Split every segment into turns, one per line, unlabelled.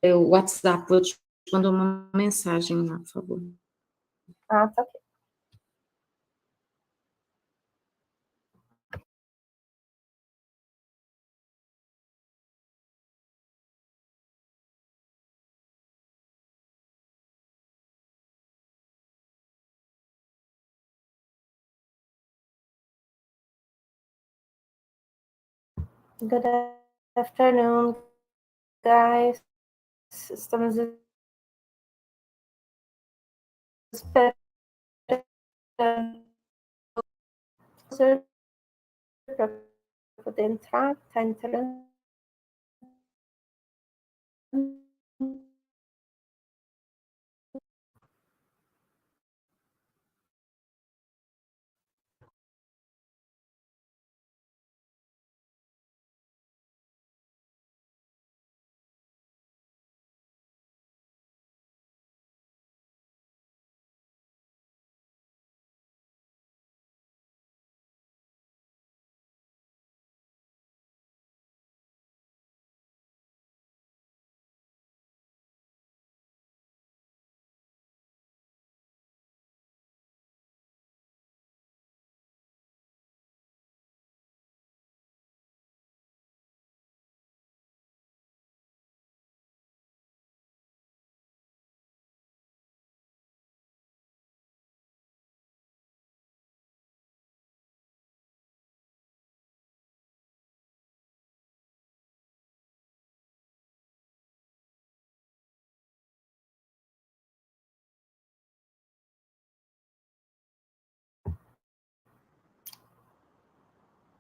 o WhatsApp, vou te mandar uma mensagem lá, por favor.
Ah, tá ok. Good afternoon, guys. Estamos esperando para poder entrar, tá entrando.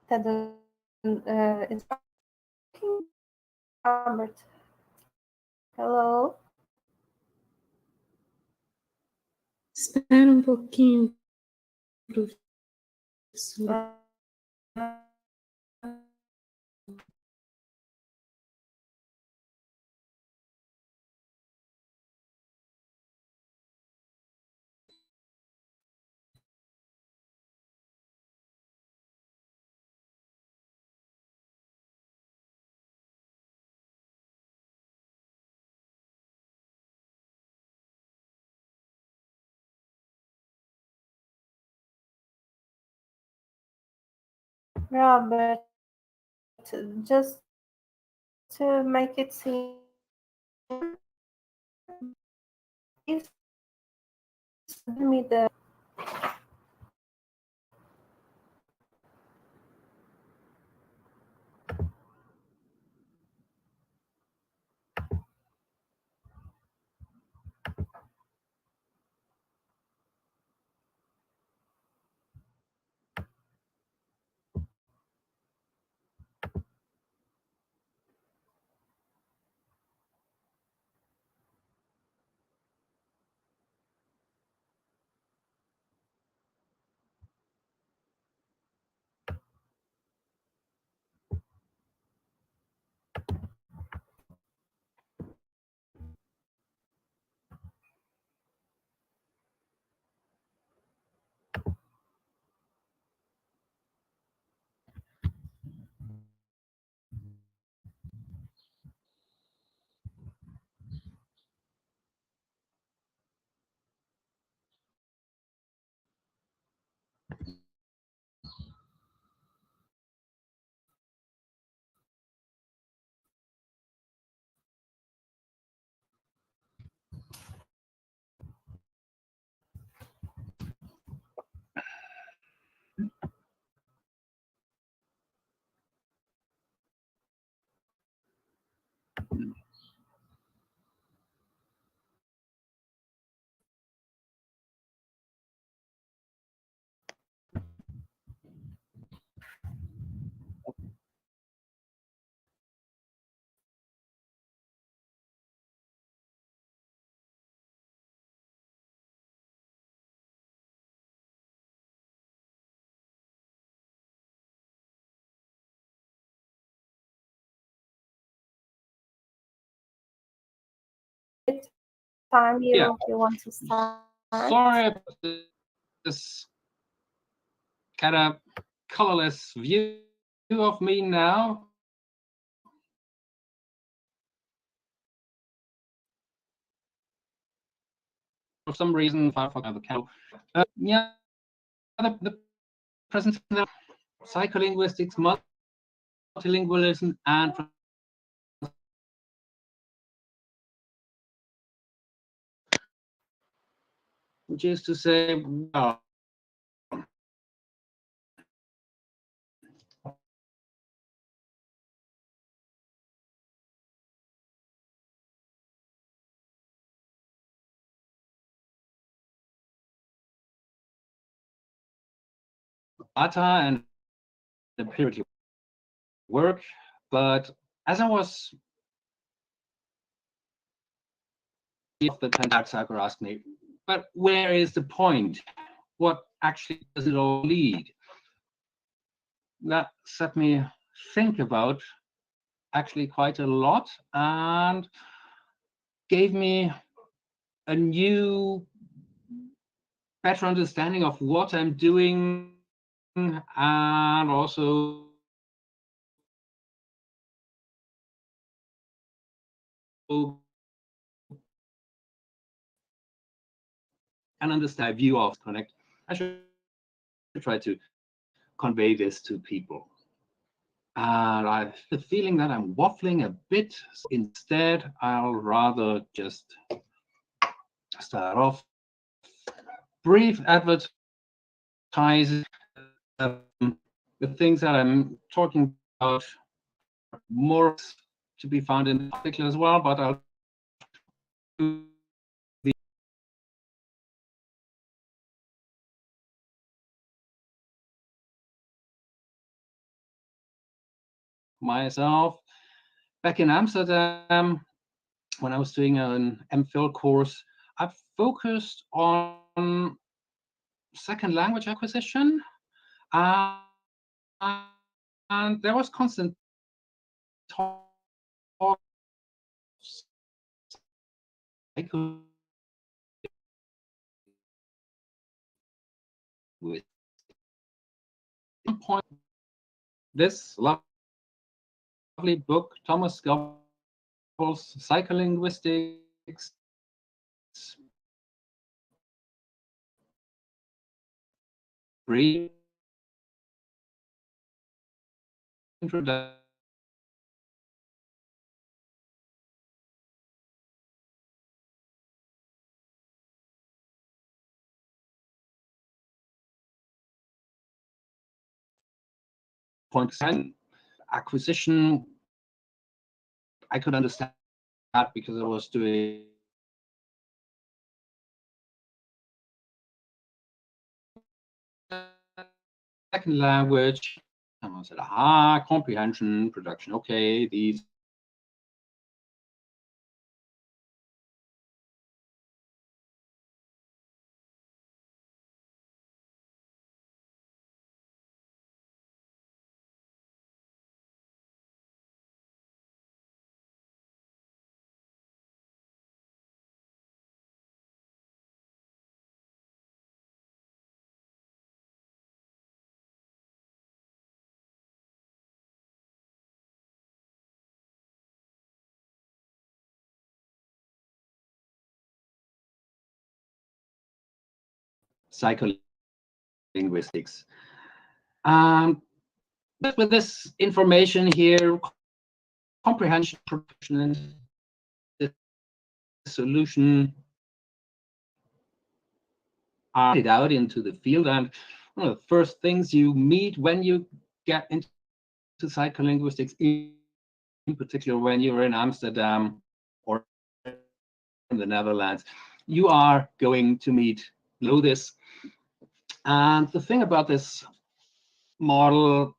Tá dando, it's working, Robert. Hello?
Espera um pouquinho, professor.
Robert, just to make it seem, please send me the time you want to start.
Sorry about this kind of colorless view of me now. some reason, Firefox, the camel. Yeah, the present psycholinguistics, multilingualism, and which is to say, well, data and empirical work, but as I was the contact psycho asked me, but where is the point? What actually does it all lead? That set me think about actually quite a lot and gave me a new, better understanding of what I'm doing, and also an understand view of Connect. I should try to convey this to people. And I have the feeling that I'm waffling a bit. So instead, I'll rather just start off. Brief advertising. The things that I'm talking about more to be found in the article as well, but I'll do the myself. Back in Amsterdam, when I was doing an MPhil course, I focused on second language acquisition, and there was constant talk with point this lovely book, Thomas Goebbels' Psycholinguistics, brief introduction. Point acquisition, I could understand that because I was doing second language, and I said, aha, comprehension, production, okay, these psycholinguistics. But with this information here, comprehension, production, and solution are it out into the field. And one of the first things you meet when you get into psycholinguistics, in particular when you're in Amsterdam or in the Netherlands, you are going to meet this. And the thing about this model,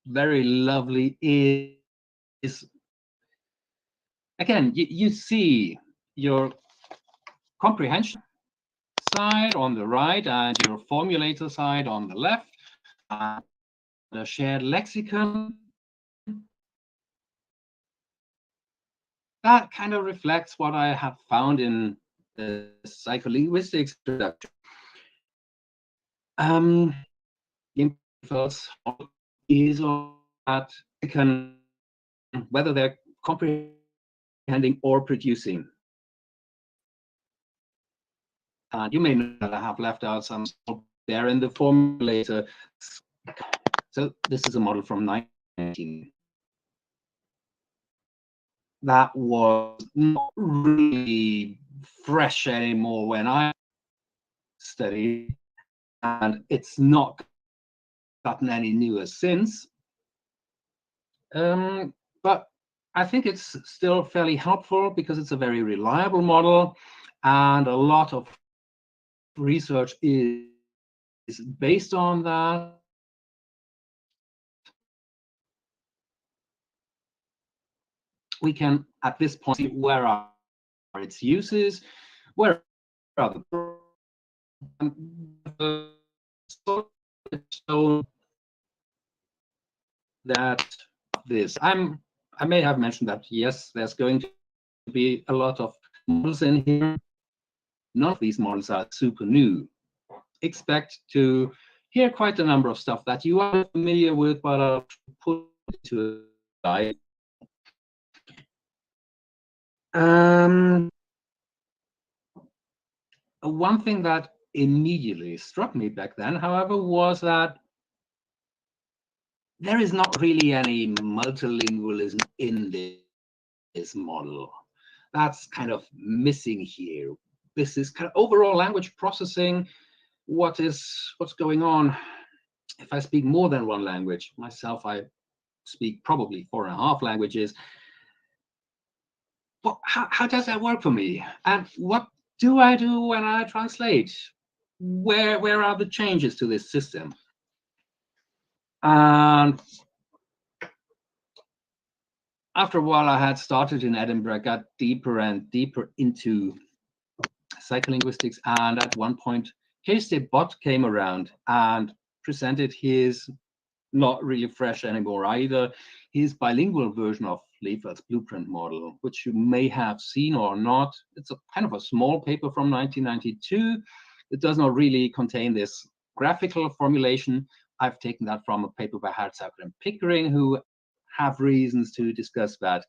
very lovely, is again, you see your comprehension side on the right and your formulator side on the left, and a shared lexicon. That kind of reflects what I have found in the psycholinguistics introduction. Is that can, whether they're comprehending or producing. And you may know that I have left out some there in the formulator. So this is a model from 19. That was not really fresh anymore when I studied, and it's not gotten any newer since. But I think it's still fairly helpful because it's a very reliable model, and a lot of research is based on that. We can, at this point, see where are its uses, where are the so that this I may have mentioned that, yes, there's going to be a lot of models in here. None of these models are super new. Expect to hear quite a number of stuff that you are familiar with, but I'll put into a guide. One thing that immediately struck me back then, however, was that there is not really any multilingualism in this model. That's kind of missing here. This is kind of overall language processing. What's going on? If I speak more than one language, myself, I speak probably 4.5 languages. Well, how does that work for me? And what do I do when I translate? Where are the changes to this system? And after a while, I had started in Edinburgh, got deeper and deeper into psycholinguistics, and at one point, K.S. Bott came around and presented his, not really fresh anymore either, his bilingual version of Lefer's blueprint model, which you may have seen or not. It's a kind of a small paper from 1992. It does not really contain this graphical formulation. I've taken that from a paper by Hartzacker and Pickering, who have reasons to discuss that.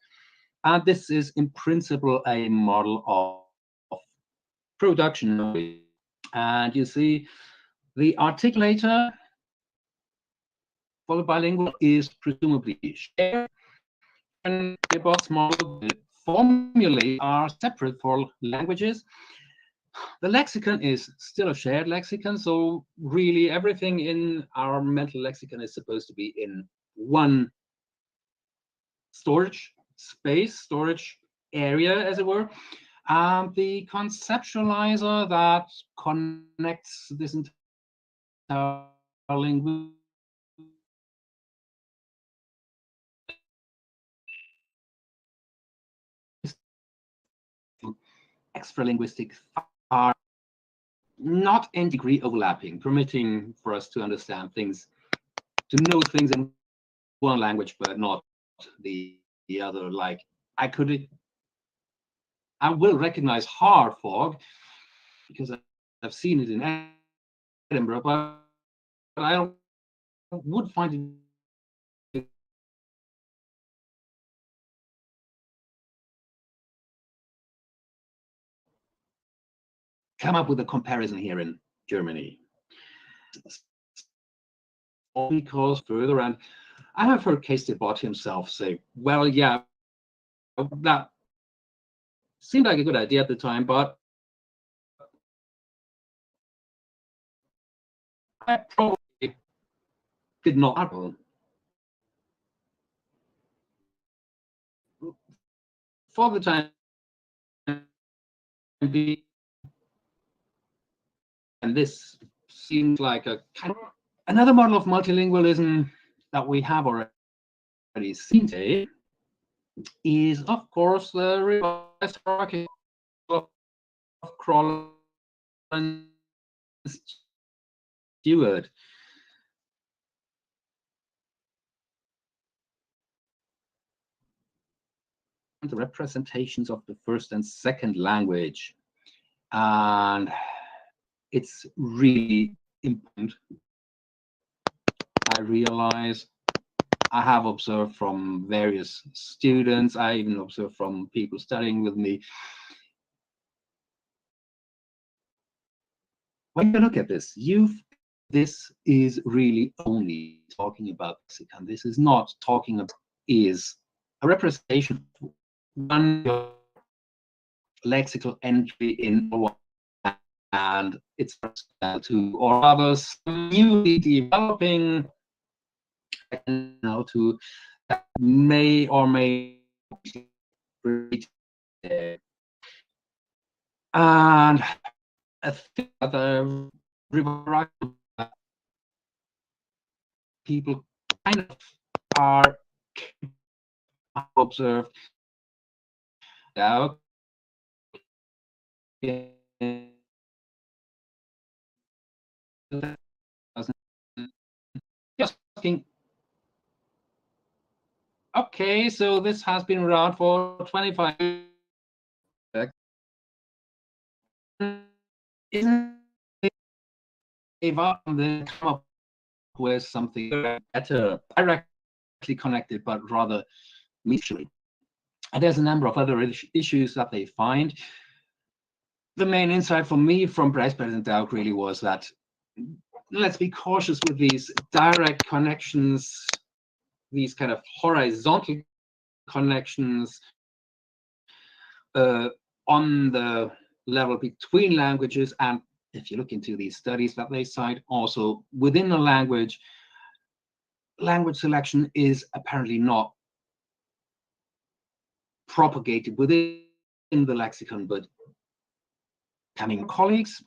And this is in principle a model of production knowledge. And you see the articulator for the bilingual is presumably shared. And the Bott's model, the formulae are separate for languages. The lexicon is still a shared lexicon, so really everything in our mental lexicon is supposed to be in one storage space, storage area, as it were. The conceptualizer that connects this entire language extralinguistic are not in degree overlapping, permitting for us to understand things, to know things in one language, but not the other. Like I will recognize hard fog because I've seen it in Edinburgh, but I would find it come up with a comparison here in Germany. Because further, and I have heard K.S. Bott himself say, well, yeah, that seemed like a good idea at the time, but I probably did not happen. For the time being, and this seems like a kind of another model of multilingualism that we have already seen today is, of course, the revised hierarchy of Kroll and Stewart. The representations of the first and second language, and it's really important. I realize I have observed from various students, I even observed from people studying with me, when you look at this, this is really only talking about lexicon. This is not talking about, is a representation of one lexical entry in one, and it's to, or rather, newly developing now to that may or may and I think that people kind of are observed now. Just asking, okay, so this has been around for 25 years. Isn't it then come up with something better, directly connected, but rather mutually? And there's a number of other issues that they find. The main insight for me from Breisbert and Dowd really was that let's be cautious with these direct connections, these kind of horizontal connections on the level between languages. And if you look into these studies that they cite, also within a language selection is apparently not propagated within the lexicon, but coming colleagues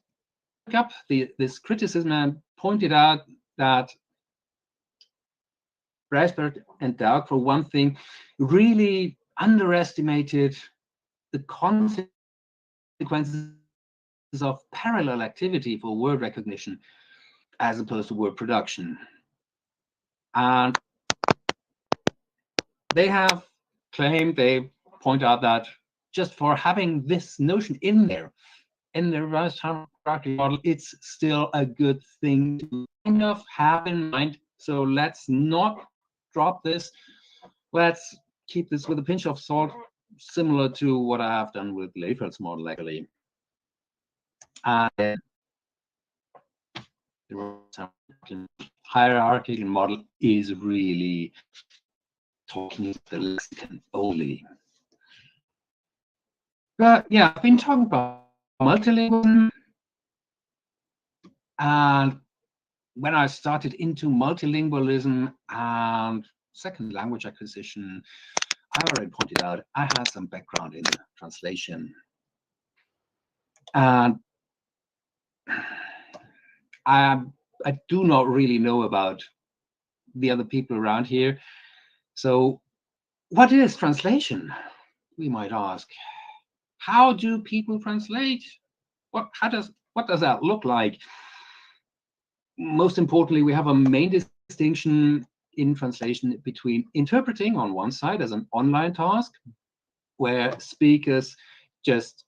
up this criticism and pointed out that Breisbert and Dowd, for one thing, really underestimated the consequences of parallel activity for word recognition as opposed to word production. And they have claimed, they point out that just for having this notion in there, in the revised hierarchy model, it's still a good thing to kind of have in mind. So let's not drop this. Let's keep this with a pinch of salt, similar to what I have done with Leifeld's model, actually. And the hierarchical model is really talking about the lexicon only. But yeah, I've been talking about multilingualism, and when I started into multilingualism and second language acquisition, I already pointed out I had some background in translation, and I do not really know about the other people around here. So what is translation, we might ask? How do people translate? What does that look like? Most importantly, we have a main distinction in translation between interpreting on one side as an online task, where speakers just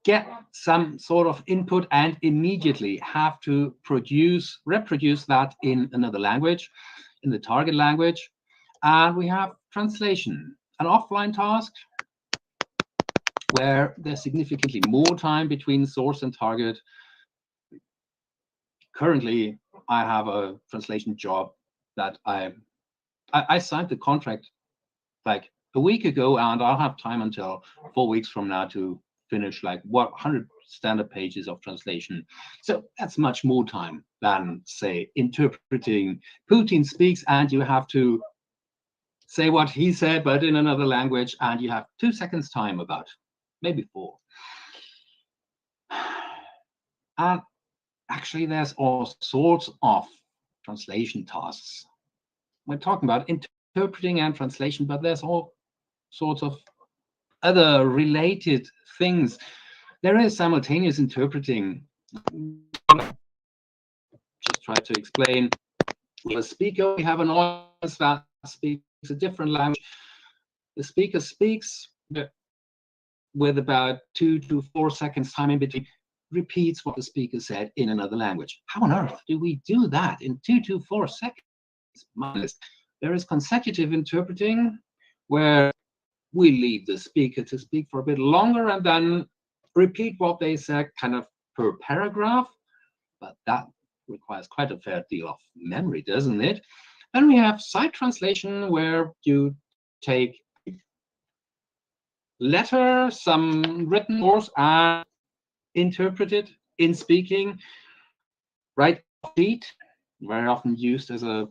get some sort of input and immediately have to reproduce that in another language, in the target language. And we have translation, an offline task, where there's significantly more time between source and target. Currently, I have a translation job that I signed the contract like a week ago, and I'll have time until 4 weeks from now to finish like 100 standard pages of translation. So that's much more time than, say, interpreting. Putin speaks and you have to say what he said, but in another language, and you have 2 seconds time, about maybe 4. And actually, there's all sorts of translation tasks. We're talking about interpreting and translation, but there's all sorts of other related things. There is simultaneous interpreting. Just try to explain. With a speaker, we have an audience that speaks a different language. The speaker speaks with about 2 to 4 seconds time in between, repeats what the speaker said in another language. How on earth do we do that in 2 to 4 seconds? There is consecutive interpreting, where we leave the speaker to speak for a bit longer and then repeat what they said kind of per paragraph, but that requires quite a fair deal of memory, doesn't it? Then we have side translation, where you take letter, some written source, and interpret it in speaking. Write a sheet, very often used as a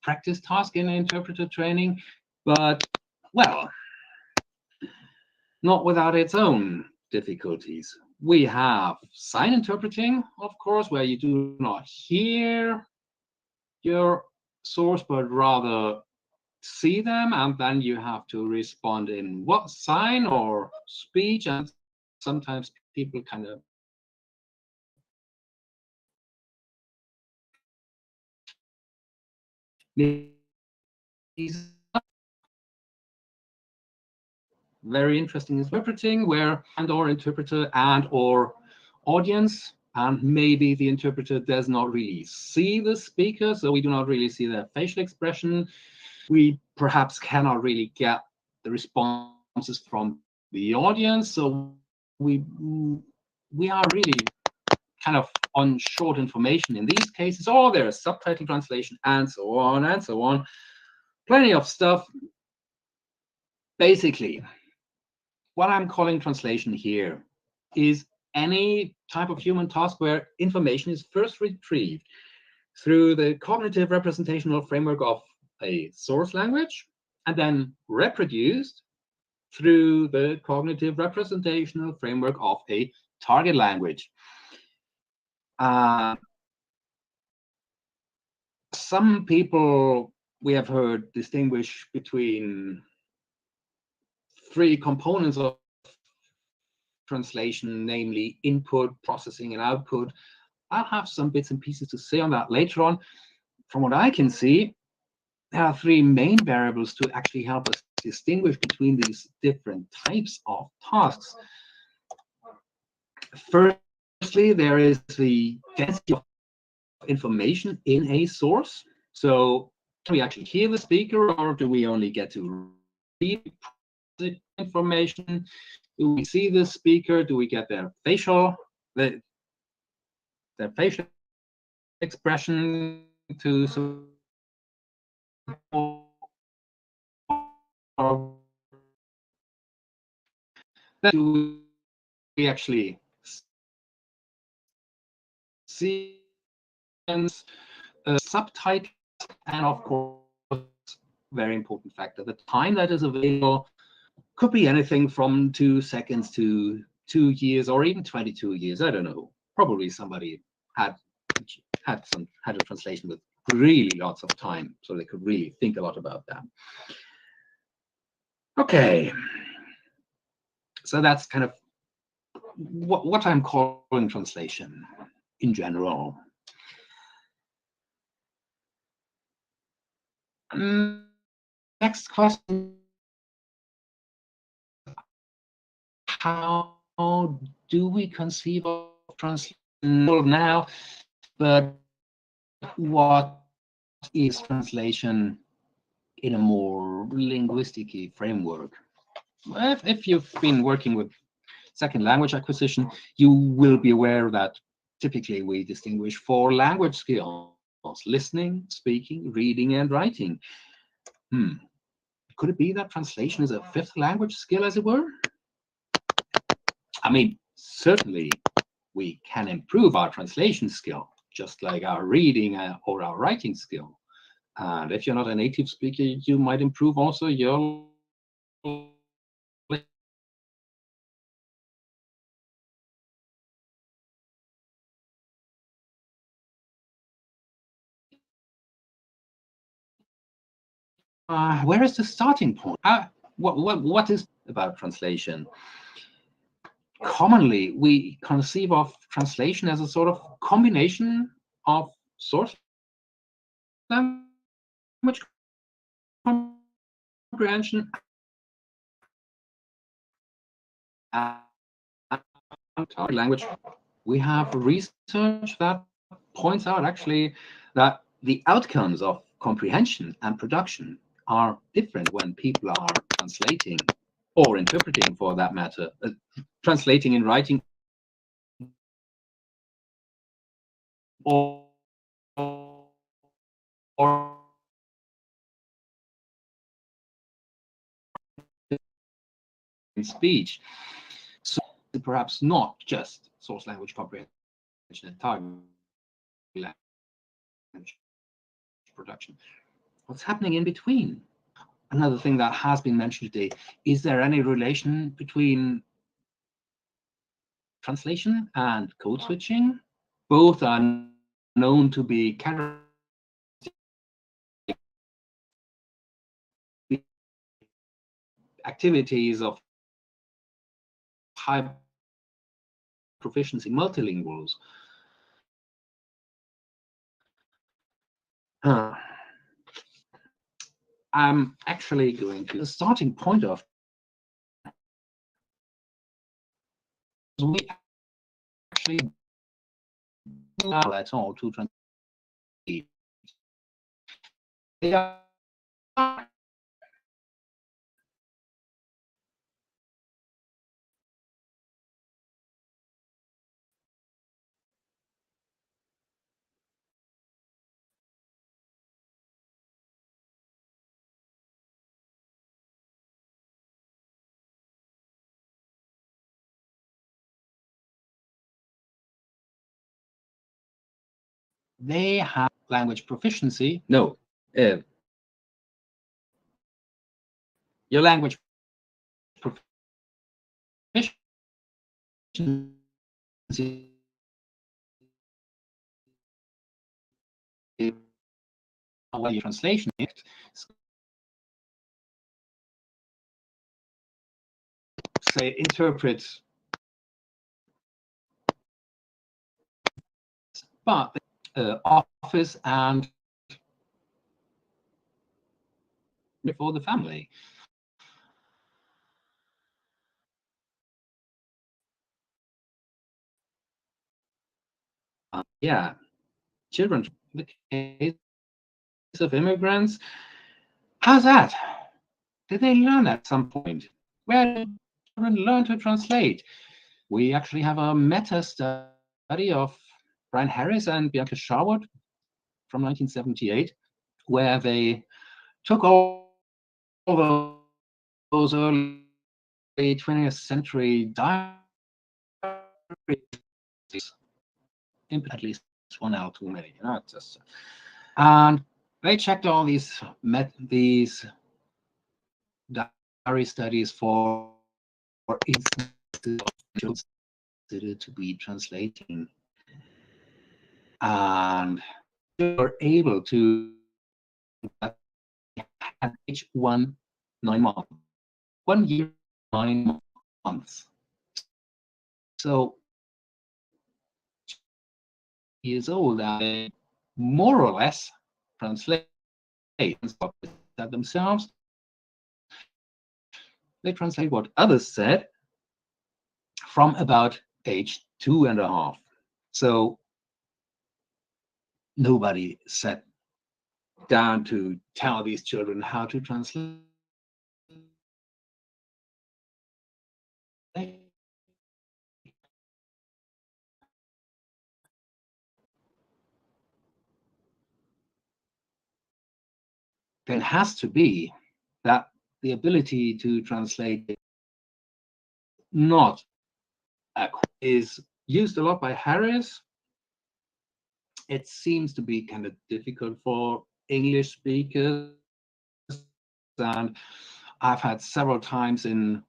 practice task in interpreter training, but, well, not without its own difficulties. We have sign interpreting, of course, where you do not hear your source, but rather see them, and then you have to respond in what sign or speech, and sometimes people kind of very interesting interpreting, where and/or interpreter and/or audience, and maybe the interpreter does not really see the speaker, so we do not really see their facial expression. We perhaps cannot really get the responses from the audience, so we are really kind of on short information in these cases, or there's subtitle translation, and so on and so on. Plenty of stuff. Basically, what I'm calling translation here is any type of human task where information is first retrieved through the cognitive representational framework of a source language, and then reproduced through the cognitive representational framework of a target language. Some people we have heard distinguish between three components of translation, namely input, processing, and output. I'll have some bits and pieces to say on that later on. From what I can see, there are three main variables to actually help us distinguish between these different types of tasks. Firstly, there is the density of information in a source. So can we actually hear the speaker, or do we only get to read the information? Do we see the speaker? Do we get their facial expression to support? Then do we actually see subtitles? And of course, very important factor, the time that is available could be anything from 2 seconds to 2 years, or even 22 years. I don't know. Probably somebody had a translation with really lots of time, so they could really think a lot about that. Okay, so that's kind of what I'm calling translation in general. Next question: how do we conceive of translation now? But what is translation in a more linguistic framework? If you've been working with second language acquisition, you will be aware that typically we distinguish 4 language skills: listening, speaking, reading, and writing. Could it be that translation is a 5th language skill, as it were? I mean, certainly we can improve our translation skill, just like our reading or our writing skill. And if you're not a native speaker, you might improve also your where is the starting point? What is about translation? Commonly, we conceive of translation as a sort of combination of source language comprehension and target language. We have research that points out actually that the outcomes of comprehension and production are different when people are translating or interpreting, for that matter, translating and writing or in speech. So perhaps not just source language comprehension and target language production. What's happening in between? Another thing that has been mentioned today, is there any relation between translation and code switching? Both are known to be activities of high proficiency multilinguals. I'm actually going to the starting point of we actually not at all to translate. They are they have language proficiency. No, your language proficiency when you translation it, say interpret, but office and for the family. Yeah, children, in the case of immigrants, how's that? Did they learn at some point? Where did children learn to translate? We actually have a meta study of Brian Harris and Bianca Sharwood from 1978, where they took all those early 20th century diaries, at least one out too many, you know, just, and they checked all these diary studies for instances considered to be translating, and they were able to at age 9 months, 1 year, 9 months. So years old, and they more or less translate that themselves. They translate what others said from about age 2.5. So nobody sat down to tell these children how to translate. There has to be that the ability to translate not is used a lot by Harris. It seems to be kind of difficult for English speakers, and I've had several times in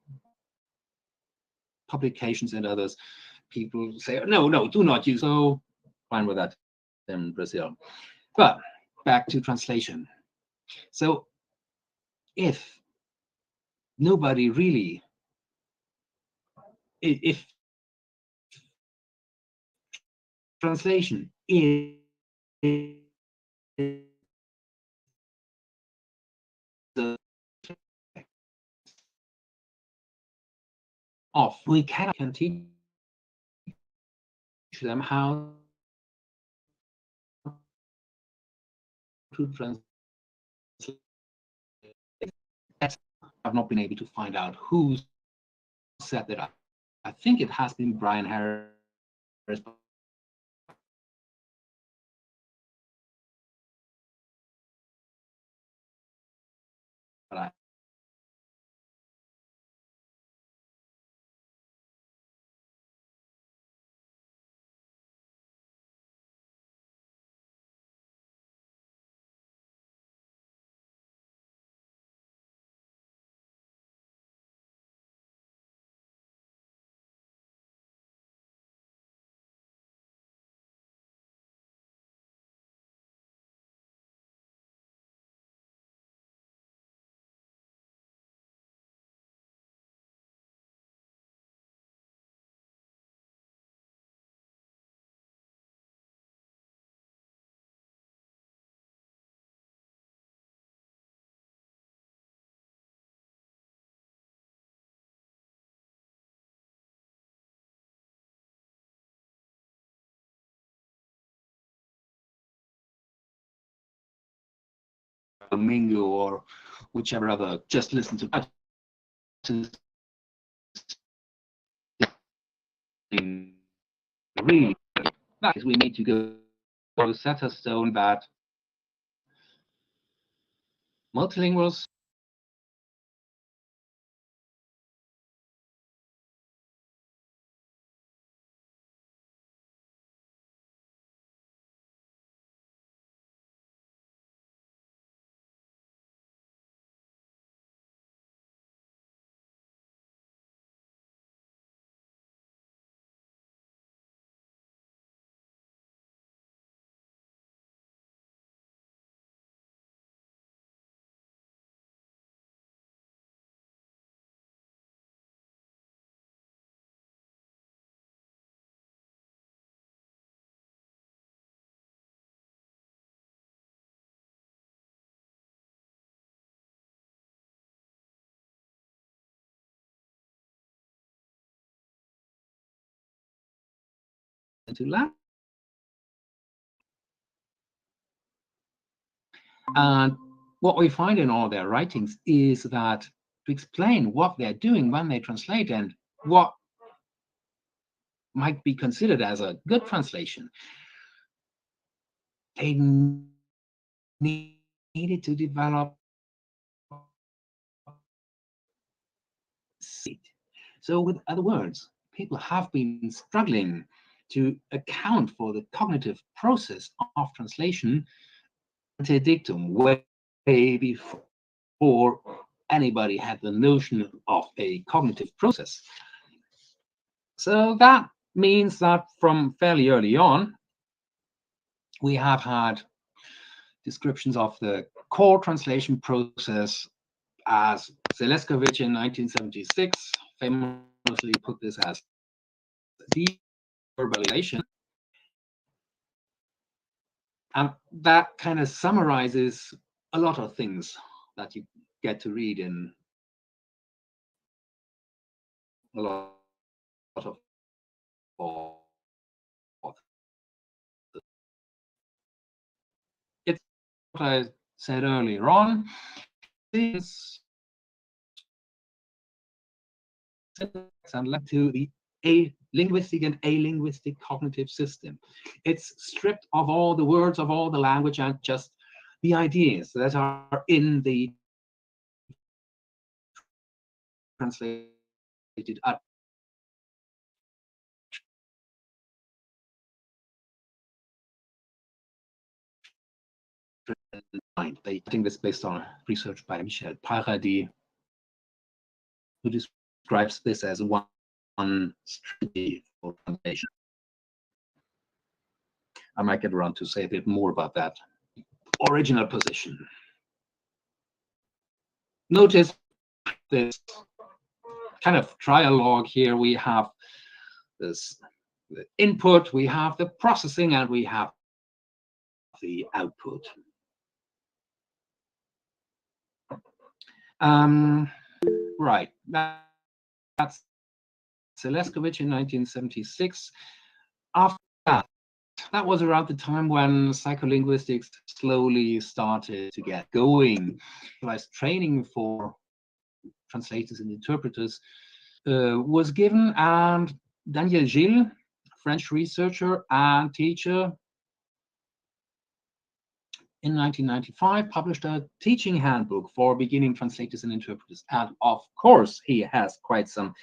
publications and others, people say, no, do not use. So fine with that in Brazil. But back to translation. So if nobody really, if translation is off, we can teach them how to translate. I've not been able to find out who said that. I think it has been Brian Harris, Mingo or whichever other, just listen to really. That is, we need to go to set a stone that multilinguals into Latin. And what we find in all their writings is that to explain what they're doing when they translate and what might be considered as a good translation, they needed to develop. So, with other words, people have been struggling to account for the cognitive process of translation ante dictum way before anybody had the notion of a cognitive process. So that means that from fairly early on, we have had descriptions of the core translation process, as Seleskovich in 1976 famously put this as deverbalization. And that kind of summarizes a lot of things that you get to read in a lot of it's what I said earlier on. This and led to the linguistic and alinguistic cognitive system. It's stripped of all the words of all the language and just the ideas that are in the translated mind. I think this based on research by Michel Paradis, who describes this as one strategy for translation. I might get around to say a bit more about that original position. Notice this kind of trialogue here. We have this the input, we have the processing, and we have the output. Right, that's Seleskovich in 1976. After that was around the time when psycholinguistics slowly started to get going. Training for translators and interpreters was given, and Daniel Gilles, French researcher and teacher, in 1995 published a teaching handbook for beginning translators and interpreters. And of course, he has quite some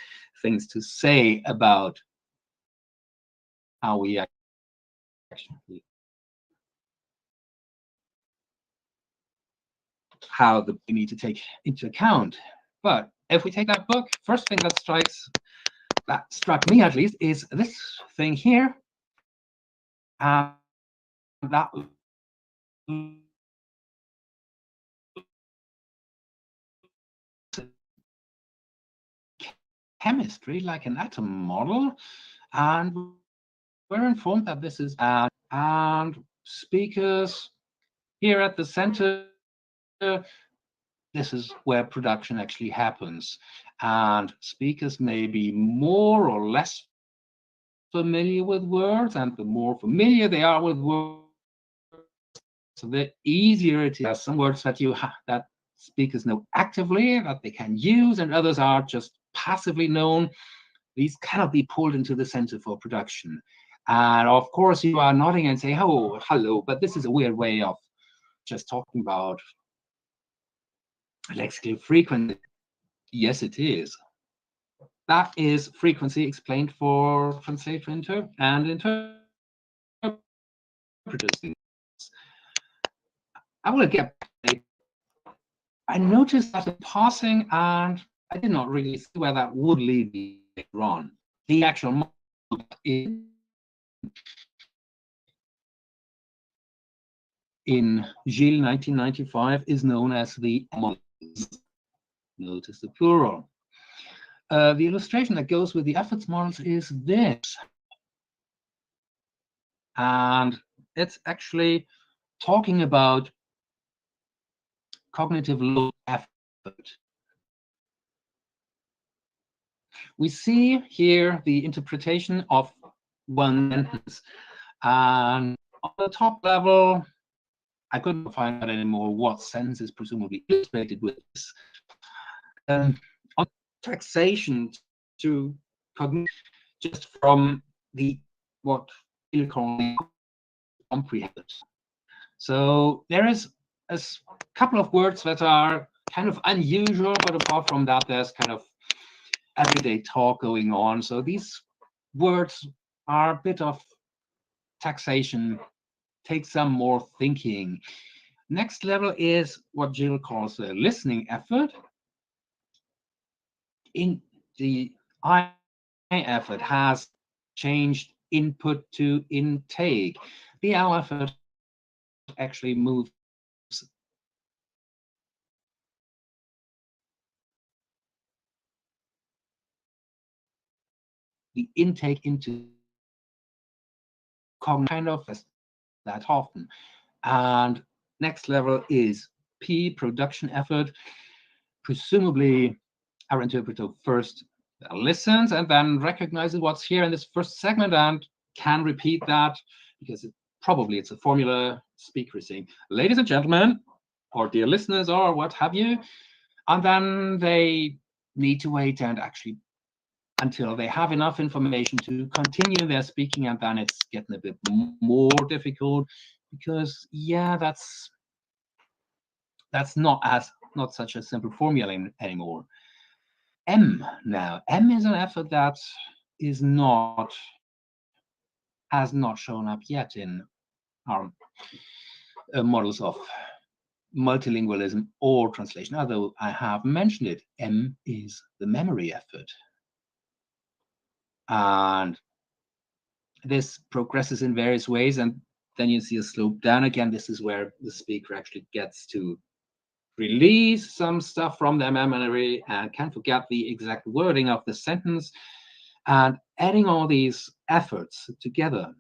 things to say about how we actually we need to take into account. But if we take that book, first thing that struck me at least, is this thing here. That chemistry, like an atom model, and we're informed that this is and speakers here at the center. This is where production actually happens, and speakers may be more or less familiar with words, and the more familiar they are with words, So the easier it is, some words that that speakers know actively, that they can use, and others are just passively known. These cannot be pulled into the center for production. And of course, you are nodding and say, oh, hello, but this is a weird way of just talking about lexical frequency. Yes, it is. That is frequency explained for translator and interpreters. I will get. I noticed that in passing, and I did not really see where that would lead me later on. The actual model in Gilles 1995 is known as the models. Notice the plural. The illustration that goes with the efforts models is this. And it's actually talking about cognitive load effort. We see here the interpretation of one sentence. And on the top level, I couldn't find out anymore what sentence is presumably illustrated with this. On taxation to cognition, just from the what you call comprehend. So there is a couple of words that are kind of unusual, but apart from that, there's kind of everyday talk going on. So these words are a bit of taxation, take some more thinking. Next level is what Jill calls the listening effort. In the I effort has changed input to intake. The L effort actually moves the intake into kind of that often. And next level is P, production effort. Presumably, our interpreter first listens and then recognizes what's here in this first segment and can repeat that because probably it's a formula speaker is saying, ladies and gentlemen, or dear listeners, or what have you. And then they need to wait and actually until they have enough information to continue their speaking, and then it's getting a bit more difficult because yeah, that's not such a simple formula anymore. M now. M is an effort that has not shown up yet in our models of multilingualism or translation, although I have mentioned it. M is the memory effort. And this progresses in various ways, and then you see a slope down again. This is where the speaker actually gets to release some stuff from their memory and can forget the exact wording of the sentence. And adding all these efforts together,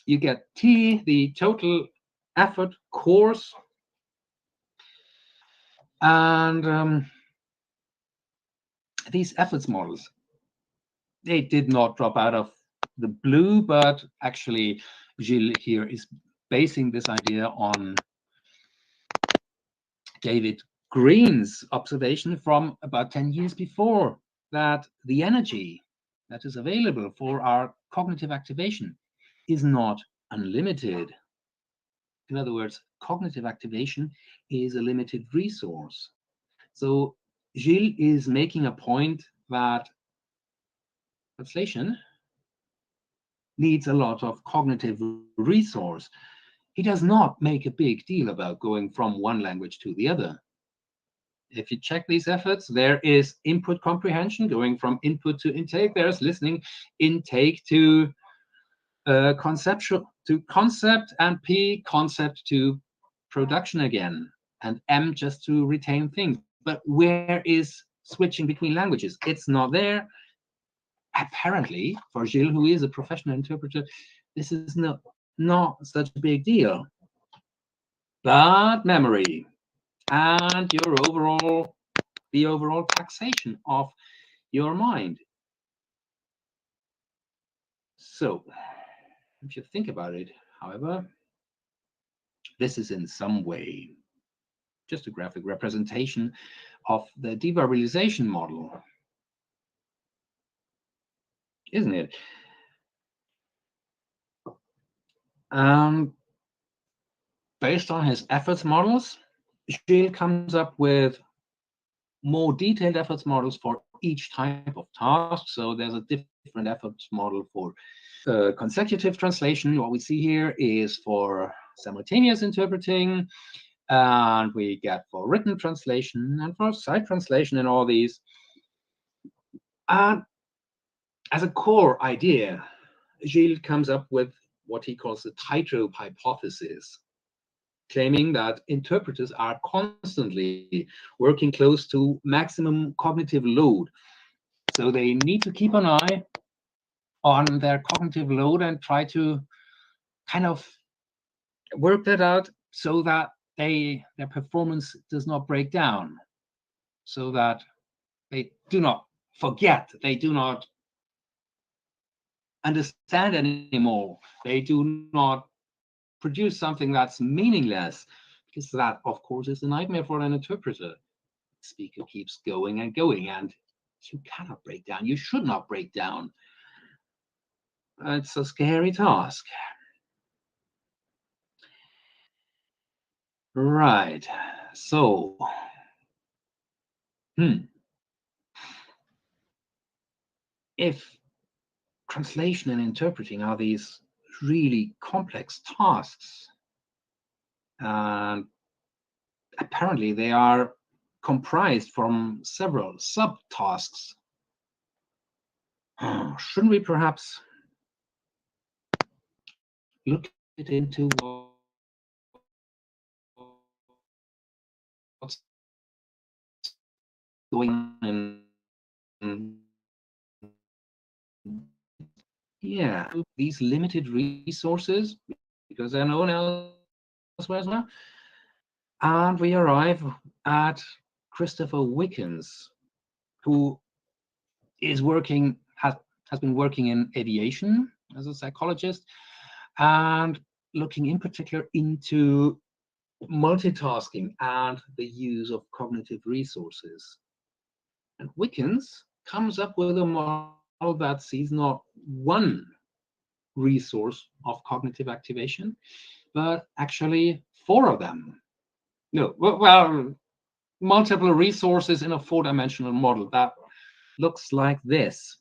you get T, the total effort course. And these efforts models, they did not drop out of the blue, but actually Gilles here is basing this idea on David Green's observation from about 10 years before, that the energy that is available for our cognitive activation is not unlimited. In other words, cognitive activation is a limited resource. So Gilles is making a point that translation needs a lot of cognitive resource. He does not make a big deal about going from one language to the other. If you check these efforts, there is input comprehension, going from input to intake. There's listening, intake to conceptual to concept, and P, concept to production again, and M, just to retain things. But where is switching between languages? It's not there. Apparently, for Gilles, who is a professional interpreter, this is not such a big deal. But memory and the overall taxation of your mind. So, if you think about it, however, this is in some way just a graphic representation of the deverbalization model, isn't it? Based on his efforts models, Gilles comes up with more detailed efforts models for each type of task. So there's a different efforts model for consecutive translation. What we see here is for simultaneous interpreting, and we get for written translation and for side translation and all these. And as a core idea, Gilles comes up with what he calls the tightrope hypothesis, claiming that interpreters are constantly working close to maximum cognitive load. So they need to keep an eye on their cognitive load and try to kind of work that out so that their performance does not break down, so that they do not forget, they do not understand anymore, they do not produce something that's meaningless, because that, of course, is a nightmare for an interpreter. The speaker keeps going and going, and you cannot break down. You should not break down. It's a scary task. Right. So, if translation and interpreting are these really complex tasks, and apparently they are comprised from several subtasks, shouldn't we perhaps look into what's going on yeah, these limited resources, because there are no one elsewhere as well. And we arrive at Christopher Wickens, who is working, has been working in aviation as a psychologist, and looking in particular into multitasking and the use of cognitive resources. And Wickens comes up with a model that sees not one resource of cognitive activation, but actually 4 of them. No, well, multiple resources in a 4-dimensional model that looks like this.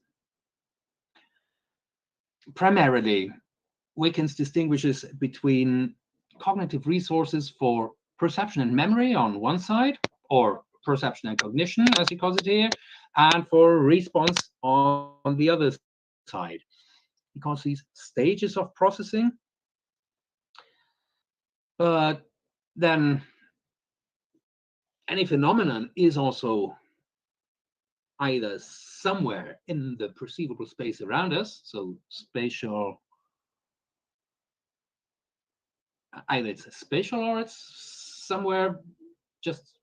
Primarily, Wickens distinguishes between cognitive resources for perception and memory on one side, or perception and cognition, as he calls it here, and for response on the other side. He calls these stages of processing. But then any phenomenon is also either somewhere in the perceivable space around us, so spatial, either it's spatial or it's somewhere just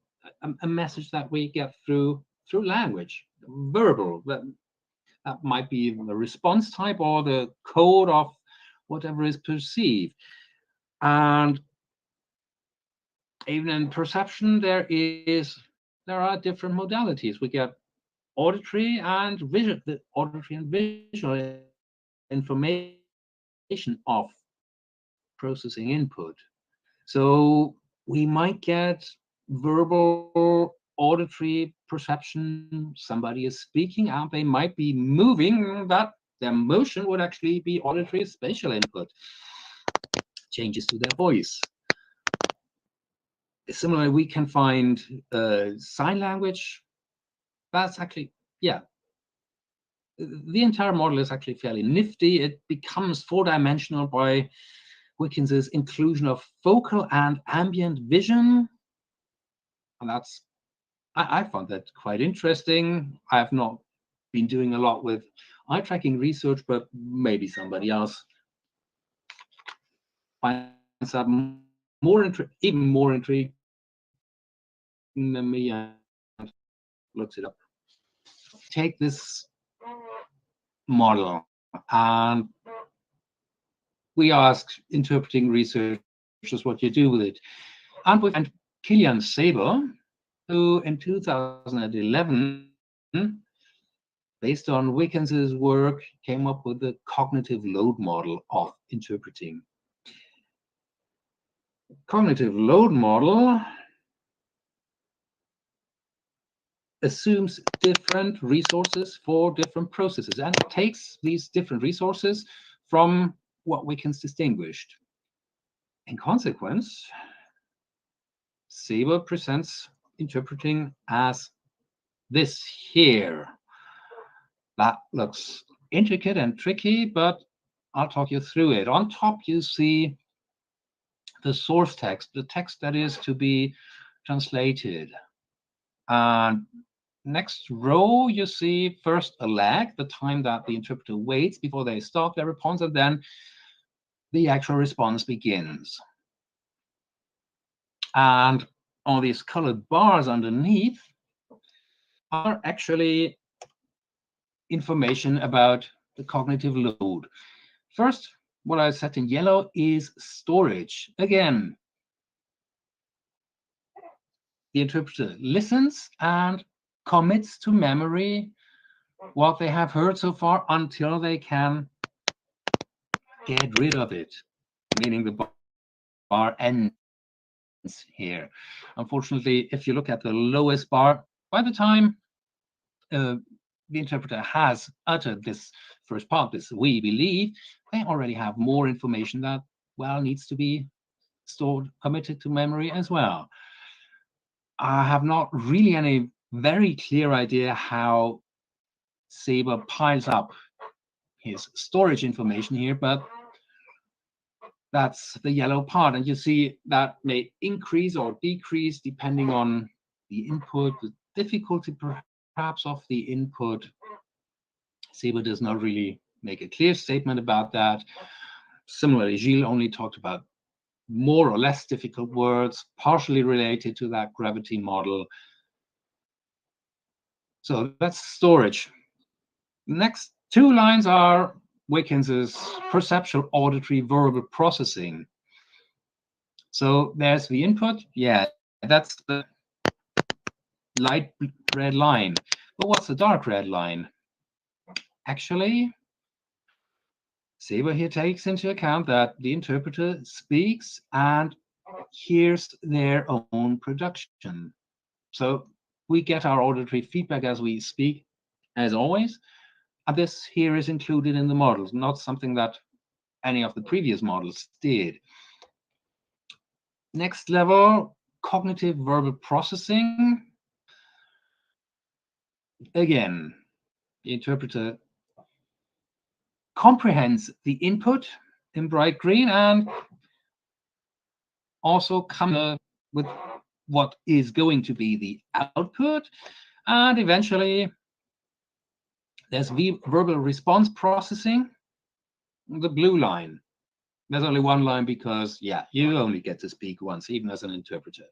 a message that we get through language, verbal. That might be the response type or the code of whatever is perceived. And even in perception, there are different modalities. We get auditory and visual, the auditory and visual information of processing input. So we might get verbal, auditory perception. Somebody is speaking and they might be moving, that their motion would actually be auditory spatial input, changes to their voice. Similarly, we can find sign language. That's actually, yeah, the entire model is actually fairly nifty. It becomes 4-dimensional by Wickens's inclusion of focal and ambient vision. And that's, I found that quite interesting. I have not been doing a lot with eye tracking research, but maybe somebody else finds that even more intriguing than me and looks it up. Take this model and we ask interpreting researchers just what you do with it. And we find Kilian Sable, who in 2011, based on Wickens's work, came up with the cognitive load model of interpreting. Cognitive load model assumes different resources for different processes, and it takes these different resources from what Wickens distinguished. In consequence, Sable presents interpreting as this here. That looks intricate and tricky, but I'll talk you through it. On top, you see the source text, the text that is to be translated. And next row, you see first a lag, the time that the interpreter waits before they start their response, and then the actual response begins. And all these colored bars underneath are actually information about the cognitive load. First, what I set in yellow is storage. Again, the interpreter listens and commits to memory what they have heard so far until they can get rid of it, meaning the bar ends here. Unfortunately, if you look at the lowest bar, by the time the interpreter has uttered this first part, this we believe, they already have more information that, well, needs to be stored, committed to memory as well. I have not really any very clear idea how Saber piles up his storage information here, but that's the yellow part. And you see that may increase or decrease depending on the input, the difficulty perhaps of the input. Saber does not really make a clear statement about that. Similarly, Gilles only talked about more or less difficult words, partially related to that gravity model. So that's storage. Next two lines are Wickens's perceptual, auditory, verbal processing. So there's the input. Yeah, that's the light red line. But what's the dark red line? Actually, Saber here takes into account that the interpreter speaks and hears their own production. So we get our auditory feedback as we speak, as always. And this here is included in the models, not something that any of the previous models did. Next level, cognitive verbal processing. Again, the interpreter comprehends the input in bright green and also comes with what is going to be the output. And eventually, there's verbal response processing, the blue line. There's only one line because, yeah, you only get to speak once, even as an interpreter.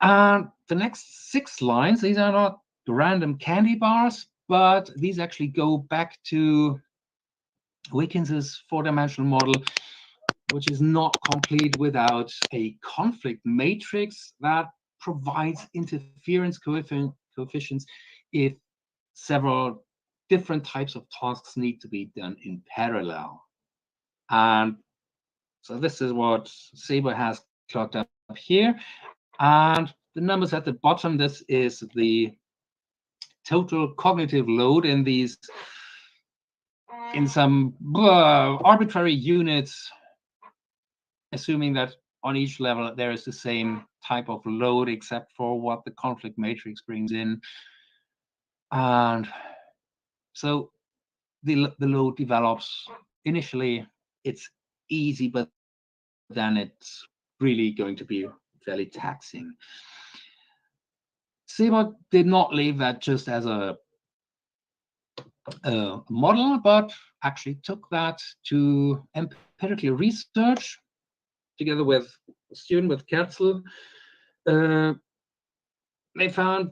And the next 6 lines, these are not random candy bars, but these actually go back to Wickens's 4-dimensional model, which is not complete without a conflict matrix that provides interference coefficients if several different types of tasks need to be done in parallel. And so this is what Saber has clocked up here. And the numbers at the bottom, this is the total cognitive load in these, in some arbitrary units, assuming that on each level there is the same type of load except for what the conflict matrix brings in. And so the load develops. Initially, it's easy, but then it's really going to be fairly taxing. Saber did not leave that just as a model, but actually took that to empirically research together with a student, with Kerzel. They found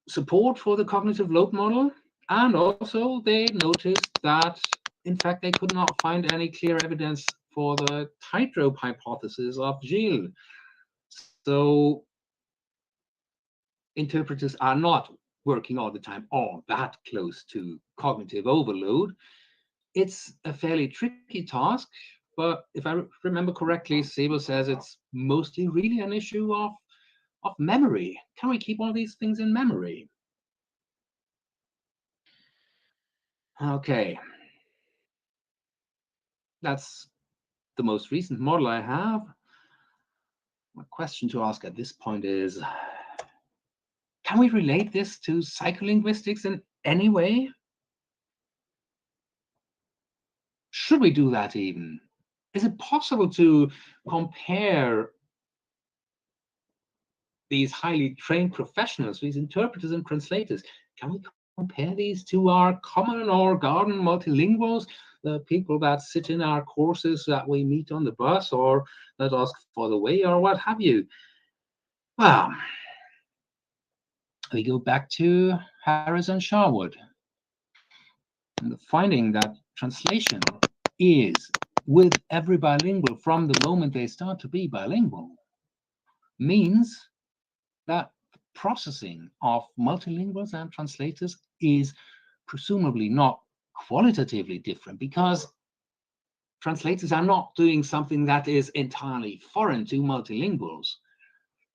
support for the cognitive load model, and also they noticed that, in fact, they could not find any clear evidence for the tightrope hypothesis of Gilles. So interpreters are not working all the time or that close to cognitive overload. It's a fairly tricky task, but if I remember correctly, Sebo says it's mostly really an issue of memory. Can we keep all these things in memory? Okay. That's the most recent model I have. My question to ask at this point is, can we relate this to psycholinguistics in any way? Should we do that even? Is it possible to compare these highly trained professionals, these interpreters and translators? Can we compare these to our common or garden multilinguals, the people that sit in our courses that we meet on the bus or that ask for the way or what have you? Well, we go back to Harris and Sharwood. And the finding that translation is with every bilingual from the moment they start to be bilingual means that processing of multilinguals and translators is presumably not qualitatively different, because translators are not doing something that is entirely foreign to multilinguals.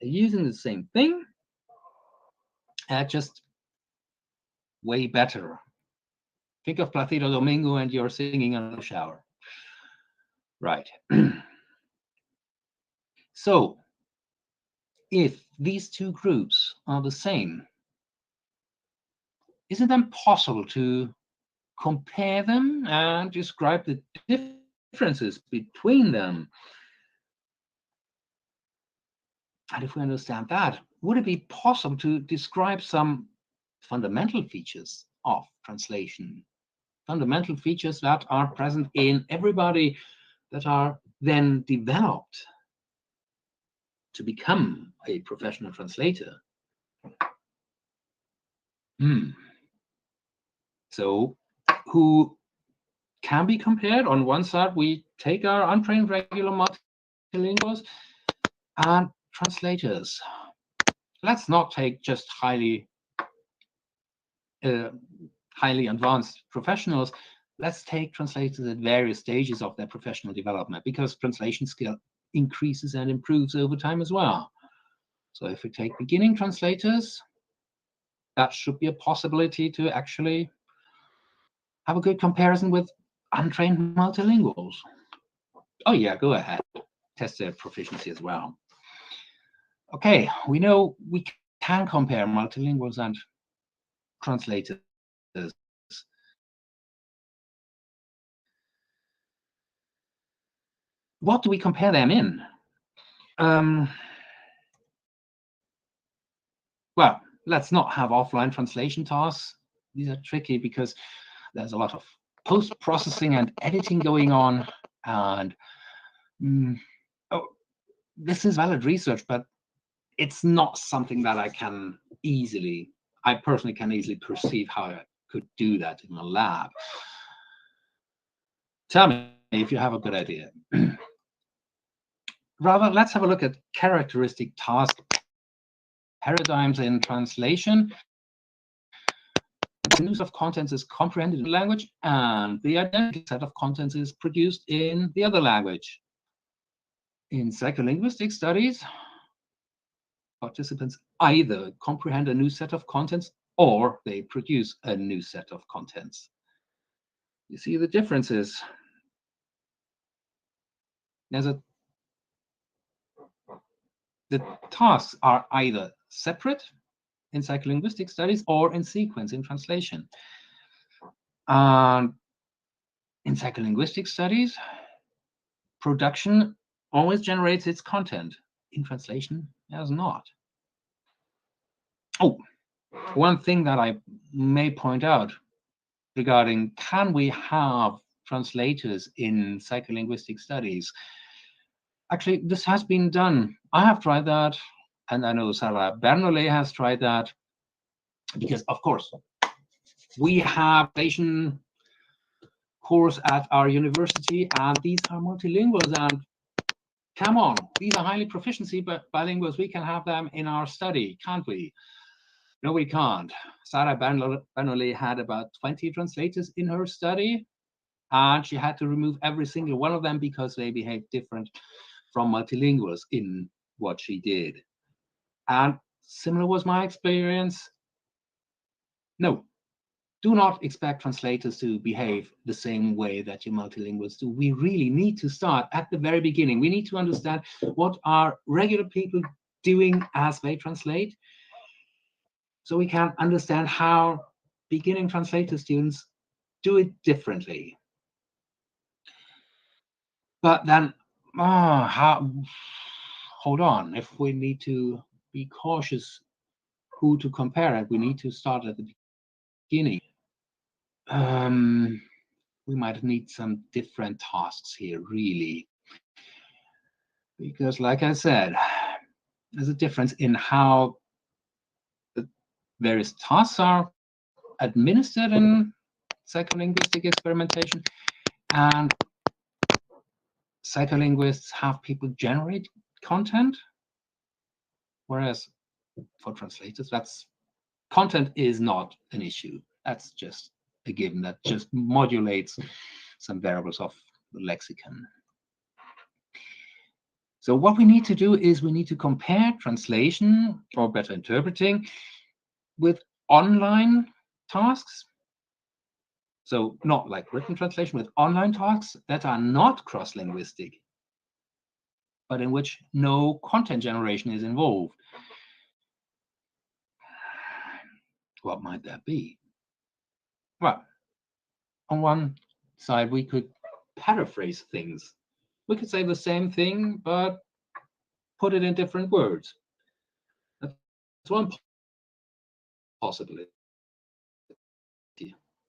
They're using the same thing, just way better. Think of Placido Domingo and you're singing in the shower. Right. So, if these two groups are the same, is it then possible to compare them and describe the differences between them? And if we understand that, would it be possible to describe some fundamental features of translation? Fundamental features that are present in everybody that are then developed to become a professional translator. So, who can be compared? On one side, we take our untrained regular multilinguals and translators. Let's not take just highly advanced professionals. Let's take translators at various stages of their professional development, because translation skill increases and improves over time as well. So if we take beginning translators, that should be a possibility to actually have a good comparison with untrained multilinguals. Oh yeah, go ahead. Test their proficiency as well. Okay, we know we can compare multilinguals and translators. What do we compare them in? Well, let's not have offline translation tasks. These are tricky because there's a lot of post-processing and editing going on. And this is valid research, but it's not something that I personally can easily perceive how I could do that in a lab. Tell me if you have a good idea. Rather, let's have a look at characteristic task paradigms in translation. The new set of contents is comprehended in the language, and the identical set of contents is produced in the other language. In psycholinguistic studies, participants either comprehend a new set of contents or they produce a new set of contents. You see the differences. The tasks are either separate in psycholinguistic studies or in sequence in translation. In psycholinguistic studies, production always generates its content. In translation, it does not. Oh, one thing that I may point out regarding can we have translators in psycholinguistic studies? Actually, this has been done. I have tried that, and I know Sarah Bernoulli has tried that, because, of course, we have translation course at our university, and these are multilinguals, and come on, these are highly proficiency but bilinguals. We can have them in our study, can't we? No, we can't. Sarah Bernoulli had about 20 translators in her study, and she had to remove every single one of them because they behaved different from multilinguals in what she did. And similar was my experience. No, do not expect translators to behave the same way that your multilinguals do. We really need to start at the very beginning. We need to understand what are regular people doing as they translate, so we can understand how beginning translator students do it differently. But then, hold on, if we need to be cautious who to compare it, we need to start at the beginning. We might need some different tasks here, really. Because like I said, there's a difference in how the various tasks are administered in psycholinguistic experimentation, and psycholinguists have people generate content, whereas for translators, content is not an issue. That's just a given. That just modulates some variables of the lexicon. So what we need to do is we need to compare translation, or better interpreting, with online tasks. So not like written translation, with online tasks that are not cross-linguistic, but in which no content generation is involved. What might that be? Well, on one side, we could paraphrase things. We could say the same thing, but put it in different words. That's one possibility.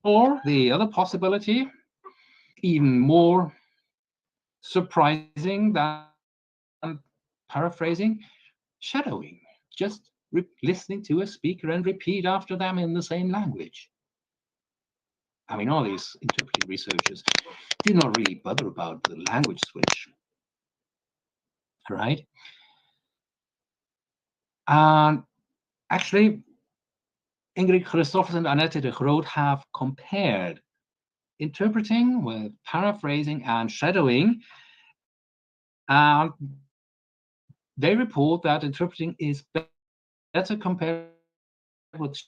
Or the other possibility, even more surprising than paraphrasing, shadowing. Just listening to a speaker and repeat after them in the same language. I mean, all these interpreting researchers do not really bother about the language switch, right? And actually, Ingrid Christoffels and Annette de Groot have compared interpreting with paraphrasing and shadowing, and they report that interpreting is better compared with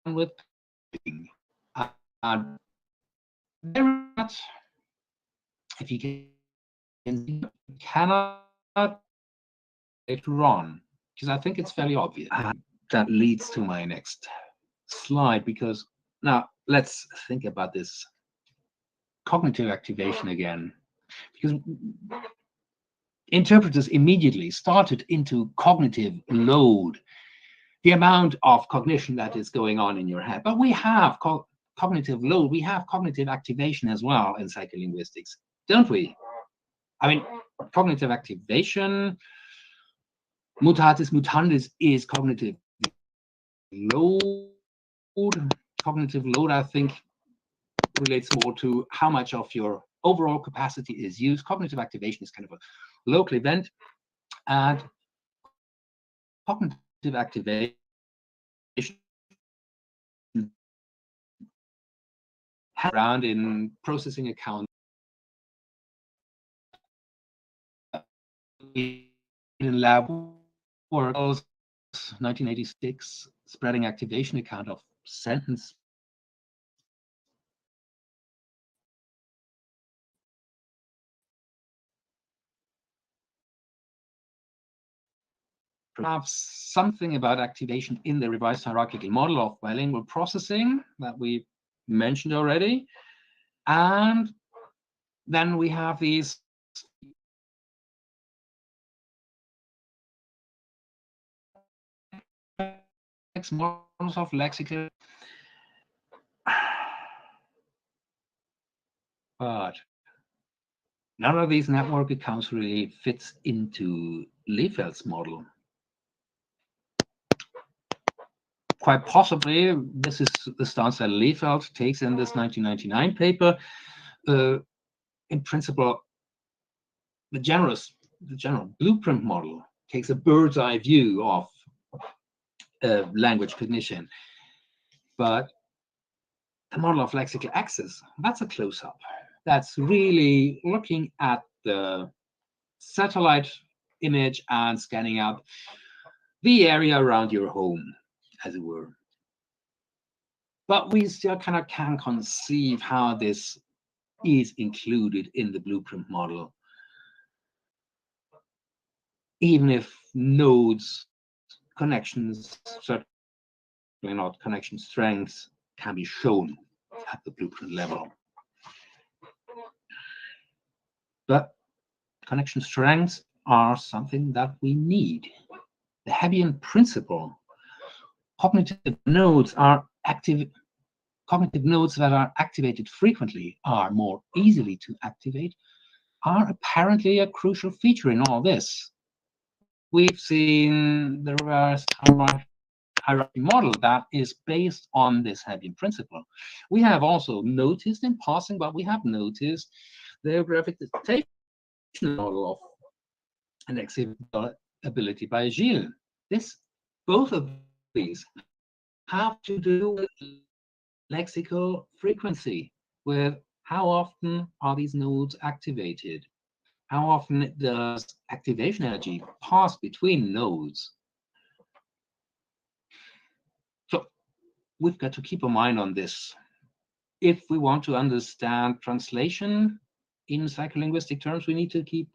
with and if you cannot later on, because I think it's fairly obvious. That leads to my next slide, because now let's think about this cognitive activation again, because interpreters immediately started into cognitive load, the amount of cognition that is going on in your head. But we have cognitive load, we have cognitive activation as well in psycholinguistics, don't we? I mean, cognitive activation, mutatis mutandis, is cognitive load. Cognitive load, I think, relates more to how much of your overall capacity is used. Cognitive activation is kind of a local event, and cognitive activation around in processing account in lab work, 1986 spreading activation account of sentence perhaps something about activation in the revised hierarchical model of bilingual processing that we mentioned already. And then we have these models of lexical, but none of these network accounts really fits into Liefeld's model. quite possibly, this is the stance that Lefeld takes in this 1999 paper. In principle, the general blueprint model takes a bird's eye view of language cognition, but the model of lexical access, that's a close-up. That's really looking at the satellite image and scanning out the area around your home, as it were. But we still kind of can conceive how this is included in the blueprint model, even if nodes, connections, certainly not connection strengths, can be shown at the blueprint level. But connection strengths are something that we need. The Hebbian principle, cognitive nodes that are activated frequently are more easily to activate, are apparently a crucial feature in all this. We've seen the reverse hierarchy model that is based on this Hebbian principle. We have also noticed in passing, but we have noticed the gravitation model of an ability by Gilles. Both of these have to do with lexical frequency, with how often are these nodes activated, how often does activation energy pass between nodes. So we've got to keep a mind on this if we want to understand translation in psycholinguistic terms. We need to keep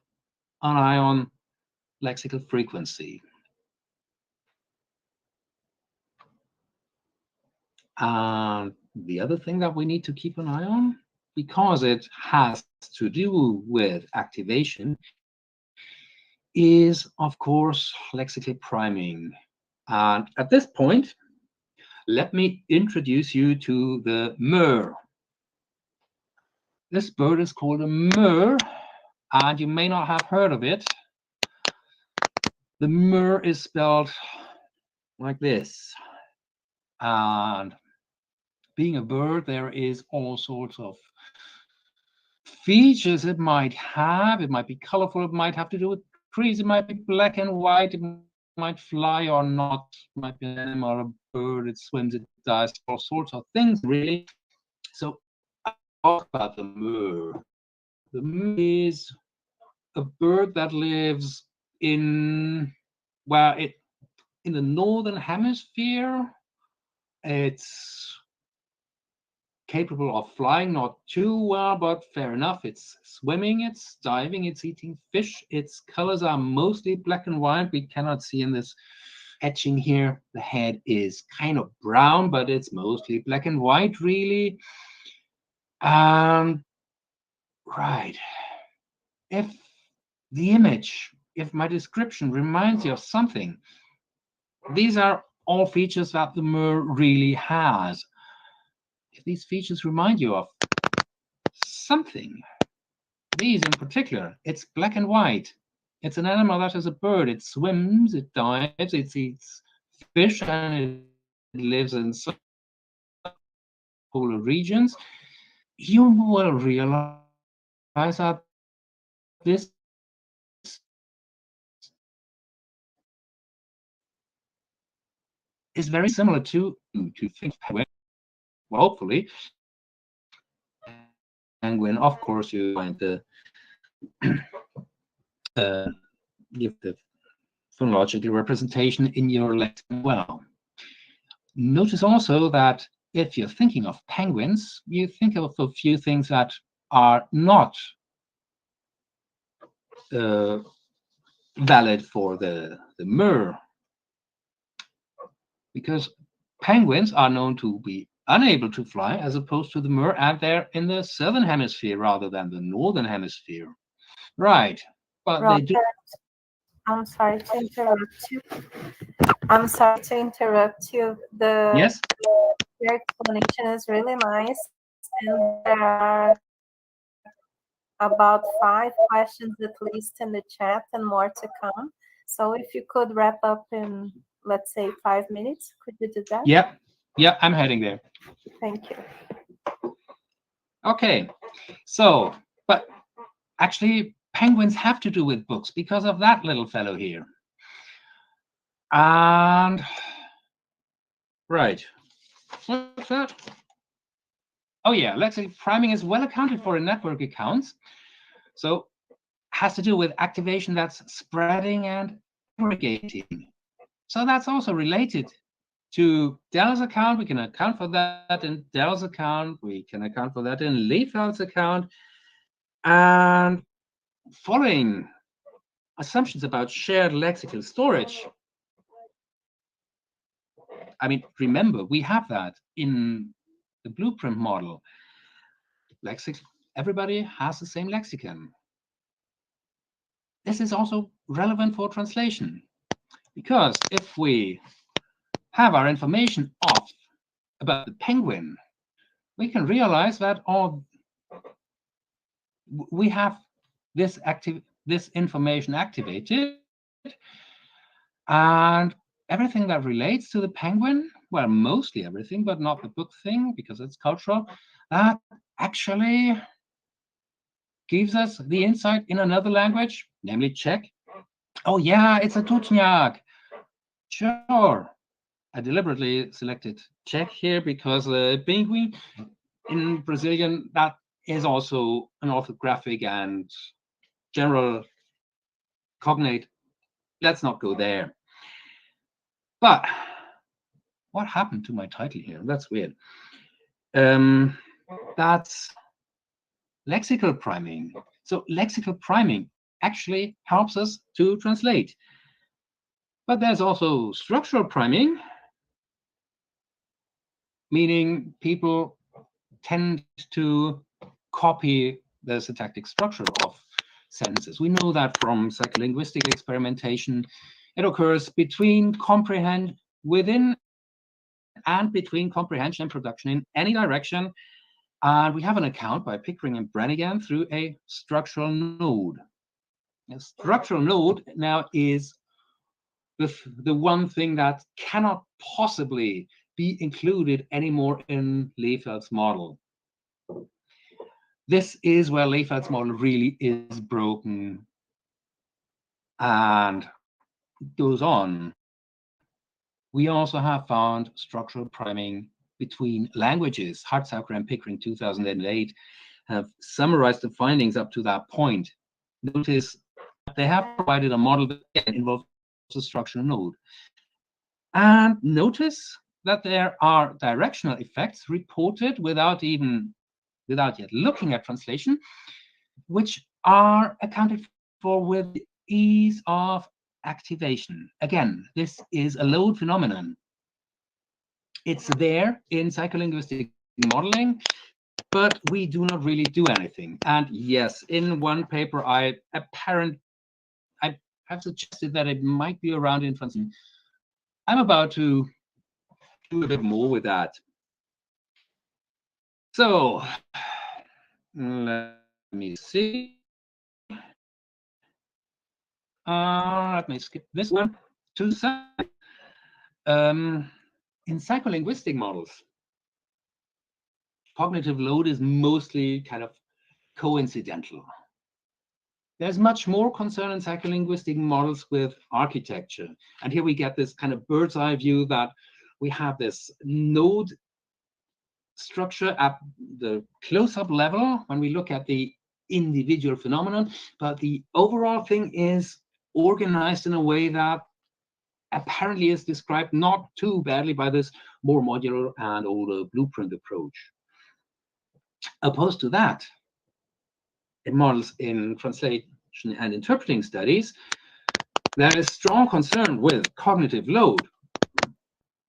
an eye on lexical frequency. And the other thing that we need to keep an eye on, because it has to do with activation, is, of course, lexical priming. And at this point, let me introduce you to the murre. This bird is called a murre, and you may not have heard of it. The murre is spelled like this. And being a bird, there is all sorts of features it might have. It might be colorful, it might have to do with trees, it might be black and white, it might fly or not, it might be an animal or a bird, it swims, it dives, all sorts of things, really. So I'll talk about the murre. The murre is a bird that lives in the northern hemisphere. It's capable of flying, not too well, but fair enough. It's swimming, it's diving, it's eating fish. Its colors are mostly black and white. We cannot see in this etching here. The head is kind of brown, but it's mostly black and white, really. Right. If my description reminds you of something, these are all features that the murre really has. If these features remind you of something, these in particular, it's black and white. It's an animal that is a bird. It swims, it dives, it eats fish, and it lives in polar regions. You will realize that this is very similar to things. Well, hopefully, penguin, of course, you find the give the phonological representation in your lexicon. Well, notice also that if you're thinking of penguins, you think of a few things that are not valid for the murre, because penguins are known to be unable to fly, as opposed to the murre, and they're in the southern hemisphere rather than the northern hemisphere. Right, but
Robert,
they do.
I'm sorry to interrupt you.
Yes.
Your explanation is really nice, and there are about 5 questions at least in the chat and more to come. So if you could wrap up in let's say 5 minutes. Could you do that?
Yeah, I'm heading there.
Thank you.
Okay, so, but actually penguins have to do with books because of that little fellow here. And right, what's that? Oh yeah, lexical priming is well accounted for in network accounts. So has to do with activation that's spreading and aggregating. So that's also related to Dell's account. We can account for that in Dell's account. We can account for that in Lefeld's account. And following assumptions about shared lexical storage, I mean, remember, we have that in the blueprint model. Everybody has the same lexicon. This is also relevant for translation, because if we have our information off about the penguin, we can realize that we have this information activated, and everything that relates to the penguin, well, mostly everything, but not the book thing because it's cultural, that actually gives us the insight in another language, namely Czech. Oh yeah, it's a tučňák. Sure. I deliberately selected Czech here because penguin in Brazilian, that is also an orthographic and general cognate. Let's not go there. But what happened to my title here? That's weird. That's lexical priming. So lexical priming actually helps us to translate. But there's also structural priming, meaning people tend to copy the syntactic structure of sentences. We know that from psycholinguistic experimentation. It occurs within and between comprehension and production in any direction. And we have an account by Pickering and Brannigan through a structural node. A structural node now is the one thing that cannot possibly be included anymore in Lefeld's model. This is where Lefeld's model really is broken and goes on. We also have found structural priming between languages. Hartzauer and Pickering 2008 have summarized the findings up to that point. Notice they have provided a model that involves a structural node. And notice that there are directional effects reported without yet looking at translation, which are accounted for with ease of activation. Again, this is a load phenomenon. It's there in psycholinguistic modeling, but we do not really do anything. And yes, in one paper, I have suggested that it might be around in translation. I'm about to do a bit more with that. So let me see. Let me skip this one. In psycholinguistic models, cognitive load is mostly kind of coincidental. There's much more concern in psycholinguistic models with architecture. And here we get this kind of bird's eye view that we have this node structure at the close-up level when we look at the individual phenomenon, but the overall thing is organized in a way that apparently is described not too badly by this more modular and older blueprint approach. Opposed to that, in models in translation and interpreting studies, there is strong concern with cognitive load,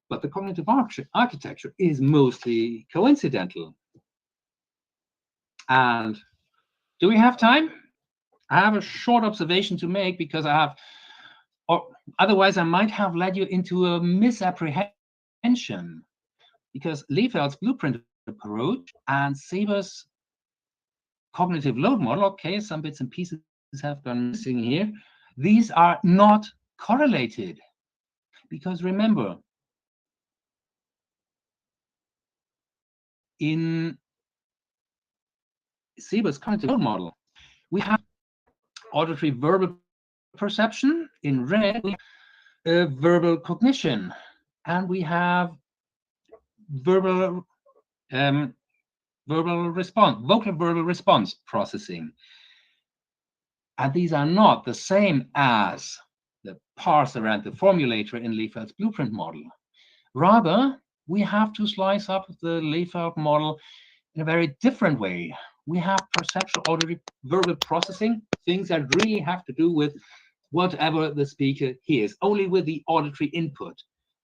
but the cognitive architecture is mostly coincidental. And do we have time? I have a short observation to make because otherwise I might have led you into a misapprehension, because Lefeld's blueprint approach and Seber's cognitive load model, okay, some bits and pieces have gone missing here. These are not correlated. Because remember, in Siebert's cognitive model, we have auditory verbal perception. In red, we have verbal cognition, and we have verbal vocal verbal response processing. And these are not the same as the parser and the formulator in Leyfeld's blueprint model. Rather, we have to slice up the Leyfeld model in a very different way. We have perceptual auditory verbal processing, things that really have to do with whatever the speaker hears, only with the auditory input.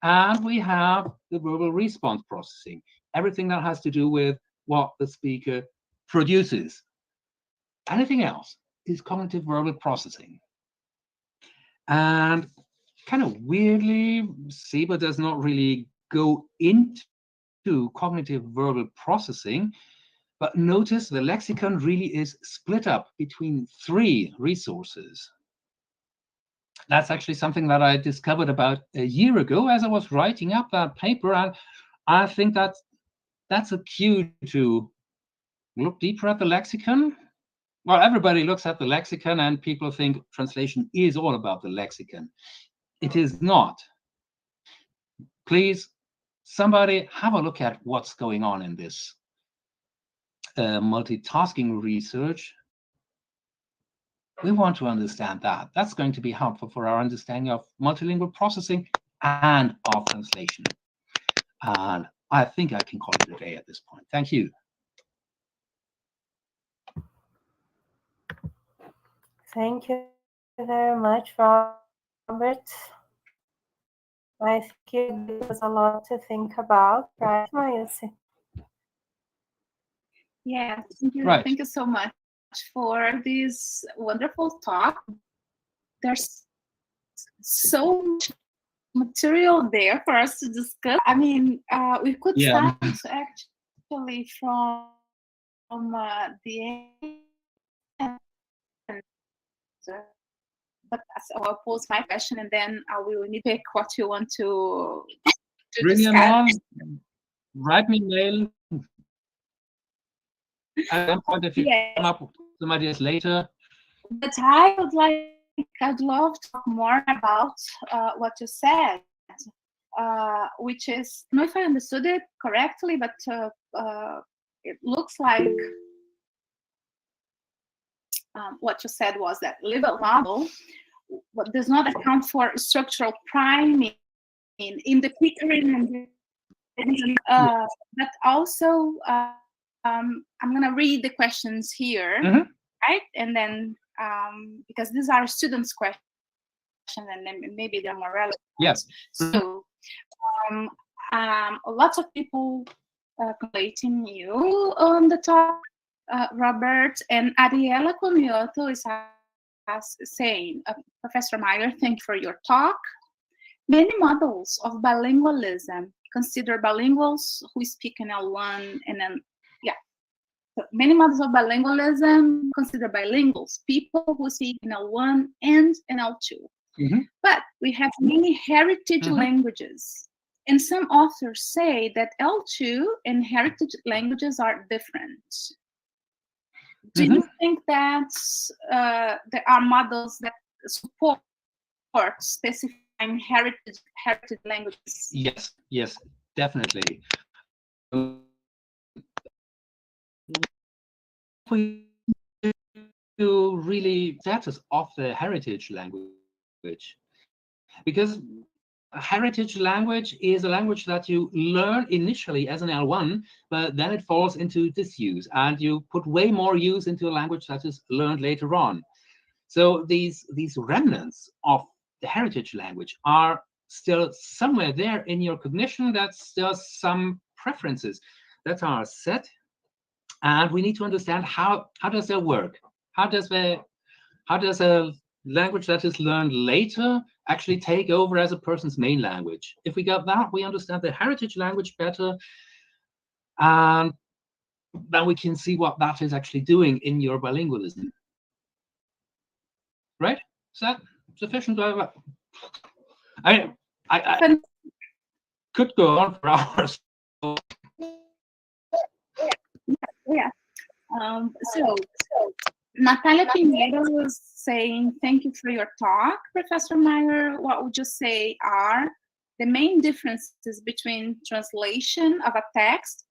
And we have the verbal response processing, everything that has to do with what the speaker produces. Anything else is cognitive verbal processing. And kind of weirdly, Siebert does not really go into cognitive verbal processing, but notice the lexicon really is split up between 3 resources. That's actually something that I discovered about a year ago as I was writing up that paper, and I think that's a cue to look deeper at the lexicon. Well, everybody looks at the lexicon and people think translation is all about the lexicon. It is not. Please, somebody have a look at what's going on in this multitasking research. We want to understand that. That's going to be helpful for our understanding of multilingual processing and of translation. And I think I can call it a day at this point. Thank you.
Thank you very much, Robert. I think you gave us a lot to think about, right, Mayusi?
Yeah, thank you.
Right.
Thank you so much for this wonderful talk. There's so much material there for us to discuss. I mean, we could start actually from the end. But I'll pose my question and then I will need to pick what you want to
bring
discuss.
them on. Write me mail. At some point, if you come up with some ideas later.
But I'd love to talk more about what you said, which is, I don't know if I understood it correctly, but it looks like what you said was that Leyfeld model does not account for structural priming in the pickering, but also I'm going to read the questions here, right? And then because these are students' questions, and then maybe they're more relevant.
Yes.
So lots of people congratulating you on the talk, Robert, and Ariela Comioto is saying, Professor Meyer, thank you for your talk. Many models of bilingualism consider bilinguals who speak in L1 and then, so many models of bilingualism consider bilinguals people who speak in L1 and in L2. But we have many heritage languages. And some authors say that L2 and heritage languages are different. Do you think that there are models that support specifying heritage languages?
Yes, definitely. We do really status of the heritage language, because a heritage language is a language that you learn initially as an L1, but then it falls into disuse, and you put way more use into a language that is learned later on. So these remnants of the heritage language are still somewhere there in your cognition. That's still some preferences that are set, and we need to understand how does that work? How does a language that is learned later actually take over as a person's main language? If we got that, we understand the heritage language better, and then we can see what that is actually doing in your bilingualism. Right? Is that sufficient? I could go on for hours.
Yeah. So Natalia Pinheiro was saying, thank you for your talk, Professor Meyer. What would you say are the main differences between translation of a text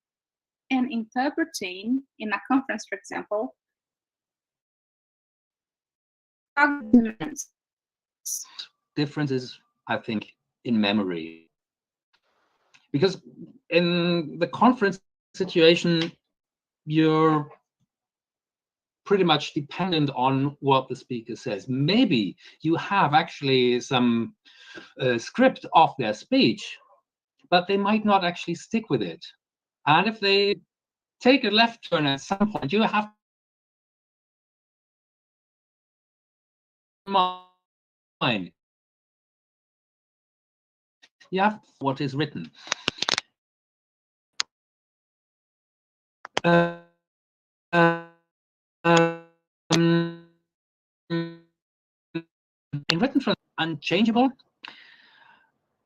and interpreting in a conference, for example?
Differences, I think, in memory. Because in the conference situation, you're pretty much dependent on what the speaker says. Maybe you have actually some script of their speech, but they might not actually stick with it. And if they take a left turn at some point, you have mind. You have what is written. In written unchangeable.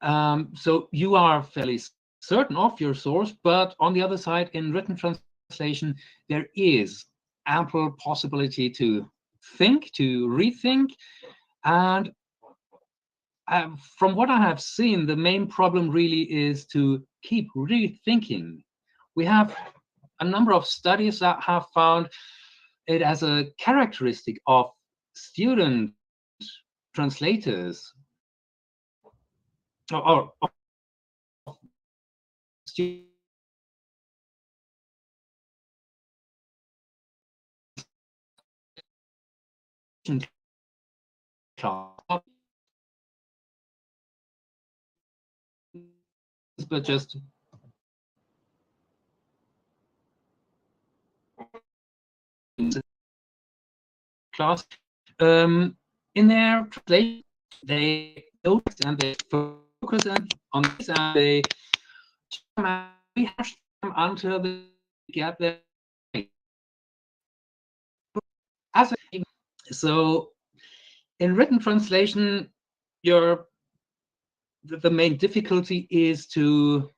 So you are fairly certain of your source, but on the other side, in written translation, there is ample possibility to think, to rethink. And from what I have seen, the main problem really is to keep rethinking. We have a number of studies that have found it as a characteristic of student translators or student class, but just class. In their translation, they notice and they focus on this, and they rehash them until they get their as a, so in written translation, the main difficulty is to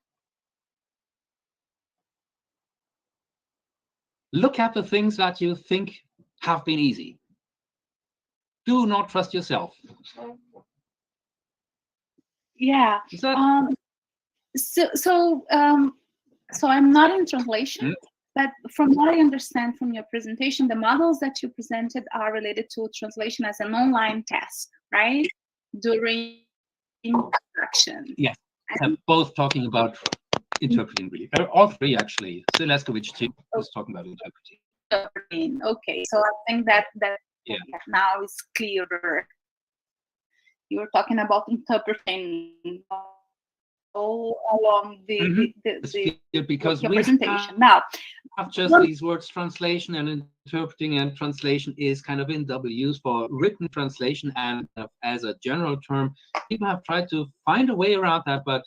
look at the things that you think have been easy. Do not trust yourself.
Yeah. So I'm not in translation, but from what I understand from your presentation, the models that you presented are related to translation as an online task, right? During introduction.
Yes, both talking about interpreting, really. All three, actually. Silaskovich too was talking about interpreting.
Okay, so I think that
yeah.
now is clearer. You were talking about interpreting all along the
because
your
we
presentation. Now,
have just these words, translation and interpreting, and translation is kind of in double use for written translation, and as a general term, people have tried to find a way around that, but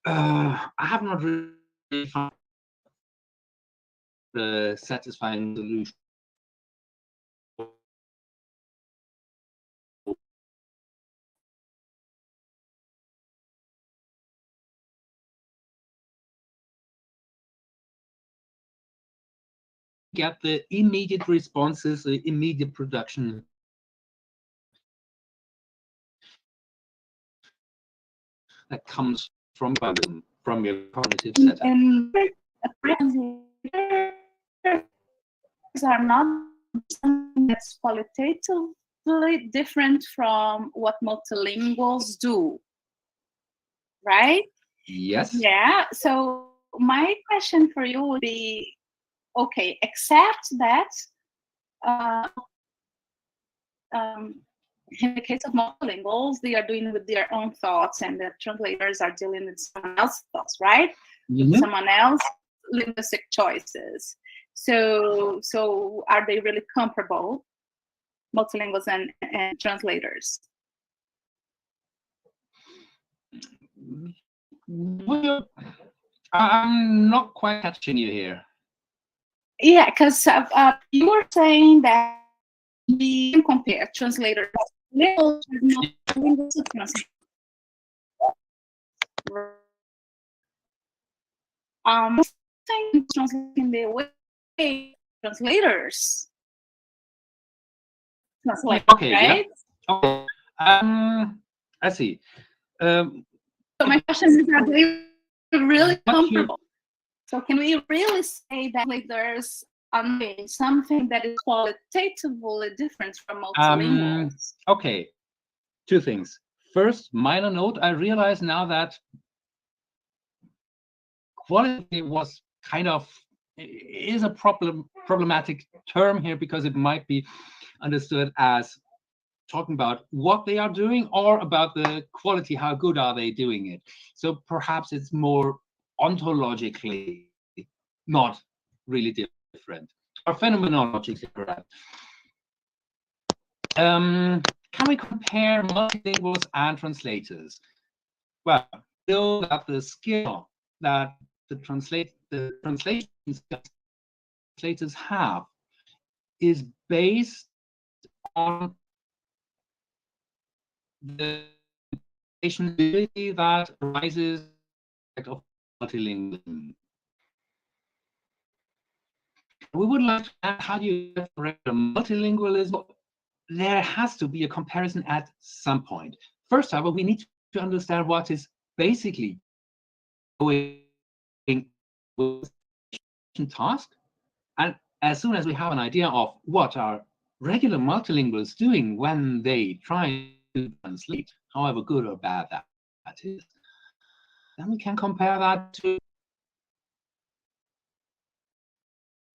I have not really found the satisfying solution. Get the immediate responses, the immediate production. That comes from your cognitive setup.
And are not something that's qualitatively different from what multilinguals do, right?
Yes.
Yeah. So my question for you would be, okay, accept that in the case of multilinguals, they are doing with their own thoughts, and the translators are dealing with someone else's thoughts, right?
Mm-hmm.
Someone else's linguistic choices. So are they really comparable, multilinguals and translators?
Well, I'm not quite catching you here.
Yeah, because you were saying that we can compare translators. translating the way translators translate,
Okay,
right?
yeah. Okay. I see.
So my question is, are they really
What you-
comparable? So can we really say that there's something that is qualitatively different from multilinguals?
Okay, two things. First, minor note, I realize now that quality was kind of is a problematic term here, because it might be understood as talking about what they are doing or about the quality, how good are they doing it. So perhaps it's more ontologically not really different, or phenomenologically correct. Can we compare multilinguals and translators? Well, we know that the skill that the translation translators have is based on the ability that arises of multilingualism. We would like to add, how do you correct multilingualism? There has to be a comparison at some point. First, however, we need to understand what is basically going with the task. And as soon as we have an idea of what are regular multilinguals doing when they try to translate, however good or bad that is, then we can compare that to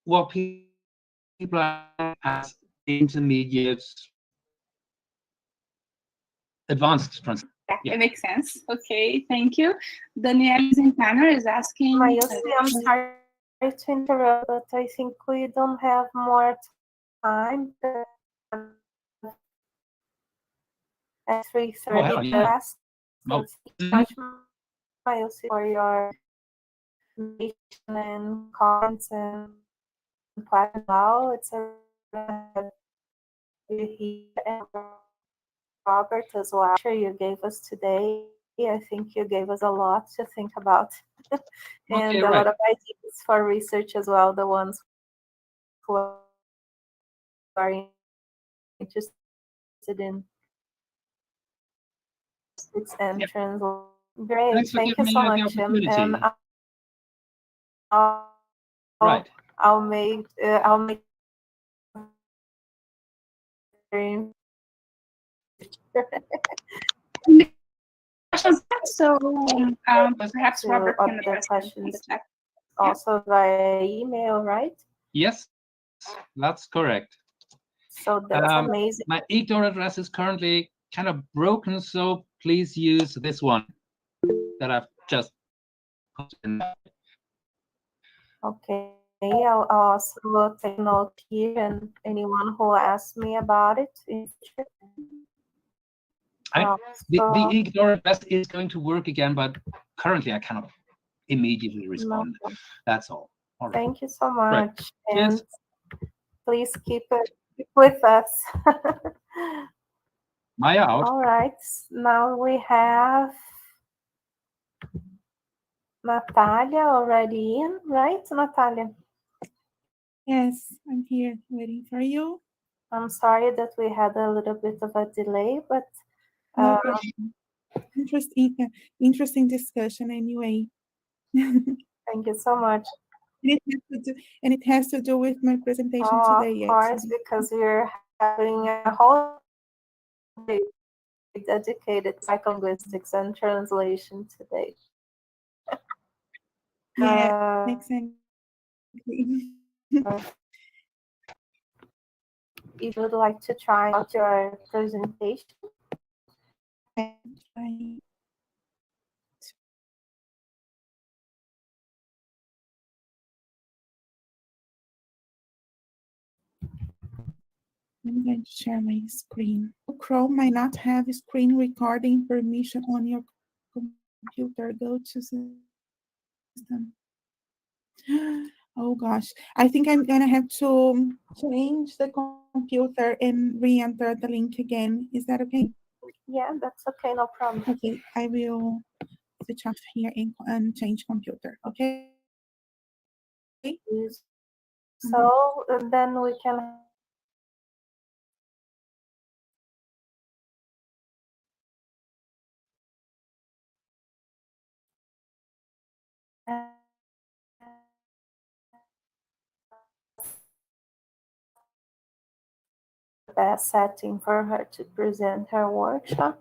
what people are as intermediate, advanced translation.
Yeah, it makes sense. Okay, thank you. Danielle Zintana is asking.
I'm sorry to interrupt, but I think we don't have more time. At 3:30 past. So thank you much, Miles, for your information and comments and platform. Now it's a and Robert as well. You gave us today. I think you gave us a lot to think about, and a lot of ideas for research as well. The ones who are interested in its entrance. Great, thank you so much. And I'll make
so perhaps Robert can address questions
also via email, right?
Yes, that's correct.
So that's amazing.
My ignorant address is currently kind of broken, so please use this one that I've just put in.
Okay, I'll also take note here, and anyone who asks me about it.
The ignorant address is going to work again, but currently I cannot immediately respond. No. That's all. All right.
Thank you so much.
Right.
And
yes.
Please keep it with us.
Maya out.
All right. Now we have Natalia already in, right, Natalia?
Yes, I'm here waiting for you.
I'm sorry that we had a little bit of a delay, but
no problem. Interesting discussion anyway.
Thank you so much.
And it has to do with my presentation today.
Of course, actually. Because we're having a whole day dedicated to psycholinguistics and translation today.
Yeah, exactly.
If you would like to try out your presentation.
I'm going to share my screen. Chrome might not have screen recording permission on your computer. Go to system. Oh gosh, I think I'm gonna have to change the computer and re-enter the link again. Is that okay?
Yeah, that's okay, no problem.
Okay, I will the chat here and change computer. Okay.
So then we can the best setting for her to present her workshop.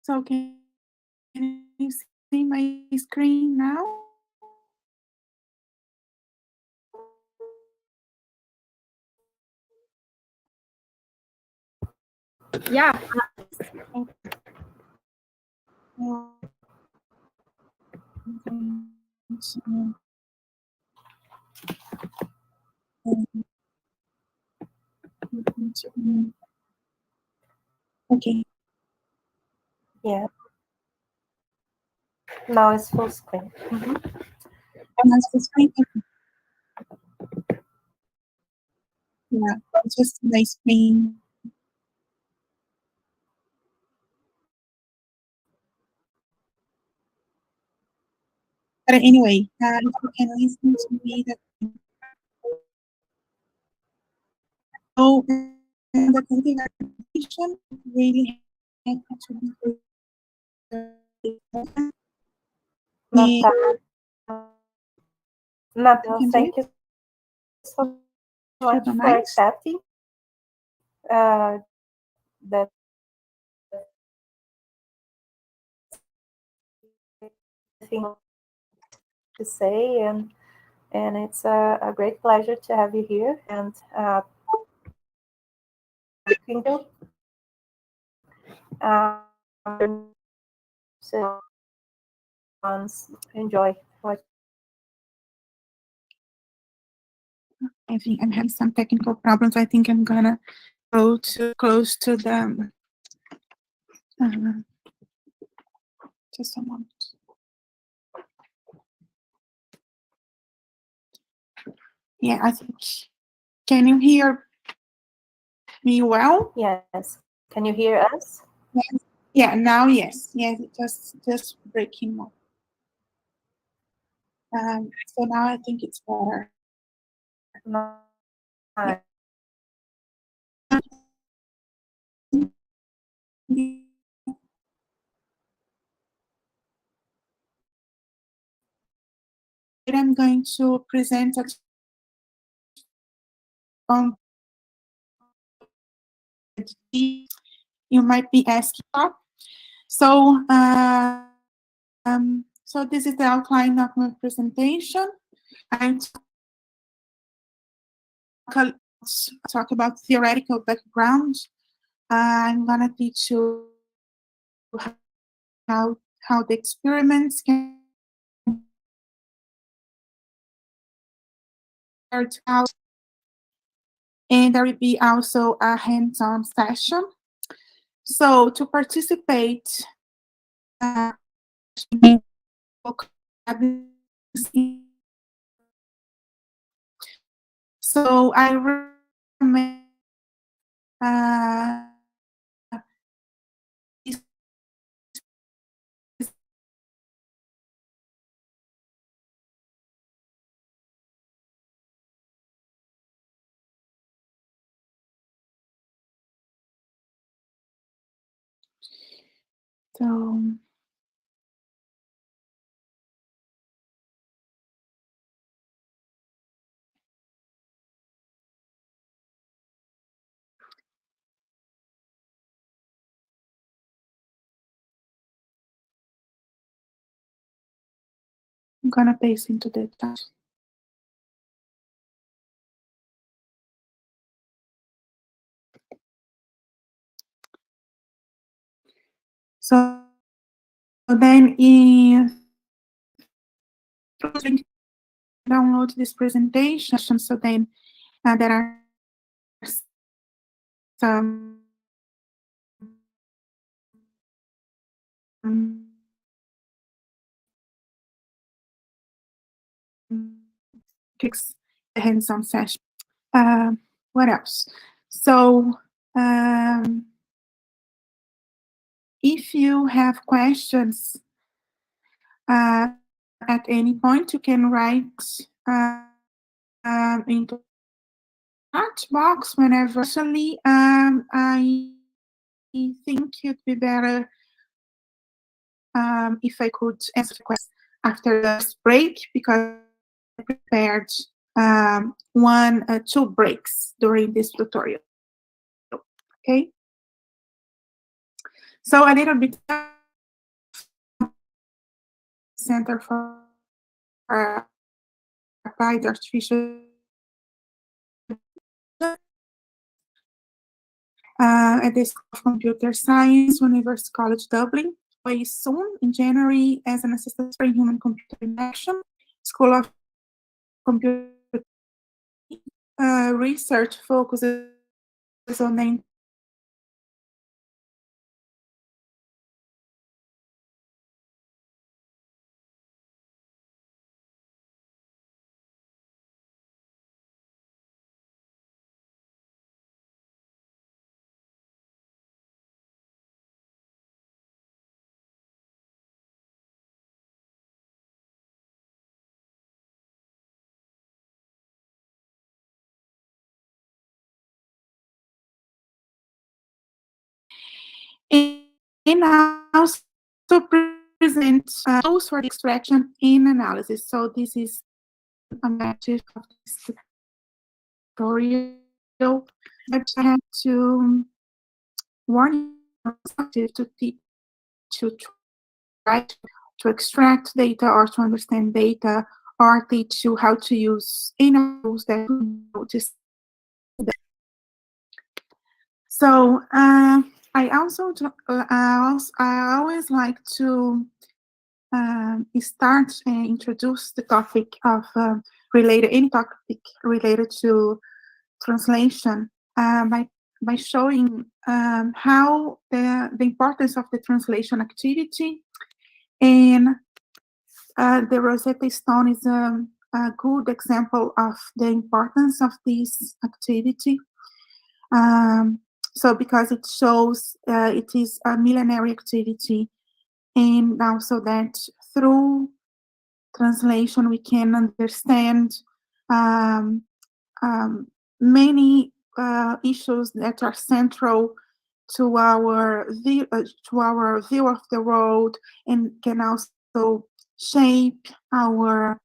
So can you see my screen now?
Yeah.
Okay.
Yeah. Now it's full screen.
And that's the screen. Yeah, just my screen. But anyway, if you can listen to me, that so and the configuration really have to be
Natal,
can do
thank
it
you so
through
much
the
for
mics.
accepting that thing to say, and it's a great pleasure to have you here. And Kindle, so enjoy what.
I think I'm having some technical problems. I think I'm gonna go too close to them. Just a moment. Yeah, I think. Can you hear me well?
Yes. Can you hear us?
Yes. Yeah, now yes. Yes, just breaking up. So now I think it's better.
No.
Yeah. I'm going to present on you might be asking about. So, so this is the outline of my presentation. I talk about theoretical background. I'm gonna teach you how the experiments can start out, and there will be also a hands-on session. So to participate, so I recommend so I'm gonna paste into the chat. So then if you download this presentation, so then there are some clicks the hands-on session. What else? So if you have questions at any point, you can write into chat box whenever. Actually, I think it'd be better if I could answer questions after this break, because I prepared 2 breaks during this tutorial. Okay. So a little bit Center for Applied Artificial at the School of Computer Science, University College Dublin. Very soon, in January, as an assistant for human-computer interaction, School of Computer research focuses on the and also present tools for the extraction and analysis. So this is objective of this tutorial, but I have to warn you to teach to try to extract data or to understand data, or teach you how to use any tools that you notice. So I always like to start and introduce the topic of any topic related to translation by showing how the importance of the translation activity, and the Rosetta Stone is a good example of the importance of this activity. So because it shows it is a millenary activity, and also that through translation we can understand many issues that are central to our view of the world, and can also shape our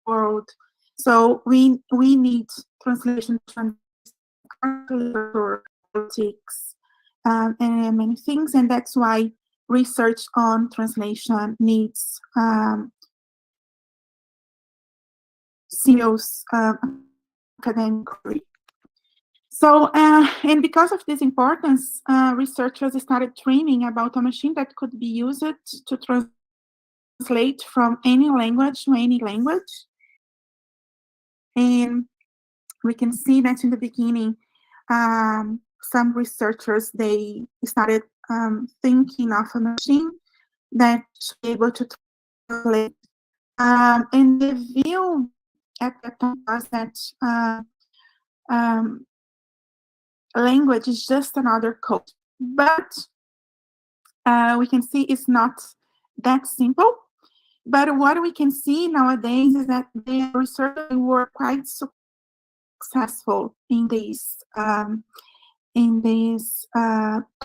world. So we need translation to politics and many things, and that's why research on translation needs serious academic career. So, and because of this importance, researchers started dreaming about a machine that could be used to translate from any language to any language. And we can see that in the beginning, some researchers, they started thinking of a machine that should be able to translate. And the view at that time was that language is just another code. But we can see it's not that simple. But what we can see nowadays is that the researchers were quite successful in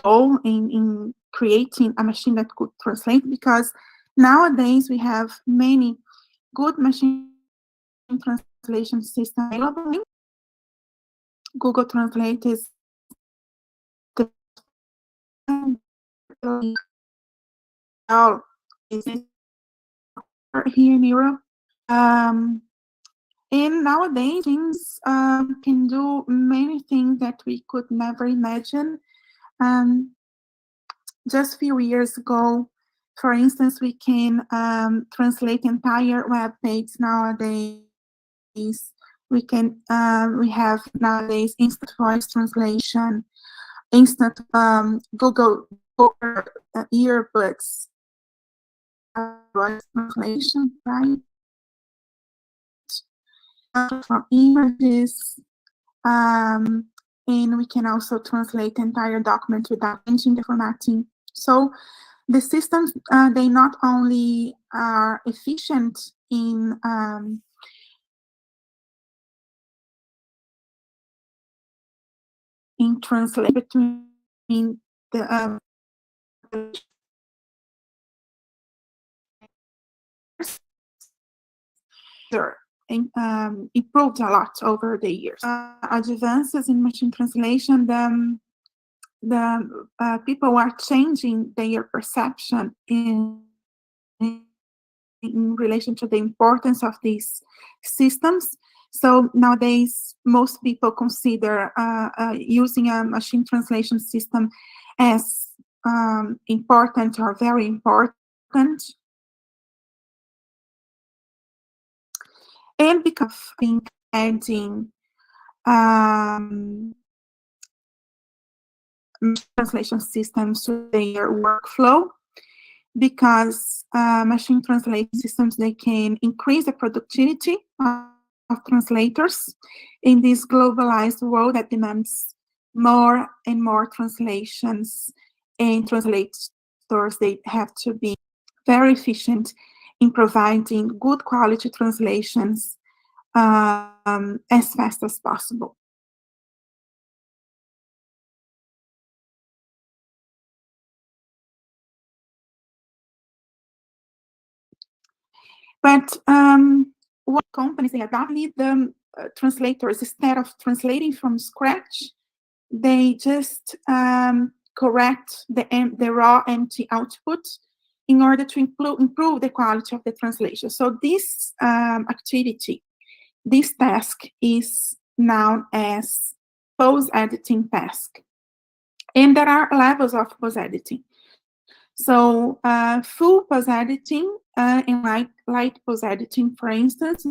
goal in creating a machine that could translate, because nowadays we have many good machine translation systems available. Google Translate is the here in Europe. And nowadays, things can do many things that we could never imagine. Just a few years ago, for instance, we can translate entire web pages nowadays. We have nowadays instant voice translation, instant Google earbuds voice translation, right? From images, and we can also translate entire documents without changing the formatting. So the systems, they not only are efficient in translate between the improved a lot over the years. Advances in machine translation, people are changing their perception in relation to the importance of these systems. So nowadays, most people consider using a machine translation system as important or very important. And because I think adding translation systems to their workflow, because machine translation systems, they can increase the productivity of translators in this globalized world that demands more and more translations, and translators, they have to be very efficient in providing good quality translations as fast as possible. But what companies, they adopted the translators, instead of translating from scratch, they just correct the raw empty output in order to improve the quality of the translation. So this activity, this task, is known as post-editing task. And there are levels of post-editing. So full post-editing and light post-editing, for instance,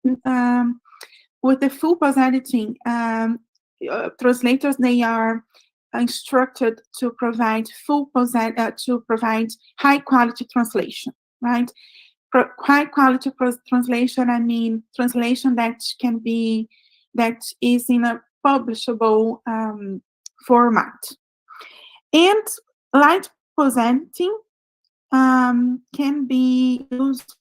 with the full post-editing, translators, they are instructed to provide to provide high-quality translation, right? High-quality translation, I mean translation that is in a publishable format. And light post-editing can be used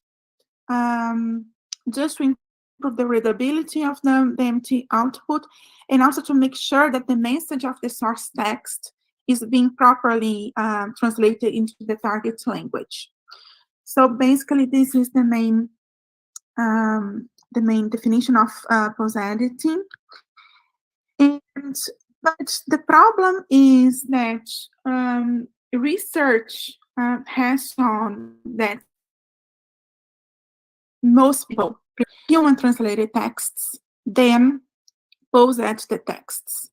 just to improve the readability of the empty output, and also to make sure that the message of the source text is being properly translated into the target language. So basically, this is the main definition of post-editing. But the problem is that research has shown that most people human translated texts then post-edit the texts.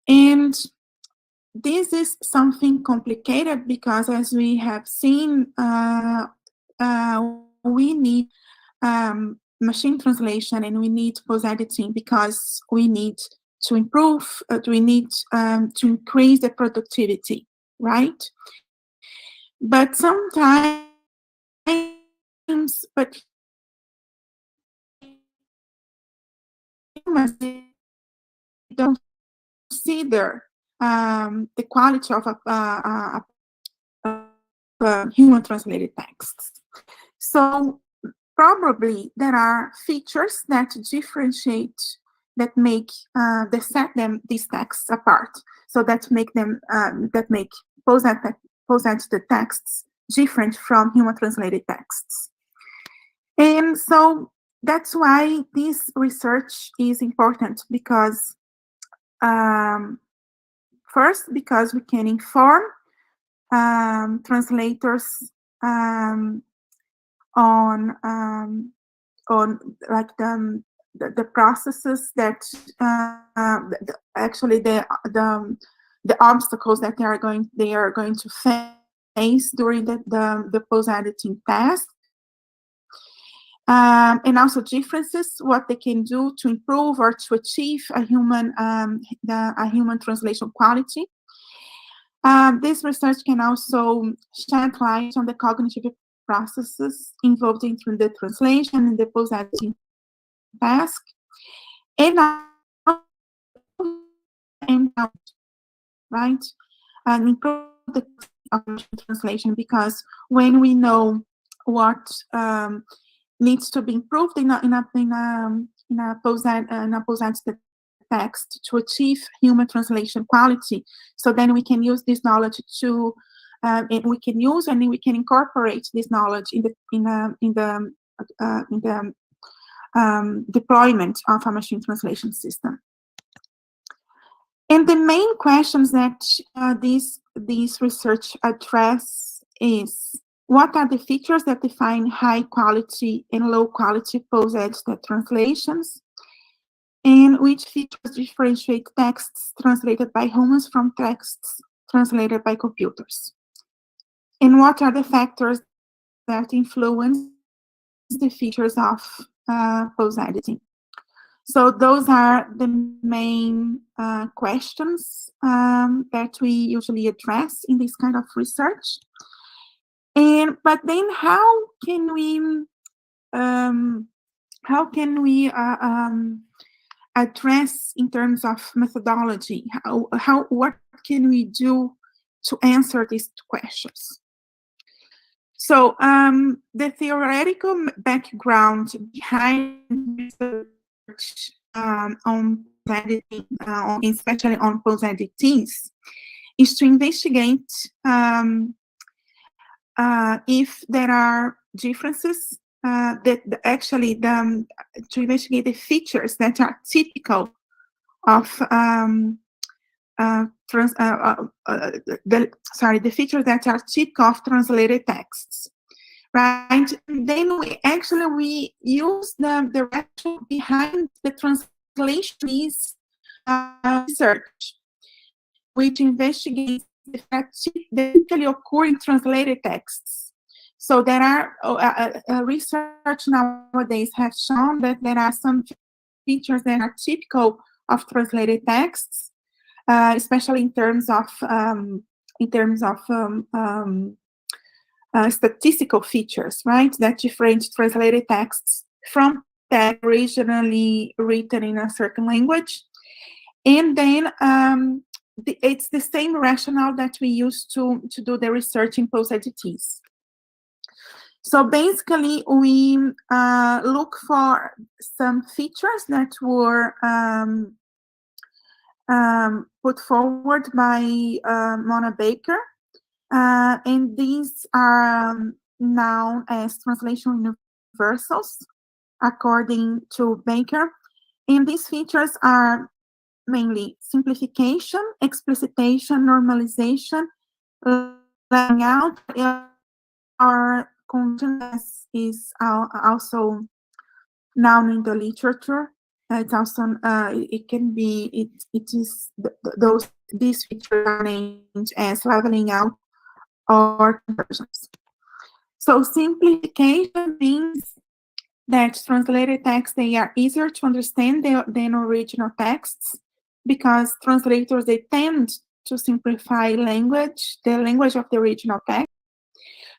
And this is something complicated because, as we have seen, we need machine translation and we need post-editing because we need to improve, we need to increase the productivity, right? But sometimes, but humans don't consider the quality of human translated texts. So probably there are features that differentiate, that make these texts apart. So that make them post-edited texts different from human translated texts. And so that's why this research is important, because first, because we can inform translators on like the processes that actually the obstacles that they are going to face during the post-editing task, and also differences, what they can do to improve or to achieve a human translation quality. This research can also shed light on the cognitive processes involved in the translation and the post-editing task, and right, and improve the translation, because when we know what needs to be improved in a post-edited text to achieve human translation quality, so then we can use this knowledge to and we can use and we can incorporate this knowledge in the deployment of a machine translation system. And the main questions that these research address is, what are the features that define high quality and low quality post-edited translations? And which features differentiate texts translated by humans from texts translated by computers? And what are the factors that influence the features of post-editing? So those are the main questions that we usually address in this kind of research. But then how can we address in terms of methodology? What can we do to answer these questions? So the theoretical background behind research on post-editing, especially on post-editings, is to investigate if there are differences to investigate the features that are typical of the features that are typical of translated texts, right? And then we use the rationale behind the translation research, which investigates the facts that typically occur in translated texts. So there are research nowadays have shown that there are some features that are typical of translated texts, especially in terms of statistical features, right? That differentiate translated texts from text originally written in a certain language, and then it's the same rationale that we use to do the research in post-editings. So basically, we look for some features that were put forward by Mona Baker, and these are known as translation universals, according to Baker. And these features are mainly simplification, explicitation, normalization, laying out, or conjunction is also known in the literature. It's also these features are named as leveling out or conversions. So simplification means that translated texts, they are easier to understand than original texts, because translators, they tend to simplify the language of the original text.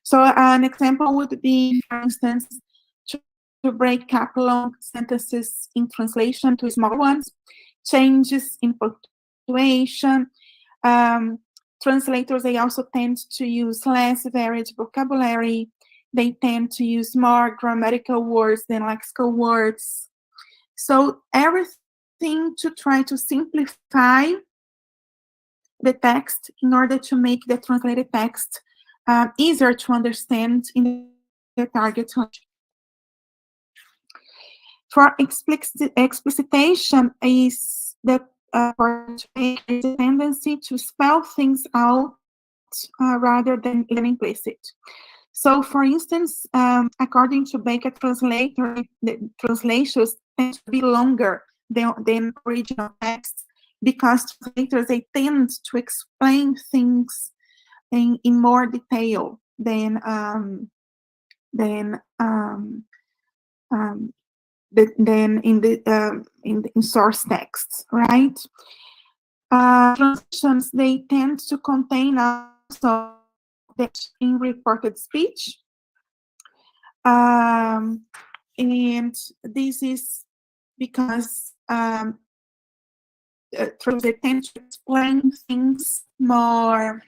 So an example would be, for instance, to break up long sentences in translation to small ones, changes in punctuation. Translators, they also tend to use less varied vocabulary. They tend to use more grammatical words than lexical words. So everything to try to simplify the text in order to make the translated text easier to understand in the target language. For explicitation is the tendency to spell things out rather than implicit. So, for instance, according to Baker translator, the translations tend to be longer than original texts, because translators, they tend to explain things in more detail than in source texts, right? Translations, they tend to contain also that in reported speech, and this is because they tend to explain things more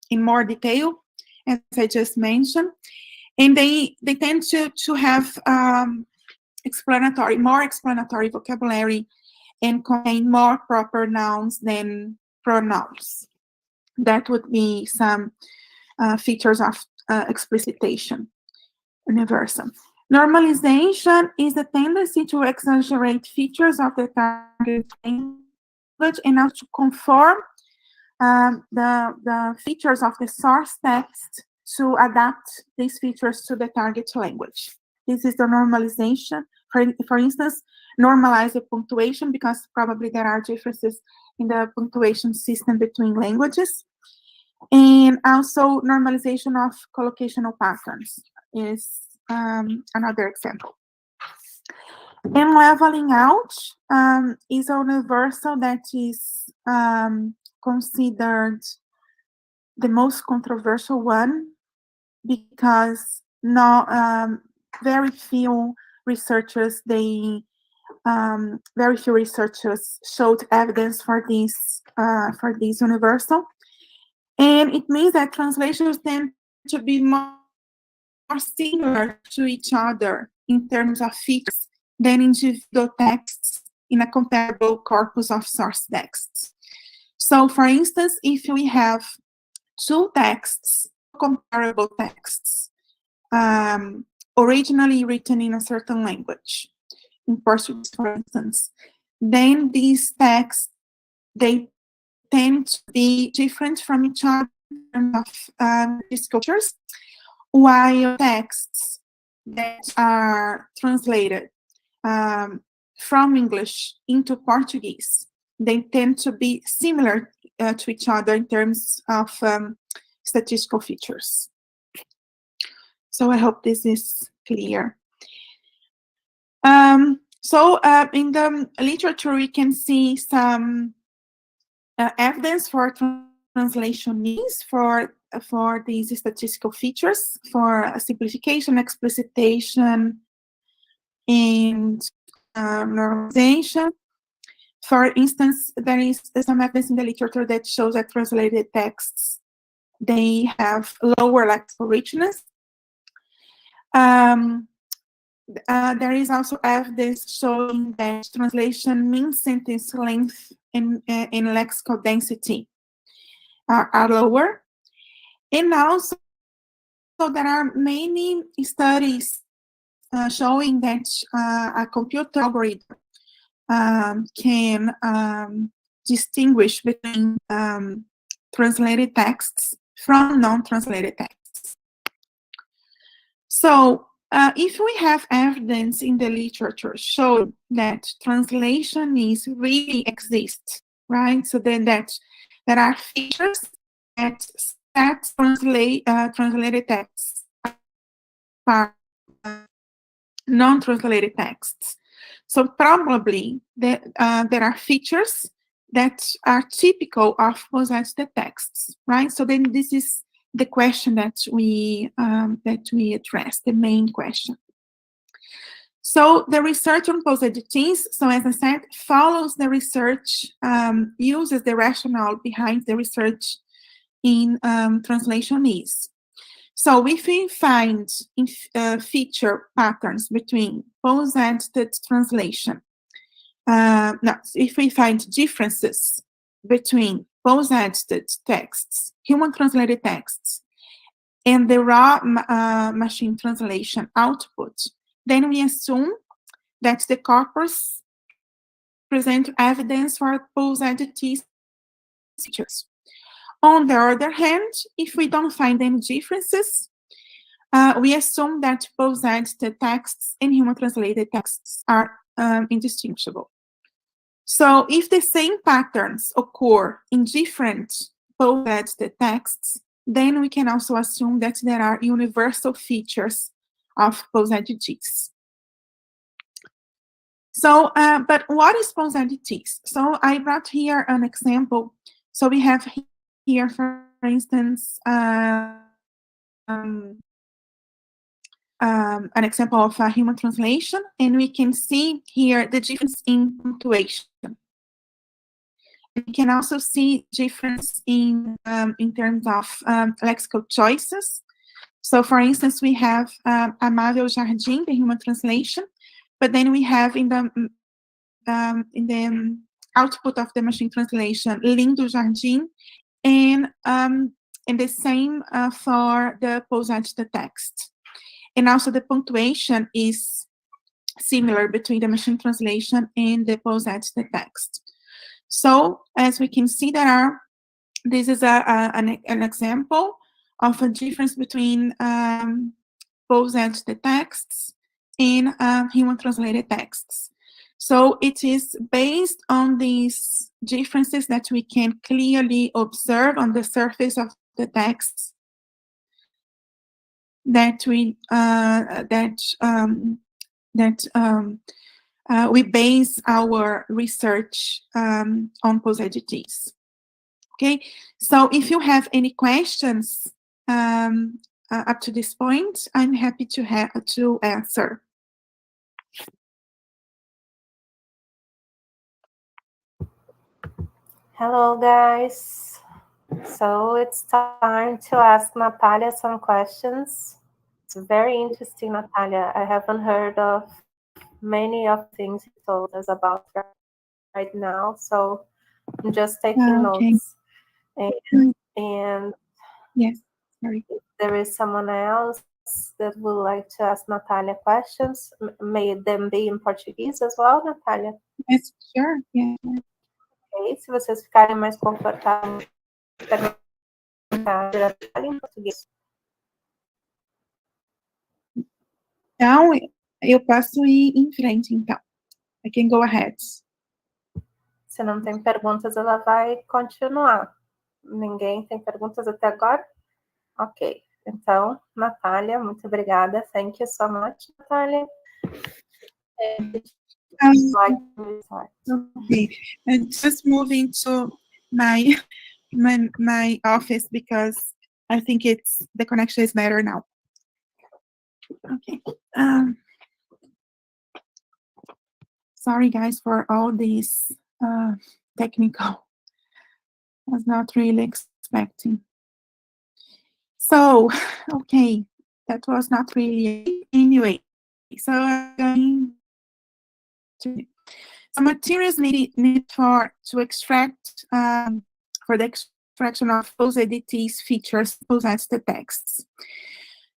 in more detail, as I just mentioned, and they tend to have more explanatory vocabulary and contain more proper nouns than pronouns. That would be some features of explicitation. Universal. Normalization is the tendency to exaggerate features of the target language language, and now to conform the features of the source text to adapt these features to the target language. This is the normalization. For instance, normalize the punctuation, because probably there are differences in the punctuation system between languages. And also normalization of collocational patterns is another example. And leveling out is a universal that is considered the most controversial one, because very few researchers showed evidence for this universal. And it means that translations tend to be more similar to each other in terms of features than individual texts in a comparable corpus of source texts. So, for instance, if we have two texts, comparable texts, originally written in a certain language, in Portuguese, for instance, then these texts, they tend to be different from each other in terms of these cultures, while texts that are translated from English into Portuguese, they tend to be similar to each other in terms of statistical features. So I hope this is clear. So in the literature, we can see some evidence for translation needs for these statistical features, for simplification, explicitation, and normalization. For instance, there is some evidence in the literature that shows that translated texts, they have lower lexical richness. There is also evidence showing that translation means sentence length and lexical density are lower. And also, there are many studies showing that a computer algorithm can distinguish between translated texts from non-translated texts. So, if we have evidence in the literature showing that translation needs really exist, right? So then that there are features that translated texts are non-translated texts. So probably there are features that are typical of possessed texts, right? So then this is the question that we address, the main question. So the research on possedities, so as I said, follows the research, uses the rationale behind the research in translation needs. So if we find feature patterns between possessed translation, if we find differences between possessed texts, human translated texts, and the raw machine translation output, then we assume that the corpus present evidence for possedities features. On the other hand, if we don't find any differences, we assume that possessed texts and human translated texts are indistinguishable. So if the same patterns occur in different possessed texts, then we can also assume that there are universal features of possedities. So, but what is possedities? So I brought here an example. So we have here, for instance, an example of a human translation, and we can see here the difference in punctuation. We can also see difference in terms of lexical choices. So, for instance, we have Amável Jardim, the human translation, but then we have in the output of the machine translation, Lindo Jardim, and the same for the possessed text. And also the punctuation is similar between the machine translation and the possessed text. So as we can see, this is an example of a difference between posed texts and human translated texts. So it is based on these differences that we can clearly observe on the surface of the text that we base our research on posedities. Okay, so if you have any questions up to this point, I'm happy to answer.
Hello, guys. So it's time to ask Natalia some questions. It's very interesting, Natalia. I haven't heard of many of the things you told us about right now, so I'm just taking notes. And
yes, sorry.
If there is someone else that would like to ask Natalia questions, may them be em português as well, Natalia?
Yes, sure, yeah.
Ok, se vocês ficarem mais confortáveis, perguntar diretamente em português.
Então, eu posso ir em frente, então. I can go ahead.
Se não tem perguntas, ela vai continuar. Ninguém tem perguntas até agora? Ok. Então, Natália, muito obrigada. Thank you so much, Natália.
Okay. And just moving to my office because I think the connection is better now. Okay. Sorry guys for all these technical. I was not really expecting. So, okay, that was not really anyway. So I'm going to some materials needed to extract for the extraction of posedities, features, possessed texts.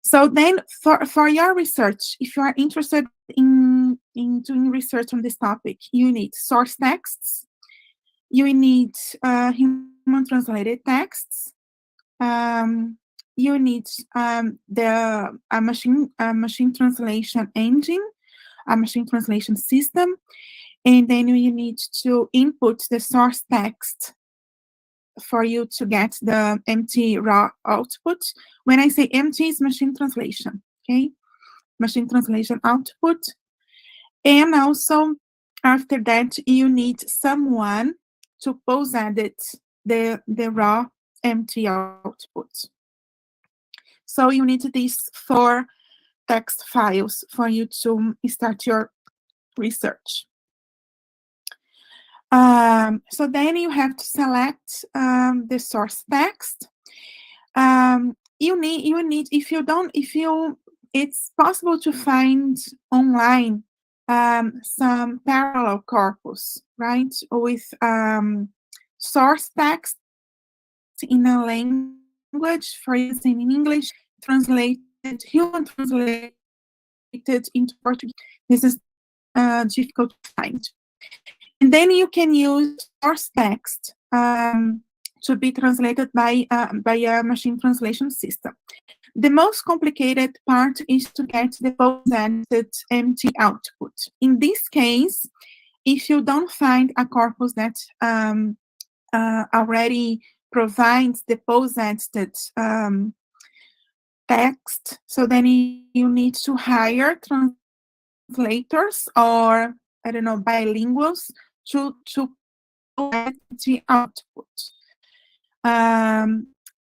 So then for your research, if you are interested in doing research on this topic, you need source texts, you need human translated texts, you need a machine translation engine, a machine translation system, and then you need to input the source text for you to get the empty raw output. When I say empty, it's machine translation, okay? Machine translation output. And also, after that, you need someone to posedit the raw empty output. So you need these 4 text files for you to start your research. So then you have to select the source text. You need it's possible to find online some parallel corpus, right, with source text in a language, for instance, in English, human translated into Portuguese. This is difficult to find. And then you can use source text to be translated by a machine translation system. The most complicated part is to get the poseded empty output. In this case, if you don't find a corpus that already provides the poseded text, so then you need to hire translators or, I don't know, bilinguals to provide the output.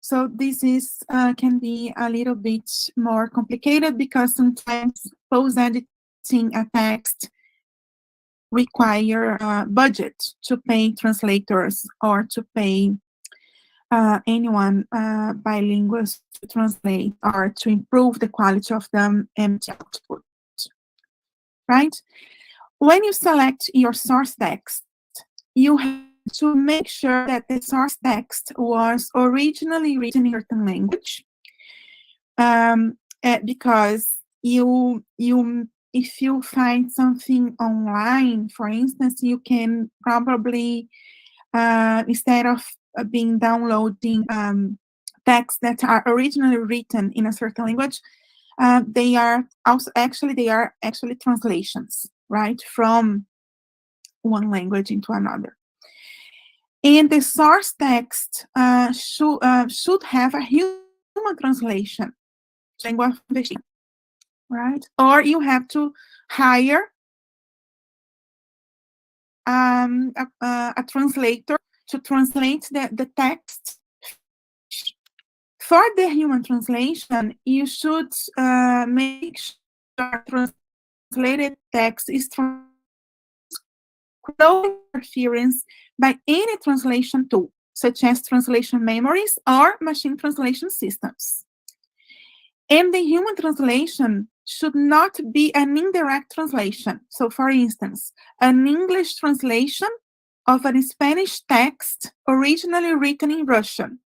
So this is can be a little bit more complicated because sometimes post-editing a text require budget to pay translators or to pay anyone bilinguals to translate or to improve the quality of the empty output, right? When you select your source text, you have to make sure that the source text was originally written in certain language, because if you find something online, for instance, you can probably instead of being downloading texts that are originally written in a certain language, they are actually translations, right, from one language into another. And the source text should have a human translation, right? Or you have to hire a translator to translate the text. For the human translation, you should make sure translated text is no interference by any translation tool, such as translation memories or machine translation systems. And the human translation should not be an indirect translation. So, for instance, an English translation of a Spanish text originally written in Russian.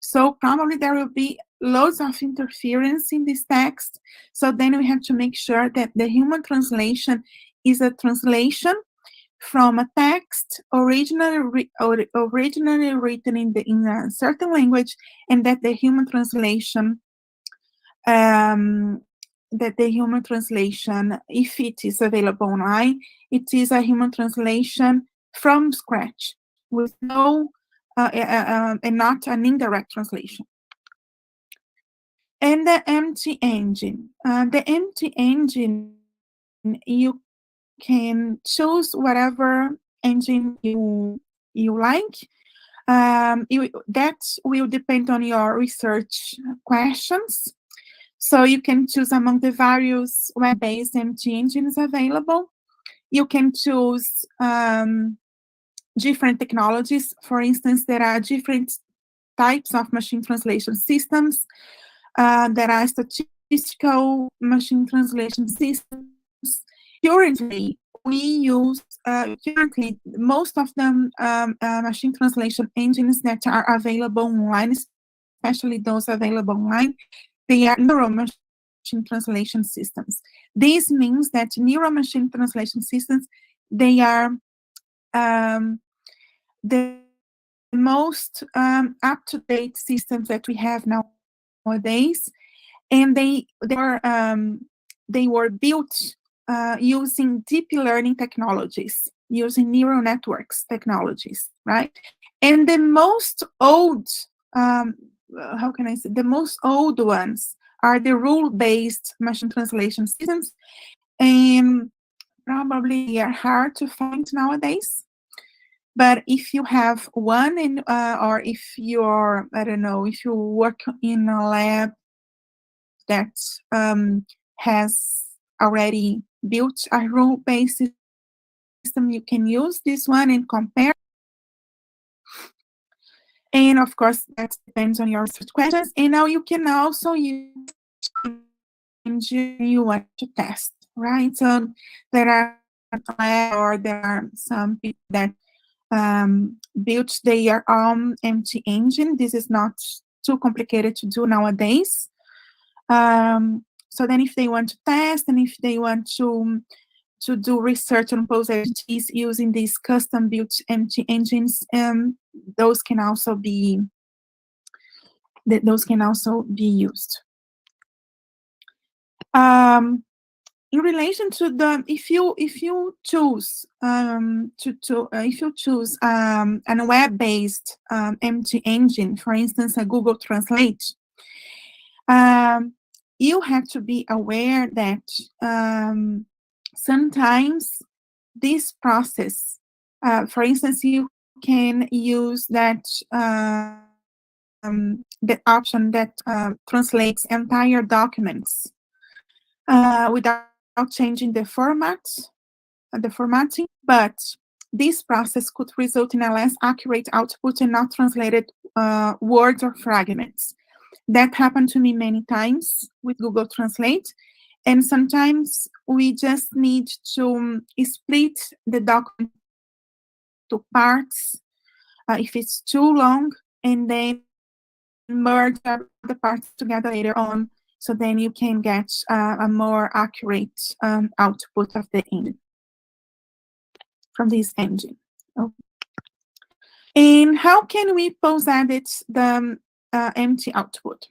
So probably there will be loads of interference in this text. So then we have to make sure that the human translation is a translation from a text originally written in a certain language, and that the human translation, if it is available online, it is a human translation from scratch with no and not an indirect translation. And the empty engine. The empty engine, you can choose whatever engine you like. That will depend on your research questions. So you can choose among the various web-based empty engines available. You can choose different technologies. For instance, there are different types of machine translation systems. There are statistical machine translation systems. Currently, most of them machine translation engines that are available online, especially those available online, they are neural machine translation systems. This means that neural machine translation systems, they are the most up-to-date systems that we have nowadays, and they were built using deep learning technologies, using neural networks technologies, right? And the most old, the most old ones are the rule-based machine translation systems, and probably they are hard to find nowadays. But if you have one, or if you're, I don't know, if you work in a lab that has already built a rule-based system, you can use this one and compare. And of course, that depends on your research questions. And now you can also use engine you want to test, right? So there are some people that built their own empty engine. This is not too complicated to do nowadays. So then if they want to test, and if they want to do research on post-entities using these custom-built empty engines, those can also be used. In relation to the, if you choose a web-based empty engine, for instance, a Google Translate, you have to be aware that sometimes this process, for instance, you can use that the option that translates entire documents without changing the formatting, but this process could result in a less accurate output and not translated words or fragments. That happened to me many times with Google Translate, and sometimes we just need to split the document to parts if it's too long, and then merge the parts together later on, so then you can get a more accurate output of the engine from this engine. Okay. And how can we post-edit the empty output?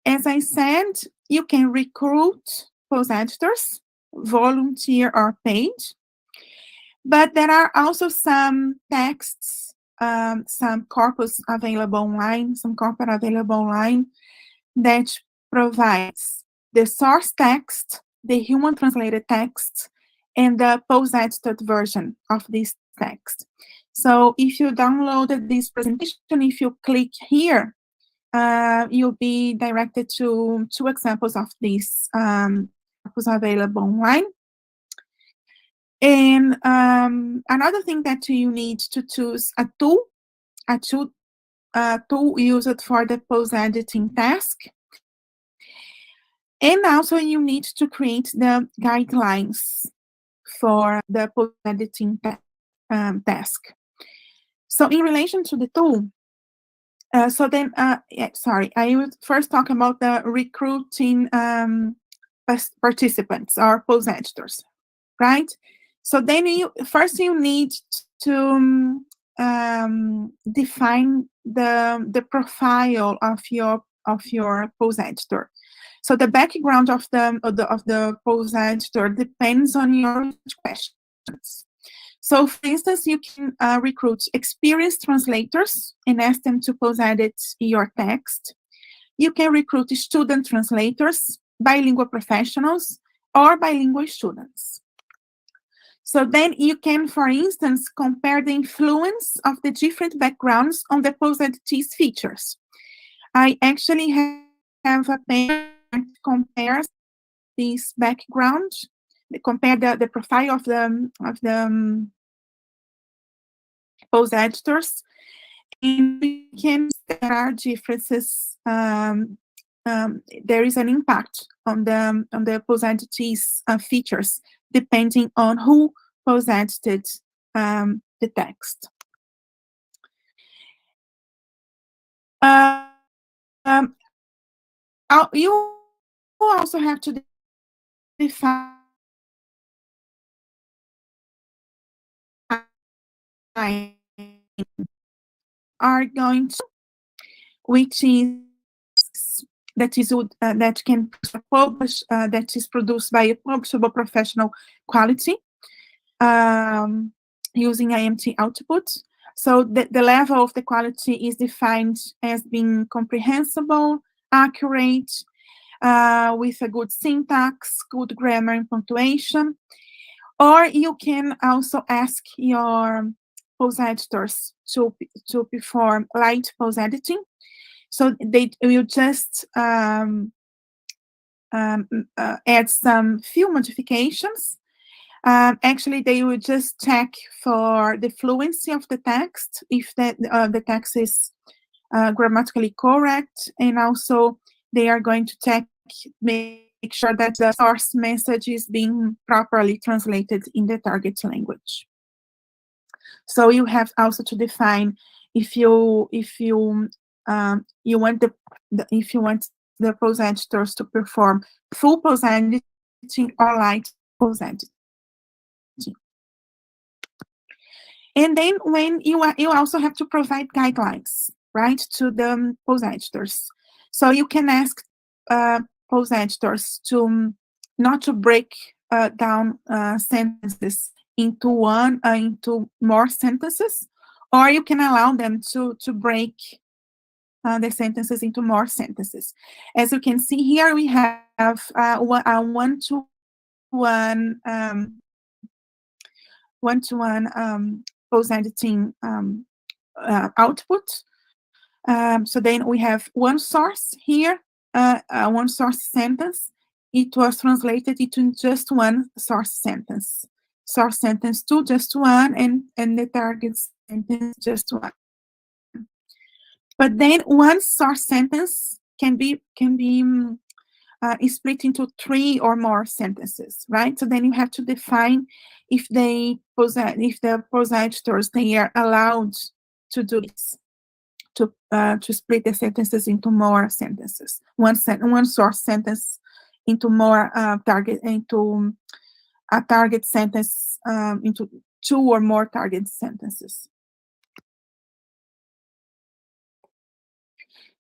As I said, you can recruit post-editors, volunteer or paid, but there are also some texts, some corpus available online, some corpus available online that provides the source text, the human translated text, and the post-edited version of this text. So if you downloaded this presentation, if you click here, you'll be directed to 2 examples of this corpus available online. And another thing that you need to choose a tool used for the post-editing task. And also you need to create the guidelines for the post-editing task. So in relation to the tool, I would first talk about the recruiting participants or post-editors, right? So then you need to define the profile of your post-editor. So the background of the post-editor depends on your questions. So, for instance, you can recruit experienced translators and ask them to post-edit your text. You can recruit student translators, bilingual professionals, or bilingual students. So then you can, for instance, compare the influence of the different backgrounds on the post-editing's features. I actually have a paper that compares this background, compare the profile of the post-editors, and we can see there are differences. There is an impact on the post-editing's features depending on who post-edited the text. You also have to define are going to, which is that can publish that is produced by a publishable professional quality using IMT output. So the level of the quality is defined as being comprehensible, accurate, with a good syntax, good grammar and punctuation. Or you can also ask your post-editors to perform light post-editing. So they will just add some few modifications. Actually, they will just check for the fluency of the text, if the text is grammatically correct, and also they are going to make sure that the source message is being properly translated in the target language. So you have also to define if you want the post-editors to perform full post-editing or light post-editing. And then when you also have to provide guidelines, right, to the post-editors. So you can ask post-editors to not to break down sentences into more sentences, or you can allow them to break the sentences into more sentences. As you can see here, we have a one-to-one post-editing output. So then we have one source here, one source sentence. It was translated into just one source sentence. Source sentence 2, just one, and the target sentence, just one. But then one source sentence can be split into 3 or more sentences, right? So then you have to define if the post-editors, they are allowed to do this, to split the sentences into more sentences. One source sentence into more into a target sentence, into 2 or more target sentences.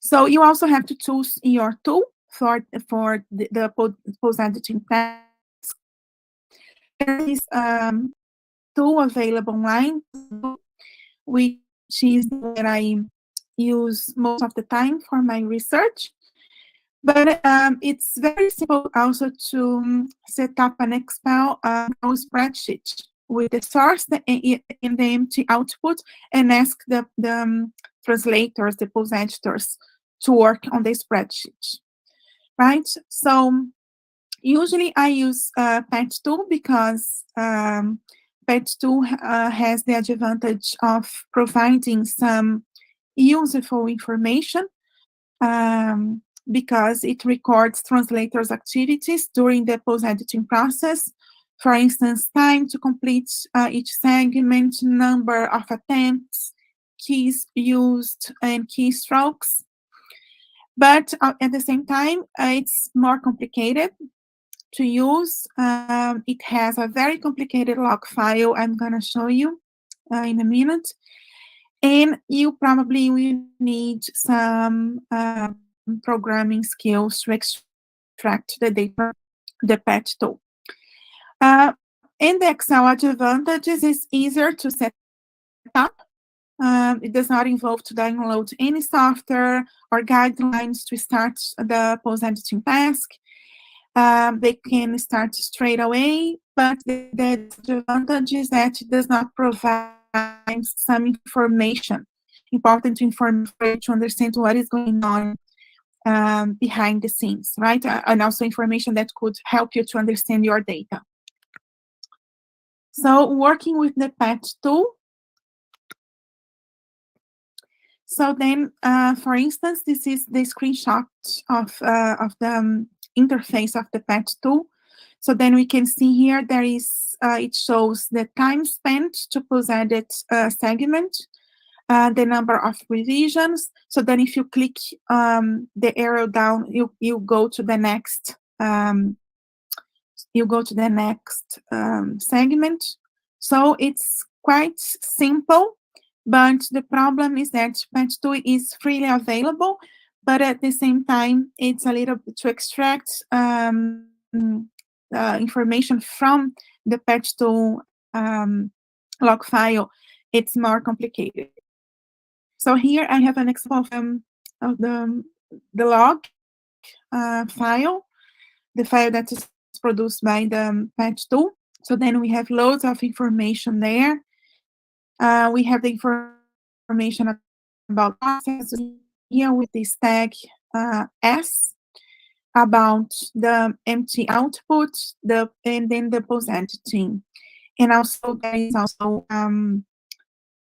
So you also have to choose your tool for the post editing task. There is tool available online, which is what I use most of the time for my research. But it's very simple also to set up an Excel spreadsheet with the source in the empty output and ask the translators, the post editors, to work on the spreadsheet, right? So usually I use Pet Tool because Pet Tool has the advantage of providing some useful information because it records translators' activities during the post-editing process. For instance, time to complete each segment, number of attempts, keys used, and keystrokes. But at the same time, it's more complicated to use. It has a very complicated log file I'm going to show you in a minute. And you probably will need some programming skills to extract the data, the Pet Tool. And the Excel advantages is easier to set up. It does not involve to download any software or guidelines to start the post-editing task. They can start straight away, but the advantage is that it does not provide some information, important information for you to understand what is going on behind the scenes, right? And also information that could help you to understand your data. So working with the Pet Tool. So then, for instance, this is the screenshot of the interface of the Pet Tool. So then we can see here there is, it shows the time spent to post-edit a segment, the number of revisions. So then if you click the arrow down, you go to the next, segment. So it's quite simple, but the problem is that Pet Tool is freely available, but at the same time, it's a little bit to extract information from the Pet Tool log file. It's more complicated. So here I have an example of the log file, the file that is produced by the Pet Tool. So then we have loads of information there. We have the information about process here with this tag S, about the empty output, and then the post editing. And also there is also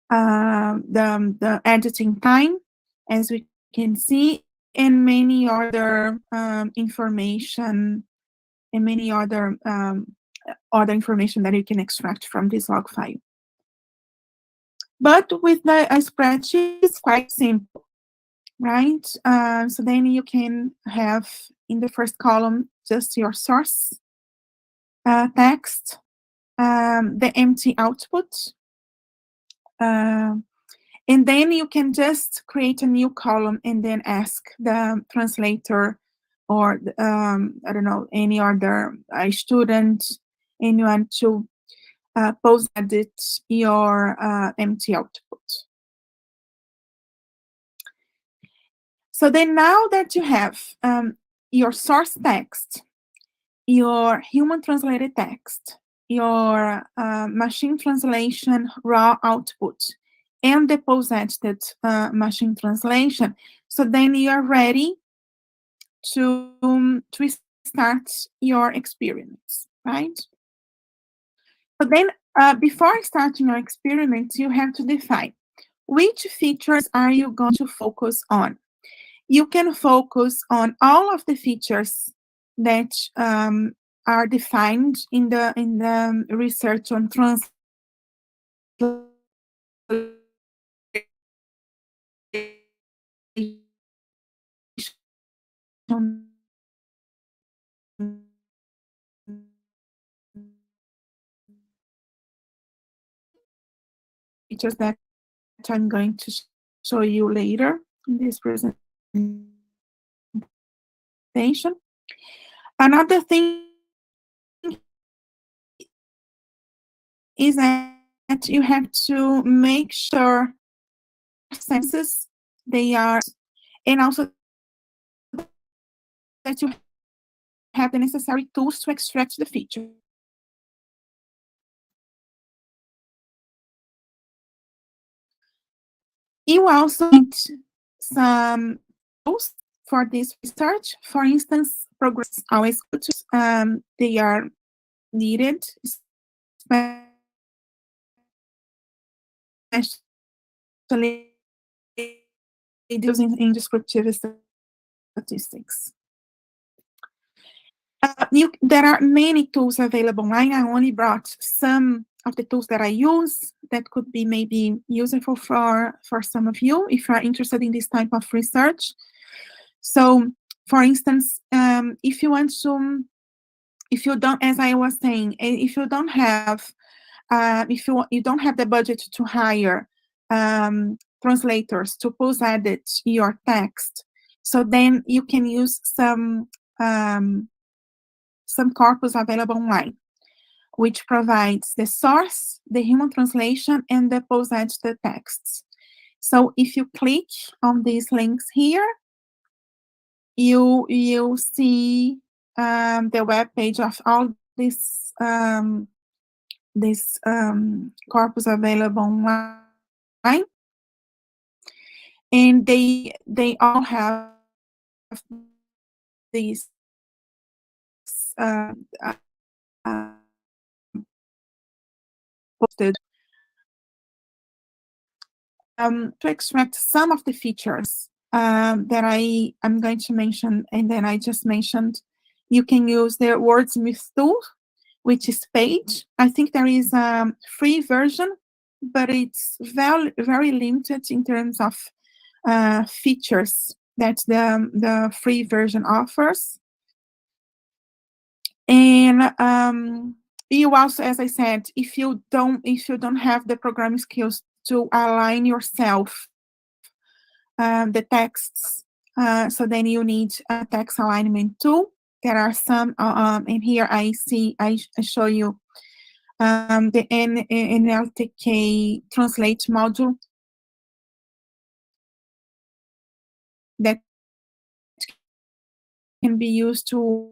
the editing time, as we can see, and many other information, and many other information that you can extract from this log file. But with the spreadsheet, it's quite simple, right? So then you can have in the first column just your source text, the empty output, and then you can just create a new column and then ask the translator or I don't know, any other student, anyone to post edit your empty output. So then now that you have your source text, your human translated text, your machine translation raw output, and the post-edited machine translation, so then you are ready to start your experiments, right? But then before starting your experiment, you have to define which features are you going to focus on. You can focus on all of the features that are defined in the research on translation features that I'm going to show you later in this presentation. Another thing is that you have to make sure sentences they are, and also that you have the necessary tools to extract the feature. You also need some tools for this research. For instance, programs always good. They are needed, especially using in descriptive statistics. There are many tools available online. I only brought some of the tools that I use that could be maybe useful for some of you if you are interested in this type of research. So, for instance, if you want to, if you don't, as I was saying, if you don't have, if you don't have the budget to hire translators to post-edit your text, so then you can use some corpus available online, which provides the source, the human translation, and the post-edited texts. So if you click on these links here, you'll see the web page of all this corpus available online, and they all have these posted to extract some of the features that I'm going to mention, and then I just mentioned. You can use the Wordsmith tool, which is paid. I think there is a free version, but it's very, very limited in terms of features that the free version offers. And you also, as I said, if you don't have the programming skills to align yourself the texts, so then you need a text alignment tool. There are some, and here I show you the NLTK translate module that can be used to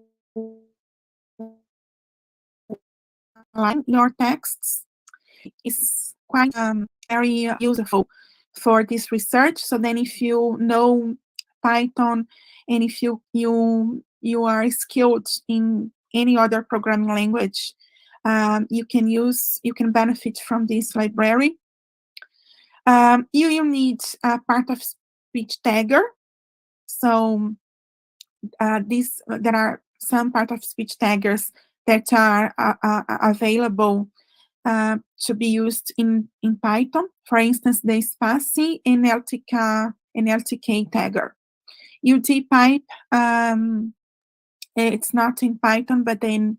align your texts. It's quite very useful for this research. So then if you know Python, and if you are skilled in any other programming language, you can benefit from this library. You need a part of speech tagger. So there are some part of speech taggers that are available to be used in Python. For instance, the SPACY and LTK tagger. UTPipe, it's not in Python, but then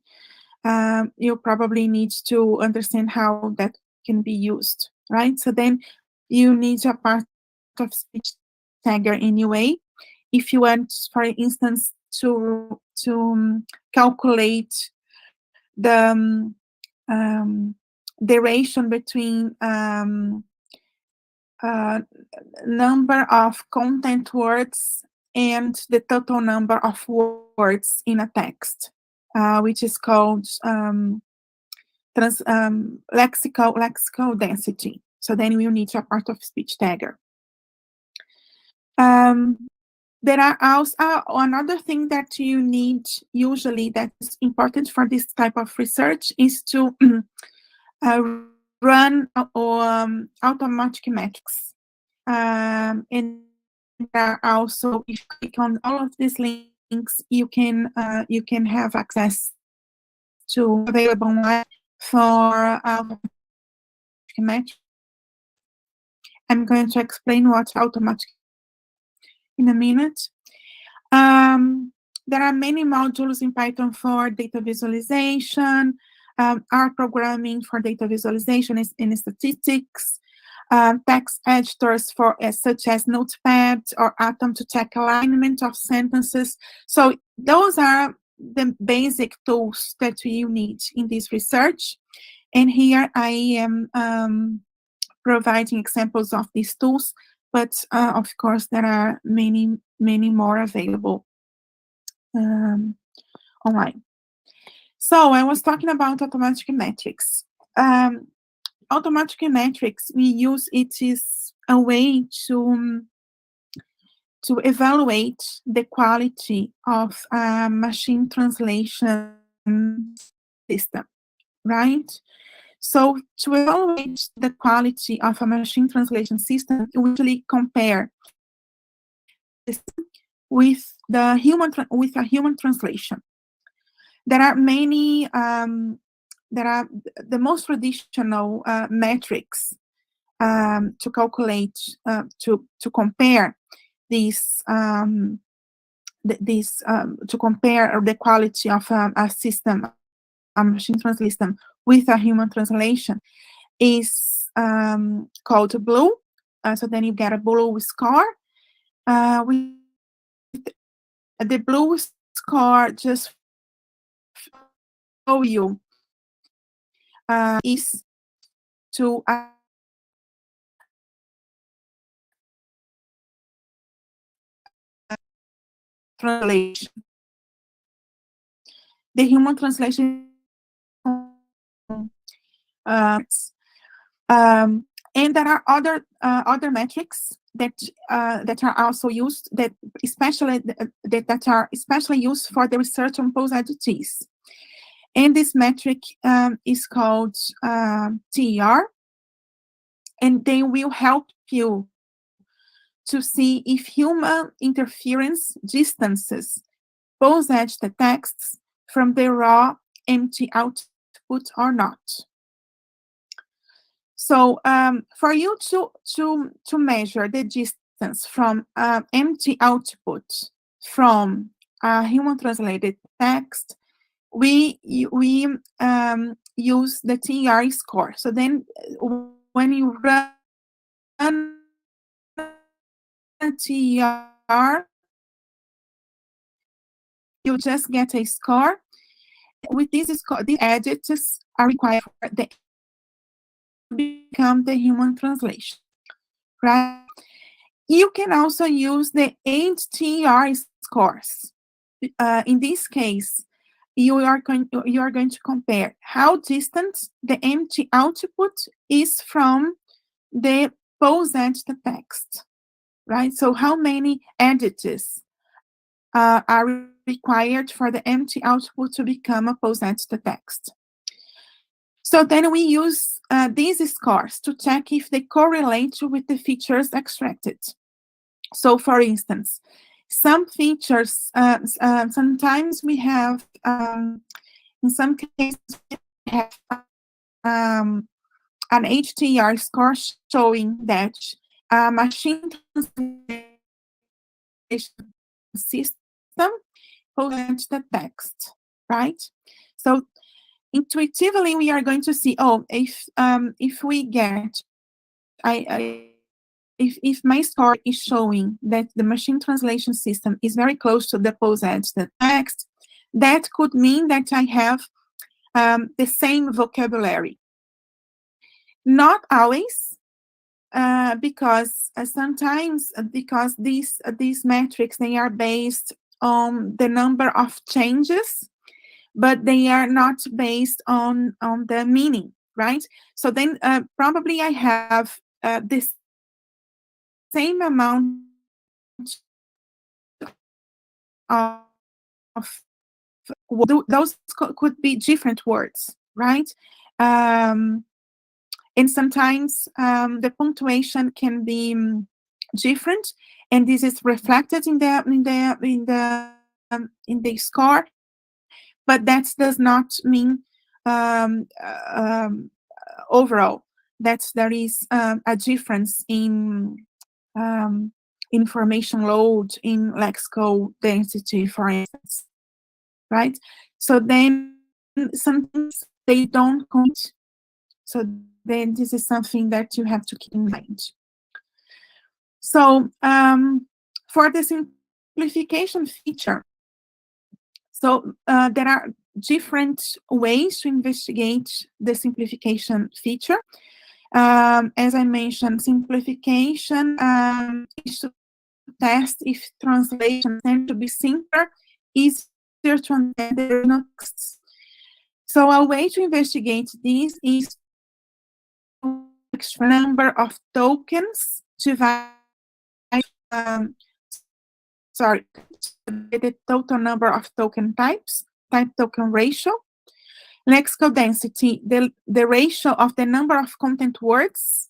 you probably need to understand how that can be used, right? So then you need a part of speech tagger anyway. If you want, for instance, to calculate the relation between number of content words and the total number of words in a text, which is called lexical density. So then we need a part of speech tagger. There are also another thing that you need usually that is important for this type of research is to run automatic metrics. And there are also, if you click on all of these links, you can have access to available online for automatic metrics. I'm going to explain what automatic in a minute. There are many modules in Python for data visualization, R programming for data visualization in statistics. text editors for such as Notepad or Atom to check alignment of sentences. So those are the basic tools that you need in this research. And here I am providing examples of these tools, but of course there are many more available online. So I was talking about automatic metrics. Automatic metrics, we use it is a way to evaluate the quality of a machine translation system, right? So to evaluate the quality of a machine translation system, we usually compare with a human translation. There are many. There are the most traditional metrics to calculate to compare these to compare the quality of a system, a machine translation system with a human translation is called BLUE. So then you get a BLUE score. With the BLUE score just show you is to translation. The human translation and there are other metrics that are also used that are especially used for the research on post-adjectives. And this metric is called TER, and they will help you to see if human interference distances post-edit the texts from the raw empty output or not. So for you to measure the distance from empty output from human translated text, we use the TER score. So then when you run a TER, you just get a score. With this score, the edits are required for the become the human translation, right? You can also use the 8 TER scores. In this case, you are going to compare how distant the empty output is from the post-edit text, right? So how many edits are required for the empty output to become a post-edit text? So then we use these scores to check if they correlate with the features extracted. So for instance, some features, sometimes we have, in some cases, we have an HTR score showing that a machine translation system post-edit the text, right? So intuitively, we are going to see, oh, if we get, if my score is showing that the machine translation system is very close to the post-edit text, that could mean that I have the same vocabulary. Not always, because sometimes because these metrics, they are based on the number of changes, but they are not based on the meaning, right? So then probably I have this same amount of those could be different words, right? And sometimes the punctuation can be different, and this is reflected in the score. But that does not mean overall that there is a difference in information load in lexical density, for instance, right? So then sometimes they don't compete. So then this is something that you have to keep in mind. So for the simplification feature, so there are different ways to investigate the simplification feature. As I mentioned, simplification is to test if translations tend to be simpler, easier to understand the original texts. So a way to investigate this is the number of tokens divided the total number of token types, type token ratio. Lexical density, the ratio of the number of content words.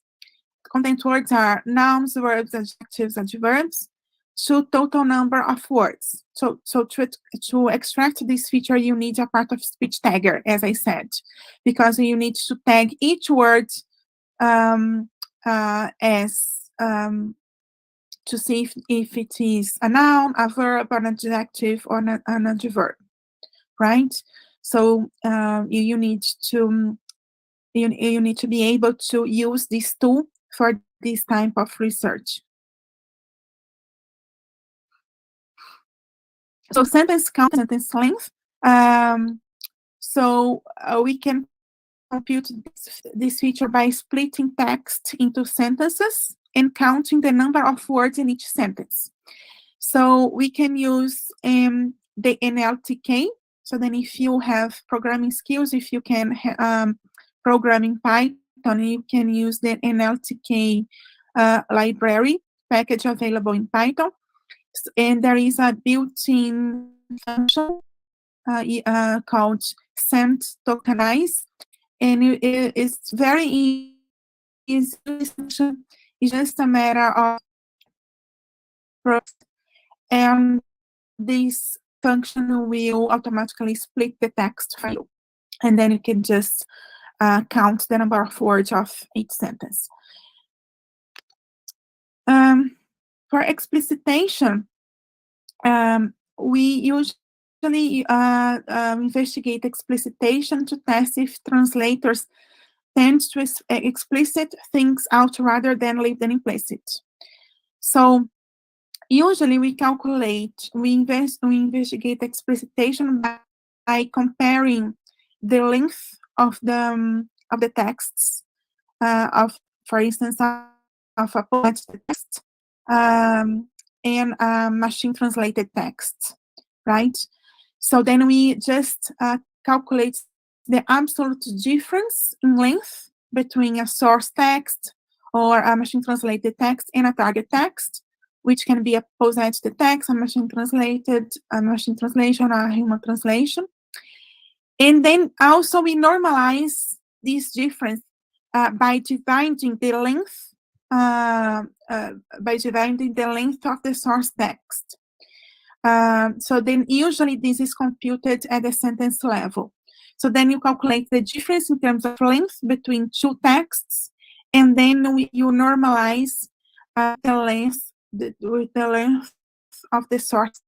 Content words are nouns, verbs, adjectives, adverbs, to total number of words. So to extract this feature, you need a part of speech tagger, as I said, because you need to tag each word to see if it is a noun, a verb, an adjective, or an adverb, right? So you need to be able to use this tool for this type of research. So sentence count, sentence length. We can compute this feature by splitting text into sentences and counting the number of words in each sentence. So we can use the NLTK. So then if you have programming skills, if you can program in Python, you can use the NLTK library package available in Python. And there is a built-in function called send tokenize. And it's very easy. It's just a matter of and this function will automatically split the text for you. And then you can just count the number of words of each sentence. For explicitation, we usually investigate explicitation to test if translators tend to explicit things out rather than leave them implicit. So usually we investigate explicitation by comparing the length of the texts for instance, of a poetic text and machine translated text, right? So then we just calculate the absolute difference in length between a source text or a machine translated text and a target text, which can be a post-edited text, a machine translation, or a human translation. And then also we normalize this difference by dividing the length of the source text. So then usually this is computed at the sentence level. So then you calculate the difference in terms of length between two texts, and then you normalize the length with the length of the source.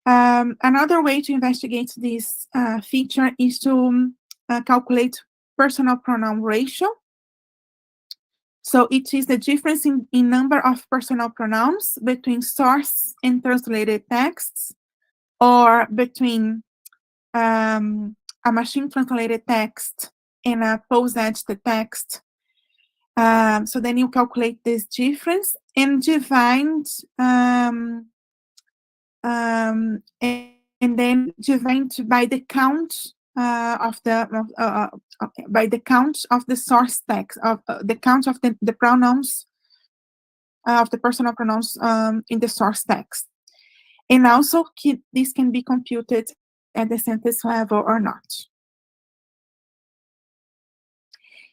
Another way to investigate this feature is to calculate personal pronoun ratio. So it is the difference in number of personal pronouns between source and translated texts, or between a machine translated text and a post-edited text. So then you calculate this difference and divide, and then divide by the count of the source text, of the count of the pronouns of the personal pronouns in the source text. And also this can be computed at the sentence level or not.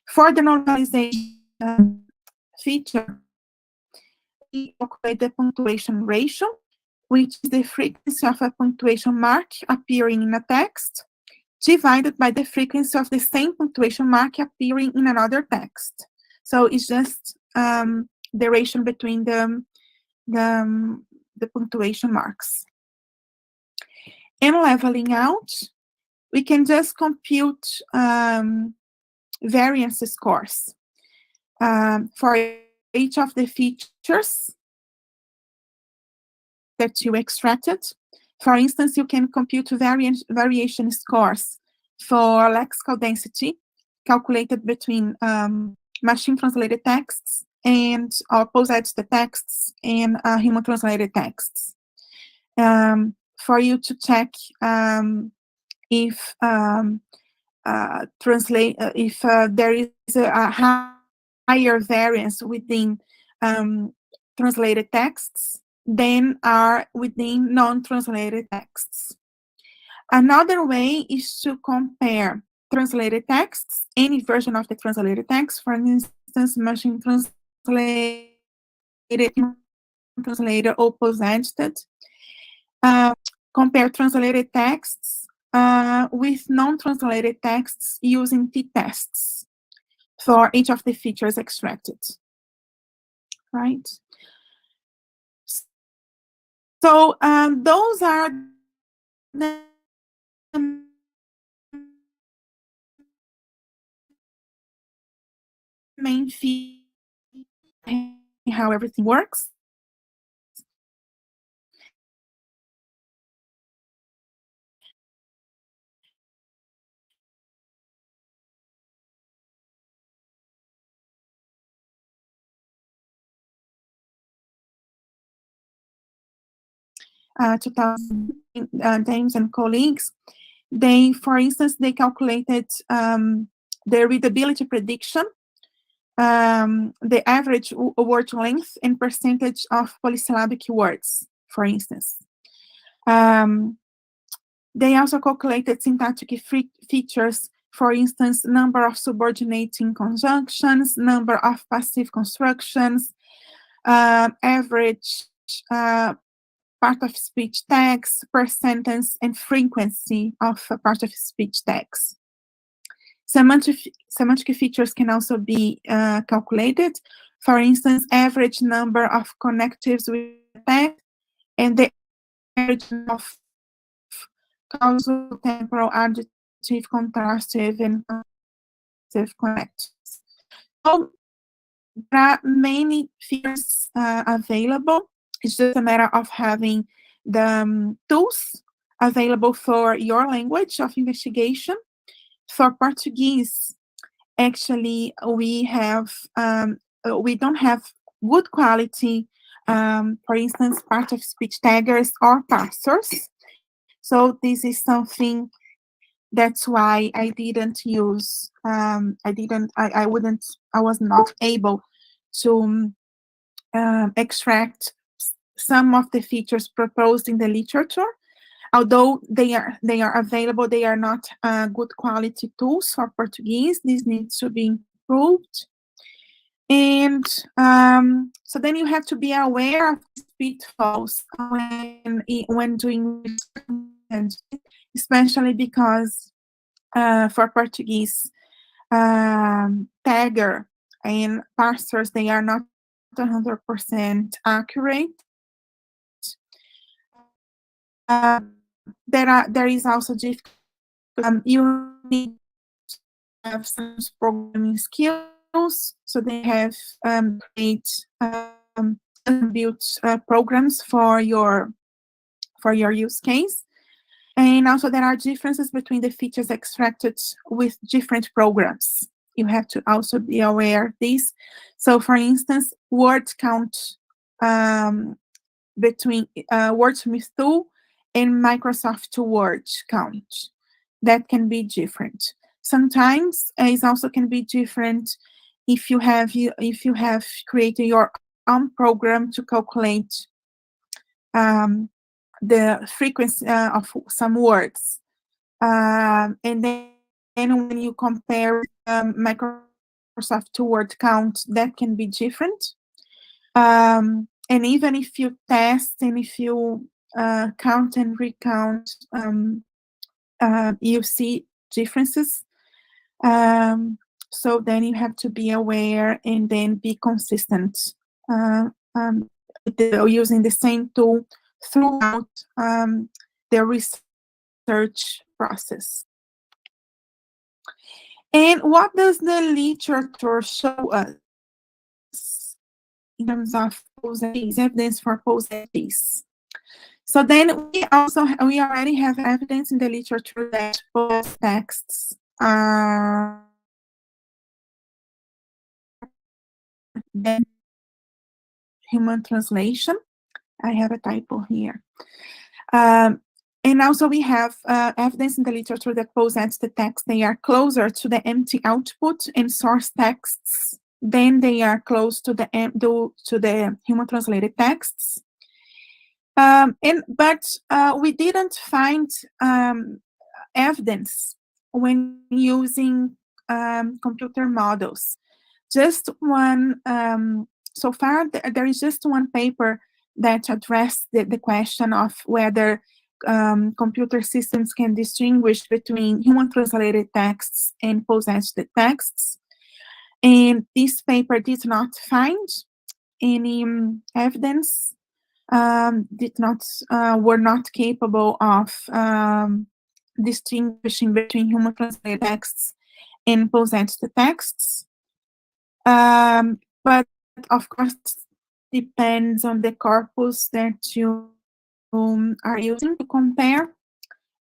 For the normalization feature, we calculate the punctuation ratio, which is the frequency of a punctuation mark appearing in a text, divided by the frequency of the same punctuation mark appearing in another text. So it's just the ratio between the punctuation marks. And leveling out, we can just compute variance scores for each of the features that you extracted. For instance, you can compute variation scores for lexical density calculated between machine translated texts and or post-edited texts and human translated texts. For you to check if there is a higher variance within translated texts than are within non-translated texts. Another way is to compare translated texts, any version of the translated text, for instance, machine translated, or post-edited. Compare translated texts with non-translated texts using t-tests for each of the features extracted, right? So those are the main features, how everything works. 2000 James and colleagues, for instance, they calculated the readability prediction, the average word length and percentage of polysyllabic words, for instance. They also calculated syntactic features, for instance, number of subordinating conjunctions, number of passive constructions, average part of speech tags per sentence, and frequency of part of speech tags. Semantic features can also be calculated. For instance, average number of connectives with tag and the average of causal, temporal, adjective, contrastive, and contrastive connectives. So there are many features available. It's just a matter of having the tools available for your language of investigation. For Portuguese, actually, we don't have good quality, for instance, part of speech taggers or parsers. So this is something that's why I didn't use, I was not able to extract some of the features proposed in the literature. Although they are available, they are not good quality tools for Portuguese. This needs to be improved. And so then you have to be aware of pitfalls when doing research, especially because for Portuguese, tagger and parsers, they are not 100% accurate. There is also difficult. You need to have some programming skills, so they have create built programs for your use case. And also there are differences between the features extracted with different programs. You have to also be aware of this. So for instance, word count between Wordsmith tool and Microsoft Word count. That can be different. Sometimes it also can be different if you have created your own program to calculate the frequency of some words, and then when you compare Microsoft Word count, that can be different. And even if you test and if you count and recount, you see differences. So then you have to be aware and then be consistent using the same tool throughout the research process. And what does the literature show us in terms of evidence for post-entities? So then we already have evidence in the literature that post texts are than human translation. I have a typo here. And also we have evidence in the literature that post-entity texts, they are closer to the empty output and source texts than they are close to the human translated texts. But we didn't find evidence when using computer models. Just one, so far there is just one paper that addressed the question of whether computer systems can distinguish between human translated texts and post-entity texts. And this paper did not find any evidence, were not capable of distinguishing between human translated texts and post-entity texts. But of course, depends on the corpus that you are using to compare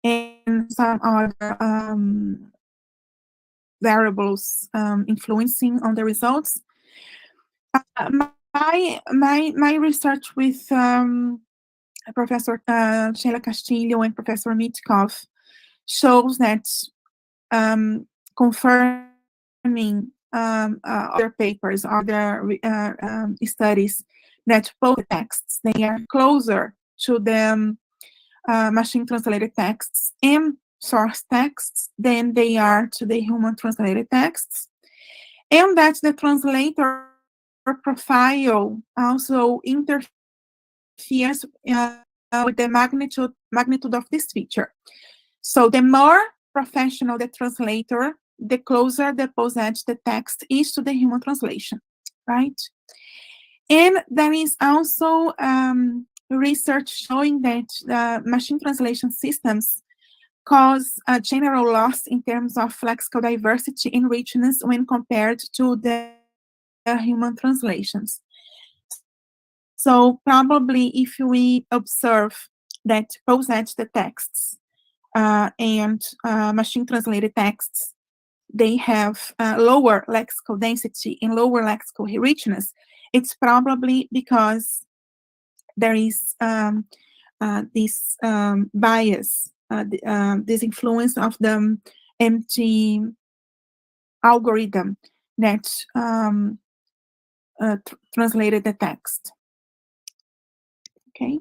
and some other variables influencing on the results. My research with Professor Sheila Castillo and Professor Mitkov shows that confirming other papers, other studies, that both texts, they are closer to the machine translated texts and source texts than they are to the human translated texts, and that the translator profile also interferes with the magnitude of this feature. So the more professional the translator, the closer the post-entity text is to the human translation, right? And there is also research showing that machine translation systems cause a general loss in terms of lexical diversity and richness when compared to the human translations. So probably if we observe that post-entity texts and machine translated texts, they have lower lexical density and lower lexical richness, it's probably because there is this bias, this influence of the empty algorithm that translated the text. Okay.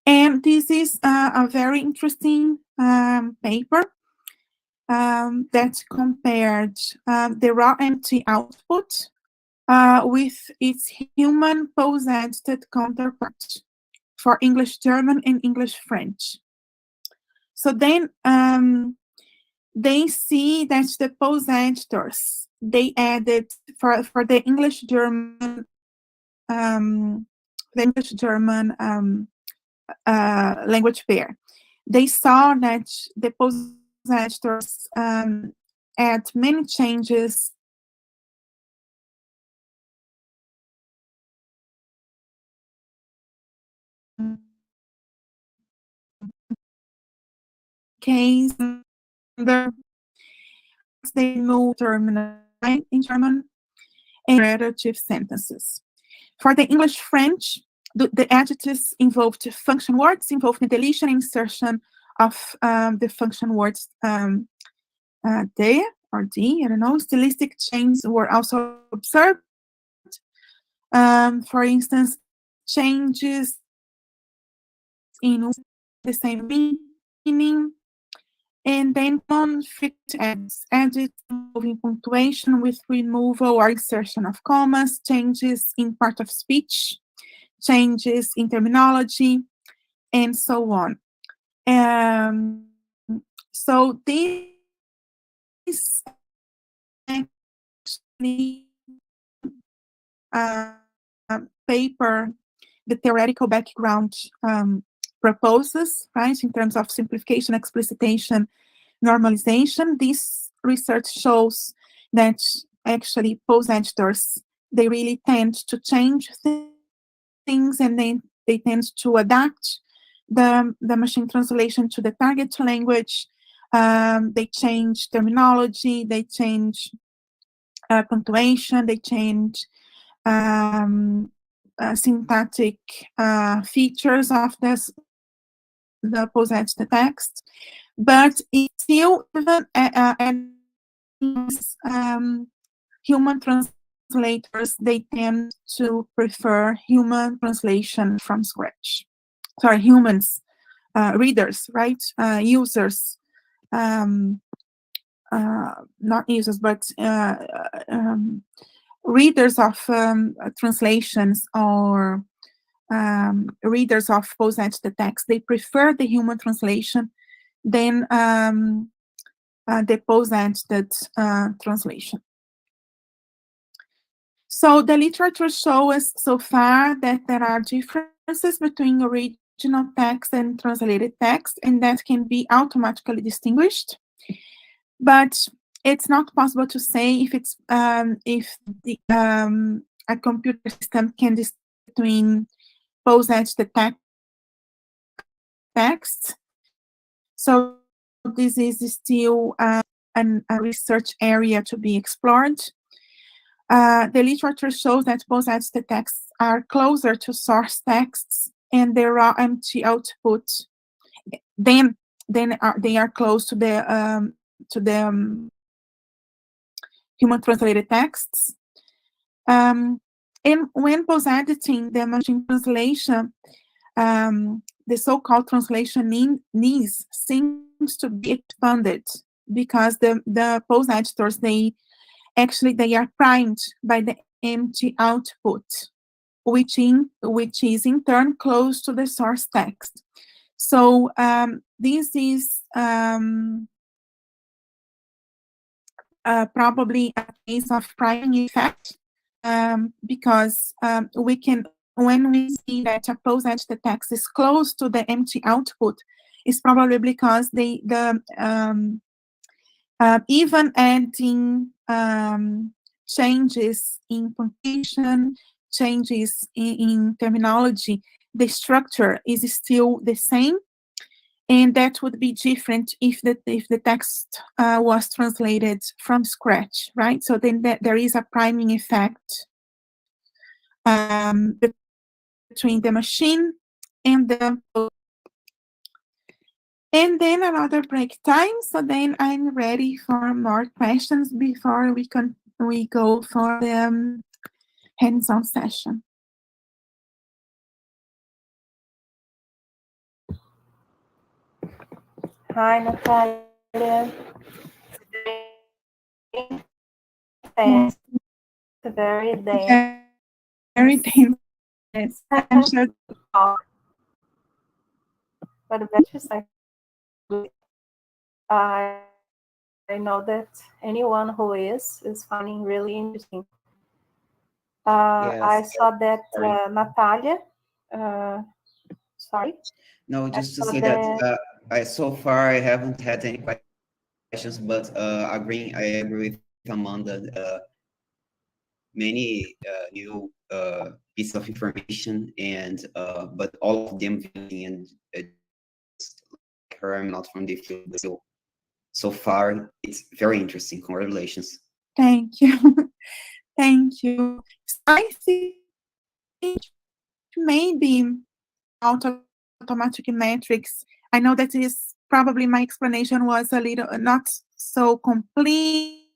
And this is a very interesting paper that compared the raw empty output with its human post-entity counterpart for English German and English French. So then they see that the post-entities, they added for the English German language pair, they saw that the post-entities add many changes case they move terminal in German and relative sentences. For the English French, the adjectives involved function words, involved the deletion and insertion of the function words de or d, I don't know. Stylistic changes were also observed. For instance, changes in the same meaning, and then conflict edits involving punctuation with removal or insertion of commas, changes in part of speech, changes in terminology, and so on. So this actually paper, the theoretical background proposes, right, in terms of simplification, explicitation, normalization. This research shows that actually post-editors, they really tend to change things, and they tend to adapt the machine translation to the target language. They change terminology, they change punctuation, they change syntactic features of the post-edited text, but it's still even human translators, they tend to prefer human translation from scratch. Sorry, humans, readers, right? Users, not users, but readers of translations or readers of post-edited text, they prefer the human translation than the post-edited translation. So the literature shows so far that there are differences between original text and translated text, and that can be automatically distinguished. But it's not possible to say if it's if the a computer system can distinguish between post-edited text. So this is still a research area to be explored. The literature shows that post-edited texts are closer to source texts, and their raw empty output then they are close to the human translated texts. And when post-editing the machine translation, the so-called translation needs seems to be expanded, because the post-editors, they are primed by the empty output, which is in turn close to the source text. So this is probably a case of priming effect, because when we see that a post-edited text is close to the empty output, it's probably because even adding changes in punctuation, changes in terminology, the structure is still the same, and that would be different if the text was translated from scratch, right? So then there is a priming effect between the machine and then another break time. So then I'm ready for more questions before we go for the hands-on session.
Hi, Natalia. Thanks. Very dense.
Very dense. Yes, I'm sure.
But eventually, I know that anyone who is finding really interesting.
Yes.
I saw that Natalia. Sorry.
No, just to say that so far I haven't had any questions, but I agree with Amanda. Many new pieces of information, and but all of them and just like her, I'm not from the field, but so far it's very interesting. Congratulations.
Thank you. Thank you. I think maybe automatic metrics. I know that is probably my explanation was a little not so complete,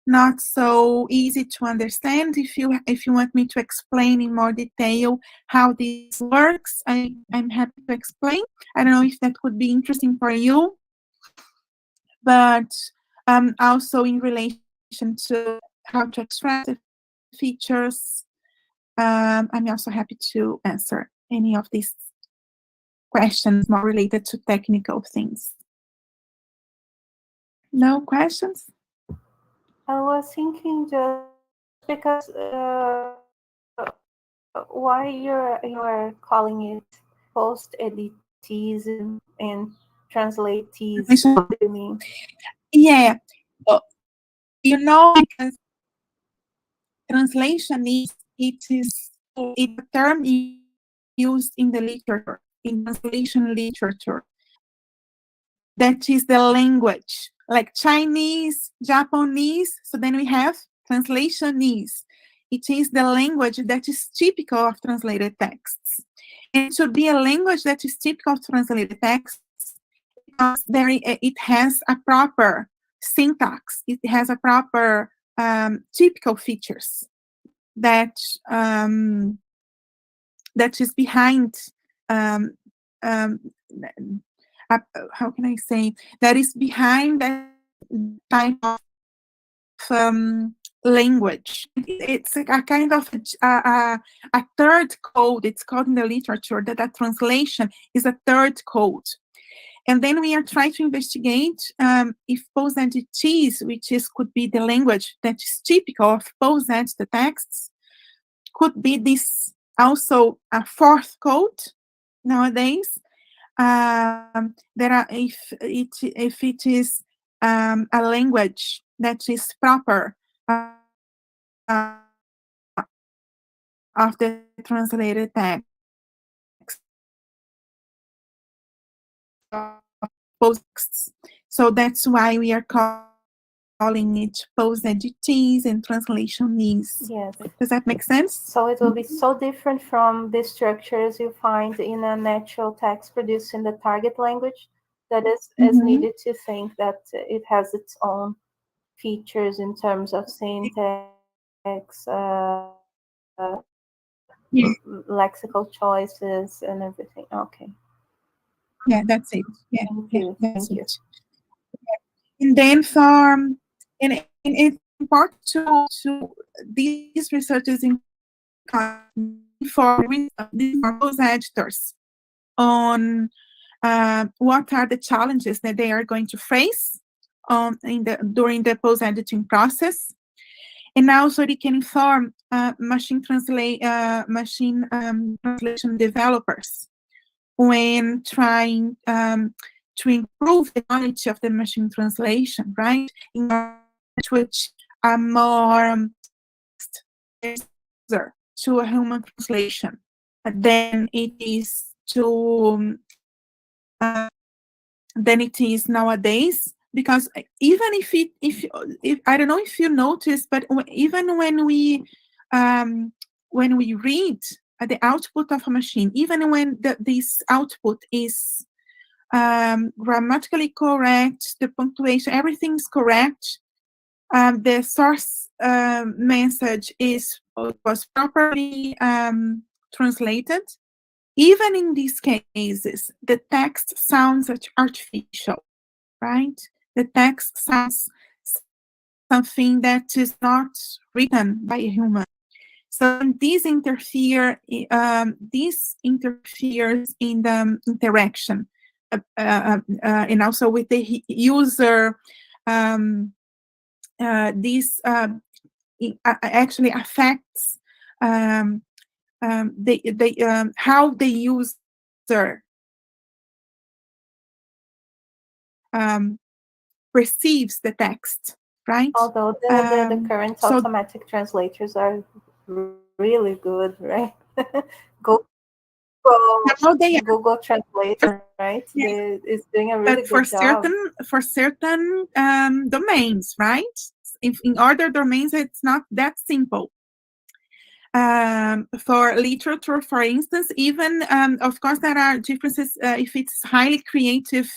not so easy to understand. If you want me to explain in more detail how this works, I'm happy to explain. I don't know if that would be interesting for you, but also in relation to how to extract the features, I'm also happy to answer any of these questions more related to technical things. No questions?
I was thinking just because why you're calling it post-editism and translatism. What do you mean?
Yeah. So, because translation is a term used in the literature, in translation literature. That is the language, like Chinese, Japanese. So then we have translationese. It is the language that is typical of translated texts. And it should be a language that is typical of translated texts because it has a proper syntax. It has a proper typical features that that is behind um, um, how can I say, that is behind that type of language. It's a kind of a third code. It's called in the literature that a translation is a third code. And then we are trying to investigate if post-entities, could be the language that is typical of post-entity texts, could be this also a fourth code nowadays. There are if it is a language that is proper of the translated text. Posts. So that's why we are calling it post-entities and translationese.
Yes.
Does that make sense?
So it will be so different from the structures you find in a natural text produced in the target language that is needed to think that it has its own features in terms of syntax, lexical choices, and everything. Okay.
Yeah, that's it. Yeah,
Thank you.
that's
Thank
it. And then and it's important to these researchers for those editors on what are the challenges that they are going to face during the post-editing process, and also they can inform machine translation developers when trying to improve the quality of the machine translation, right? In order to achieve a more to a human translation than it is nowadays. Because even if I don't know if you notice, but even when we read the output of a machine, even when this output is grammatically correct, the punctuation, everything is correct, the source message was properly translated. Even in these cases, the text sounds artificial, right? The text sounds something that is not written by a human. So these interferes in the interaction, and also with the user. This actually affects how the user perceives the text, right?
Although the current automatic translators are really good, right? Google Translator, right?
Yeah.
It's doing a really good job.
For certain domains, right? In other domains, it's not that simple. For literature, for instance, even of course there are differences if it's highly creative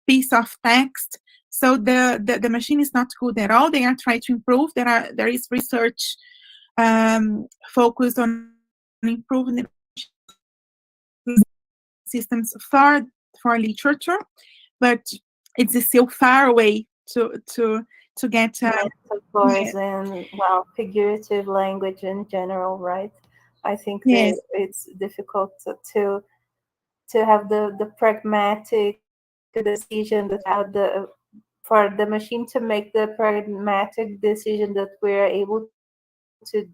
piece of text. So the machine is not good at all. They are trying to improve. There is research focused on improving the systems for literature, but it's still far away to get.
Yes, of course, and well, figurative language in general, right? I think that it's difficult to have the pragmatic decision for the machine to make the pragmatic decision that we're able to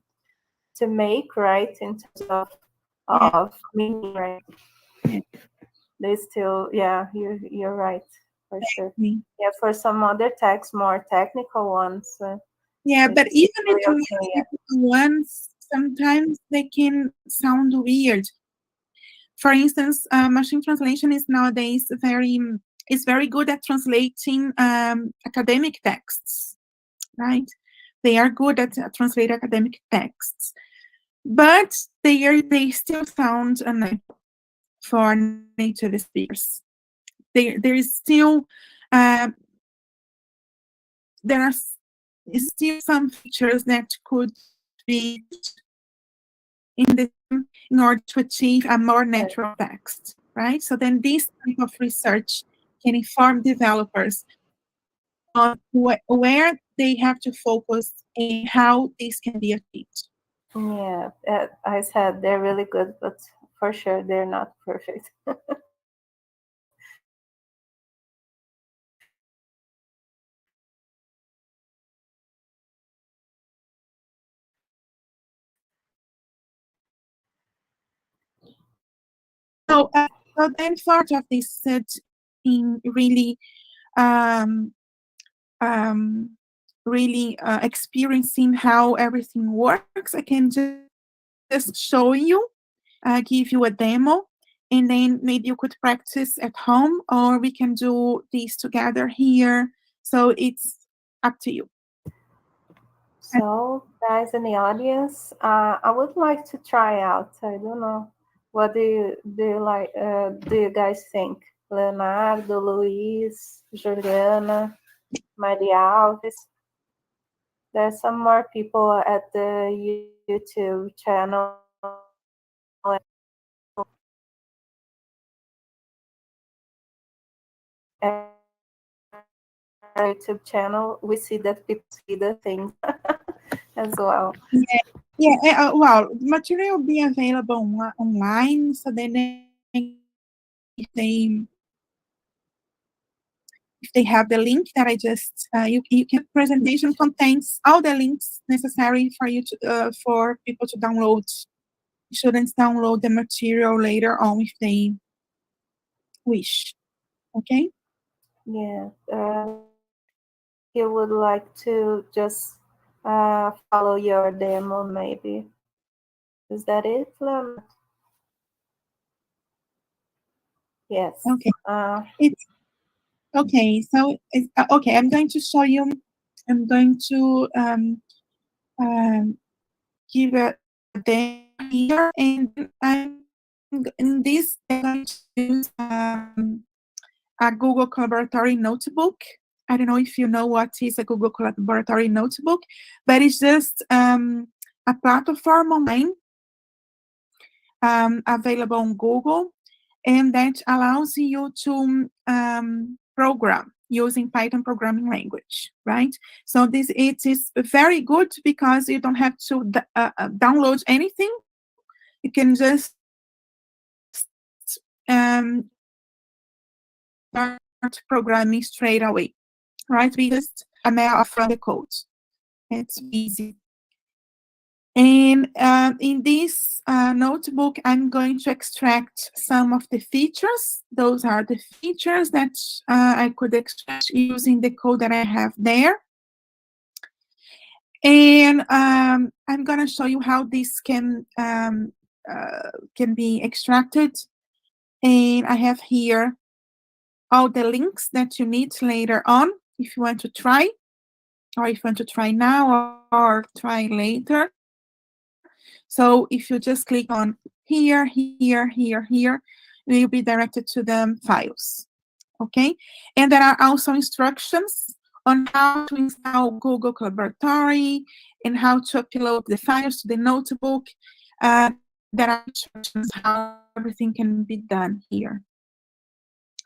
make, right, in terms of meaning, right? They still, yeah, you're right. for sure.
Me.
Yeah, for some other texts, more technical ones.
Yeah, but
It's
even
really
the more
okay, yeah.
technical ones, sometimes they can sound weird. For instance, machine translation is nowadays is very good at translating academic texts, right? They are good at translate academic texts, but they still sound unnatural for native speakers. There is still there are still some features that could be in order to achieve a more natural text, right? So then this type of research can inform developers on where they have to focus and how this can be achieved.
Yeah, I said they're really good, but for sure they're not perfect.
So then part of this set in really um, experiencing how everything works, I can just show you, give you a demo, and then maybe you could practice at home, or we can do this together here. So it's up to you.
So, guys in the audience, I would like to try out. I don't know. What do you like? Do you guys think? Leonardo, Luiz, Juliana, Maria Alves. There's some more people at the YouTube channel. YouTube channel, we see that people see the things as well.
Yeah. Well, material will be available online. So then if they have the link that I just you can presentation contains all the links necessary for you to for people to download. Students download the material later on if they wish. Okay.
Yeah. You would like to just follow your demo, maybe. Is that it, Leonard? Yes.
Okay. It's okay. So okay. I'm going to show you. I'm going to give a demo here, and I'm in this. I'm going to use a Google Collaboratory notebook. I don't know if you know what is a Google Collaboratory notebook, but it's just a platform online available on Google, and that allows you to program using Python programming language, right? So it is very good because you don't have to download anything. You can just start programming straight away, right? We just a matter of the code. It's easy. And in this notebook, I'm going to extract some of the features. Those are the features that I could extract using the code that I have there. And I'm going to show you how this can be extracted. And I have here all the links that you need later on if you want to try, or if you want to try now or try later. So if you just click on here, here, here, here, you'll be directed to the files, okay? And there are also instructions on how to install Google Collaboratory and how to upload the files to the notebook. There are instructions how everything can be done here,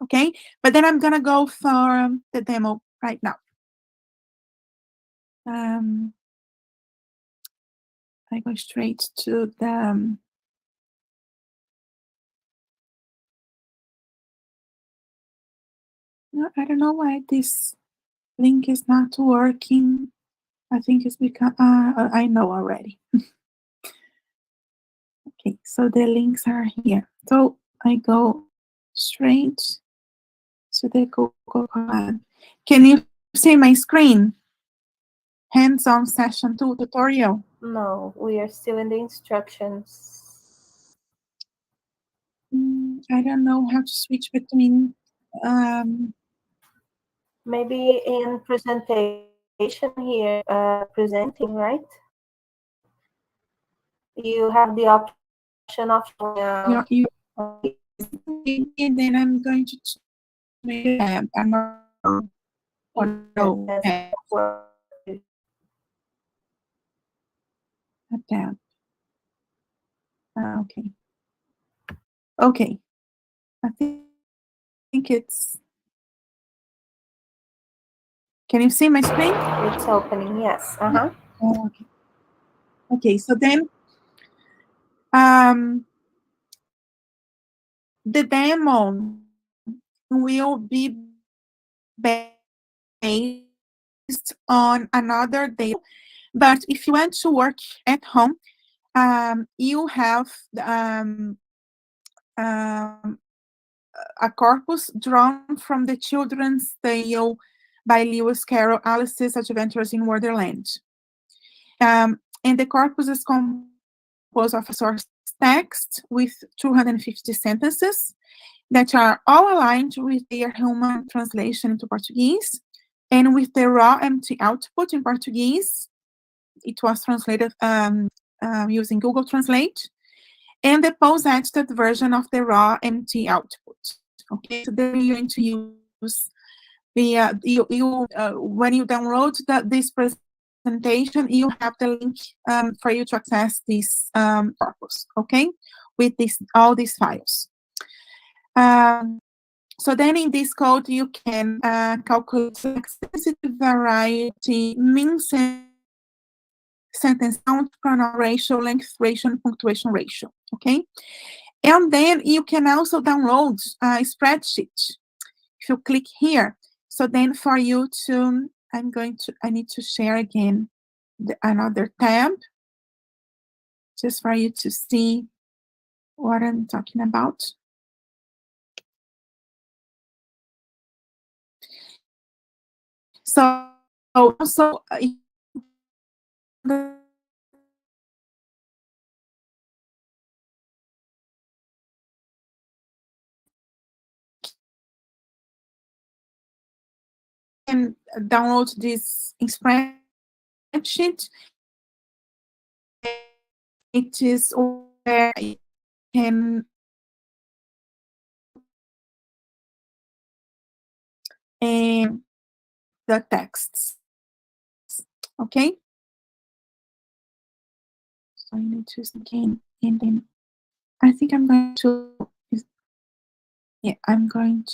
okay? But then I'm gonna go for the demo right now. I go straight to the I don't know why this link is not working. I think it's because I know already. Okay, so the links are here. So I go straight to the Google Colab. Can you see my screen? Hands-on session 2 tutorial.
No, we are still in the instructions.
I don't know how to switch between.
Maybe in presentation here, presenting, right? You have the option of
And then I'm going to make a tab. A tab. Okay. Okay. I think it's. Can you see my screen?
It's opening, yes.
Okay. Okay, so then the demo will be based on another data, but if you want to work at home, you have a corpus drawn from the children's tale by Lewis Carroll, Alice's Adventures in Wonderland. And the corpus is composed of a source text with 250 sentences that are all aligned with their human translation into Portuguese, and with the raw empty output in Portuguese. It was translated using Google Translate, and the post-edited version of the raw empty output. Okay, so then you're going to use the when you download this presentation, you have the link for you to access this corpus. Okay, with all these files. So then in this code, you can calculate sensitivity, variety, mean sentence count, pronoun ratio, length ratio, and punctuation ratio, okay? And then you can also download a spreadsheet. If you click here, so then for you to, I need to share again another tab, just for you to see what I'm talking about. So also, can download this spreadsheet. It is where you can the texts. Okay. So I need to again, and then I think I'm going to. Yeah, I'm going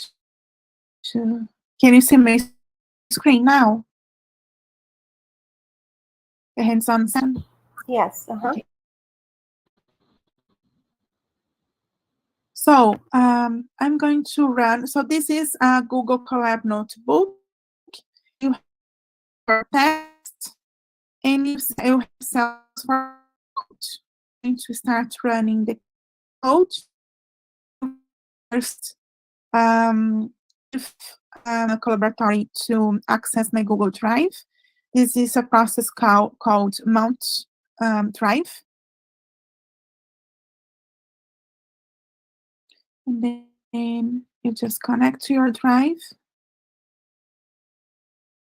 to. Can you see my screen now? The hands-on session.
Yes.
Okay. So I'm going to run. So this is a Google Colab notebook. You have text, and you have cells for code. I'm going to start running the code. First, if a collaboratory to access my Google Drive. This is a process called Mount Drive. And then you just connect to your drive.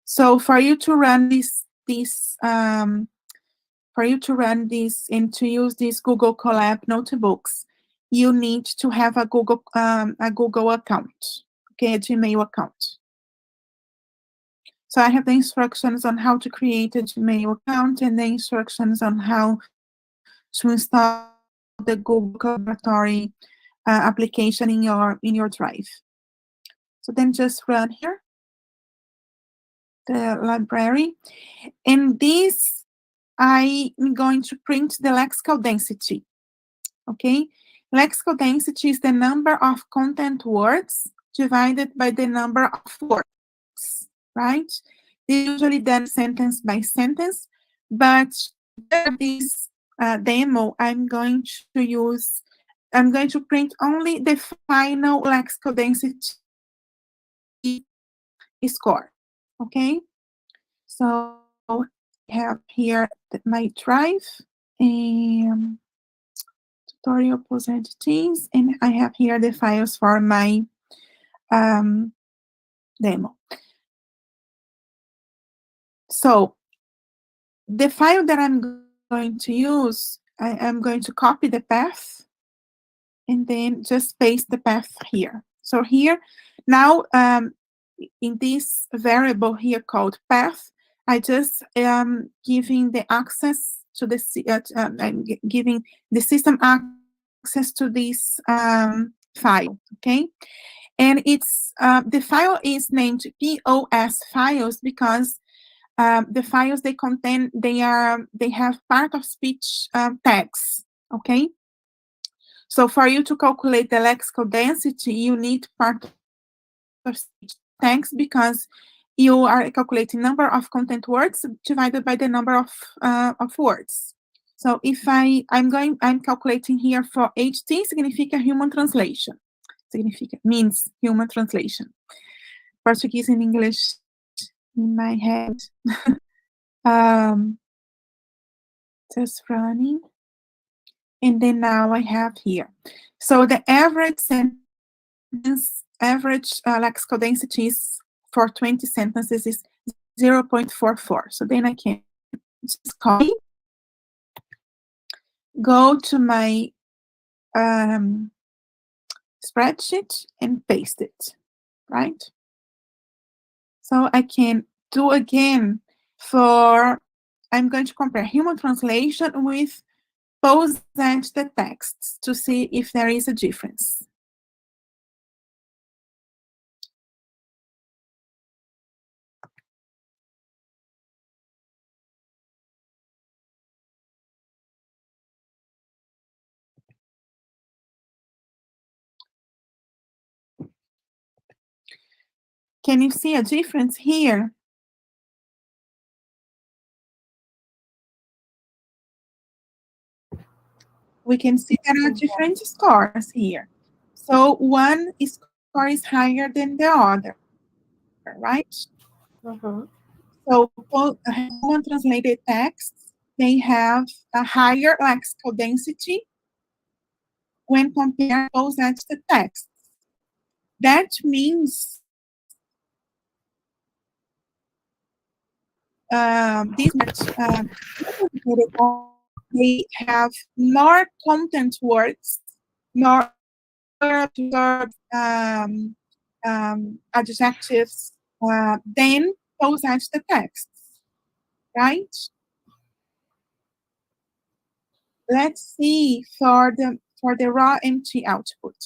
So for you to run this and to use these Google Colab notebooks, you need to have a Google account, okay, a Gmail account. So I have the instructions on how to create a Gmail account and the instructions on how to install the Google Collaboratory application in your drive. So then just run here, the library, and this I'm going to print the lexical density. Okay, lexical density is the number of content words divided by the number of words, right? Usually done sentence by sentence, but this demo, I'm going to print only the final lexical density score. Okay, so I have here my drive and tutorial post entities, and I have here the files for my demo. So the file that I'm going to use, I am going to copy the path and then just paste the path here. So here, now in this variable here called path, I just giving the access to the, I'm giving the system access to this file, okay? And it's, the file is named POS files because the files they contain, they have part of speech tags, okay? So for you to calculate the lexical density, you need part of speech tags because you are calculating number of content words divided by the number of words. So if I'm calculating here for HT, significa human translation. Significa means human translation. Portuguese and English in my head. Just running. And then now I have here. So the average sentence, average lexical densities for 20 sentences is 0.44. So then I can just copy, go to my spreadsheet and paste it, right? So I can do again for, I'm going to compare human translation with pose the text to see if there is a difference. Can you see a difference here? We can see there are different scores here. So one score is higher than the other, right?
Mm-hmm.
So human translated texts, they have a higher lexical density when compared to those the texts. That means they have more content words, more adjectives than those the texts, right? Let's see for the raw empty output.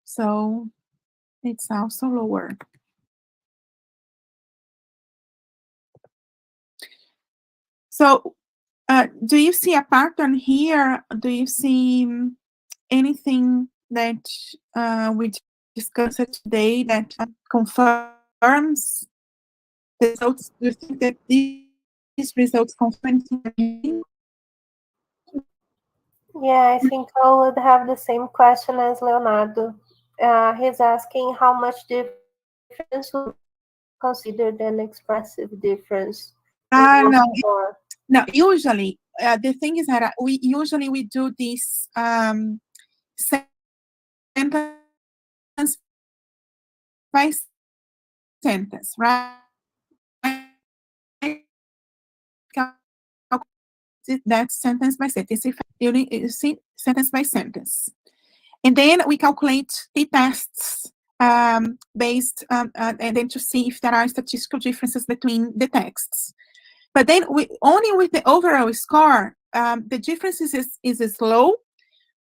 So it's also lower. So do you see a pattern here? Do you see anything that we discussed today that confirms the results? Do you think that these results confirm?
Yeah, I think I would have the same question as Leonardo. He's asking how much difference would considered an expressive difference.
No, usually the thing is that we usually do this sentence by sentence, right? That's sentence by sentence. If you see sentence by sentence, and then we calculate the tests based and then to see if there are statistical differences between the texts. But then only with the overall score, the difference is slow,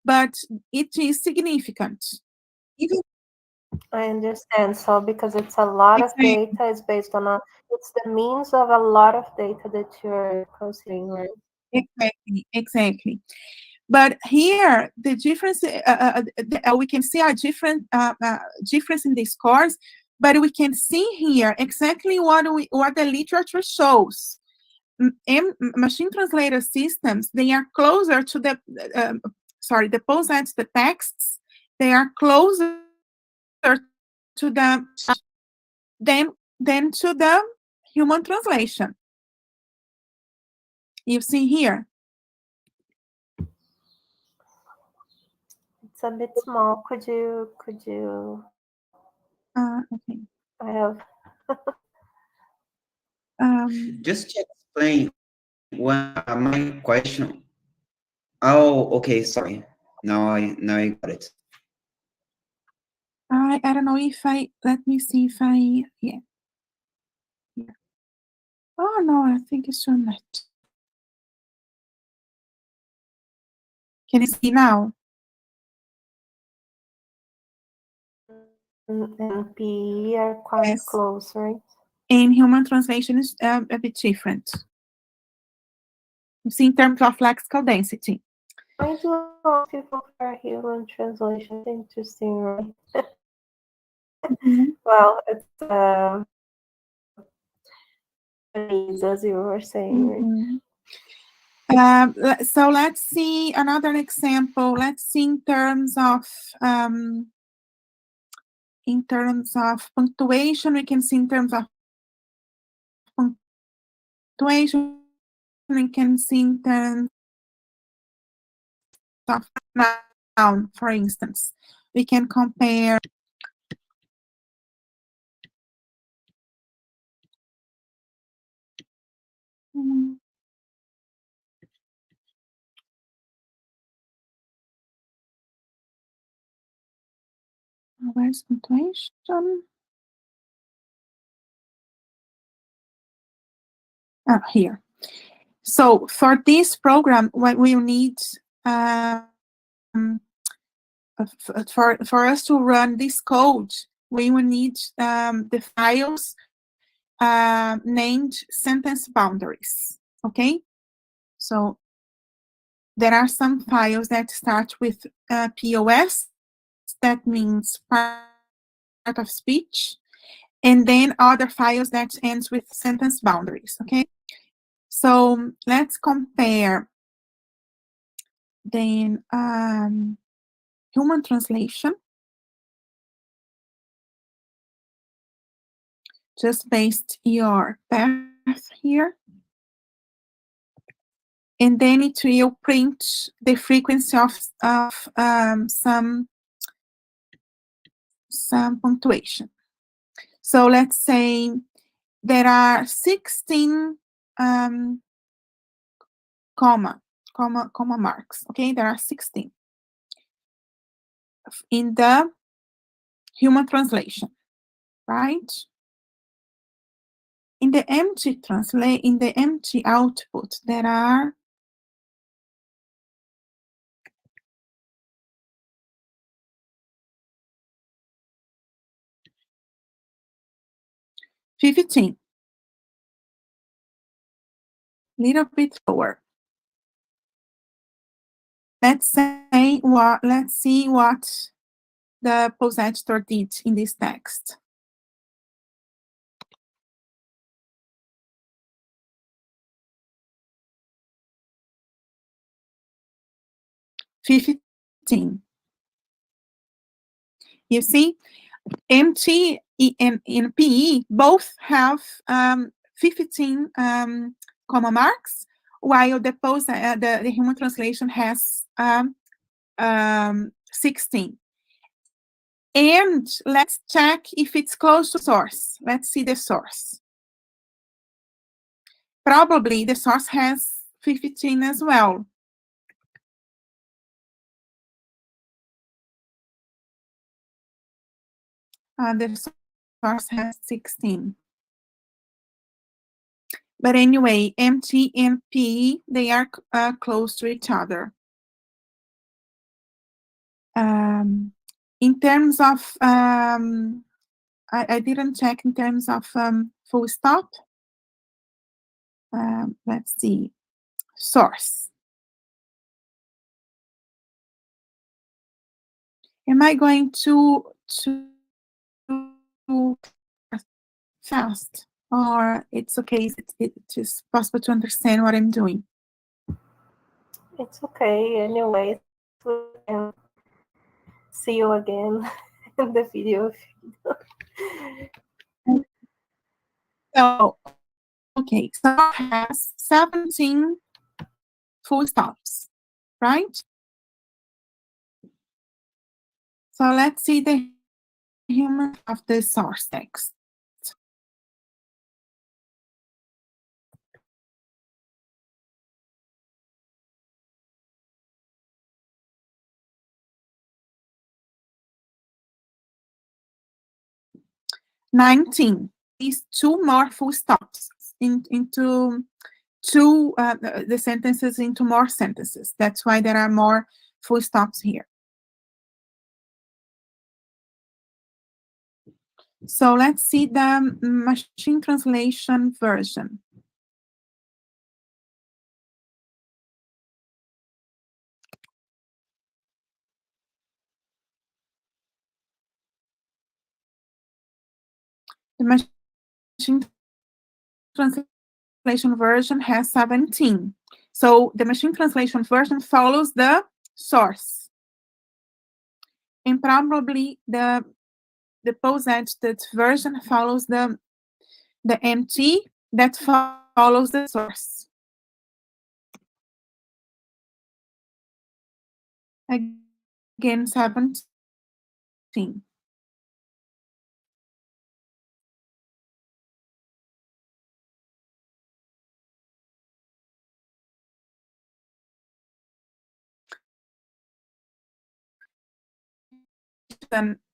but it is significant. Even
I understand. So because it's a lot of data, it's based on it's the means of a lot of data that you're considering, right?
Exactly. But here, the difference, we can see a difference in the scores, but we can see here exactly what the literature shows. Machine translator systems, they are closer to the, the POSETs, the texts, they are closer to the, than to the human translation. You see here.
It's a bit small. Could you?
Okay.
I have.
Just to explain my question. Oh, okay, sorry. Now I got it.
I don't know if let me see if yeah. Oh no, I think it's too much. Can you see now?
And PE are quite close, right?
In human translation is a bit different. You see, in terms of lexical density.
I do a lot of people for human translation. Interesting, right? Well, it's as you were saying, right?
So let's see another example. Let's see in terms of punctuation. We can see in terms of punctuation. We can see in terms of noun, for instance. We can compare where's punctuation? Oh, here. So for this program, what we need for us to run this code, we will need the files named sentence boundaries. Okay, so there are some files that start with POS, that means part of speech, and then other files that ends with sentence boundaries. Okay, so let's compare then human translation, just paste your path here, and then it will print the frequency of some punctuation. So let's say there are 16 comma marks. Okay, there are 16 in the human translation, right? In the empty output, there are 15. Little bit lower. Let's see what the post editor did in this text. $15. You see, MT and PE both have 15 comma marks, while the human translation has 16. And let's check if it's close to source. Let's see the source. Probably the source has 15 as well. The source has 16. But anyway, MT and P, they are close to each other. In terms of, I didn't check in terms of full stop. Let's see, source. Am I going to fast, or it's okay? It's just possible to understand what I'm doing?
It's okay. Anyway, we can see you again in the video.
So, okay, so it has 17 full stops, right? So let's see the human of the source text. "19" is 2 more full stops into two the sentences into more sentences. That's why there are more full stops here. So let's see the machine translation version. The machine translation version has 17. So the machine translation version follows the source. And probably the post-edited version follows the MT that follows the source. Again, 17.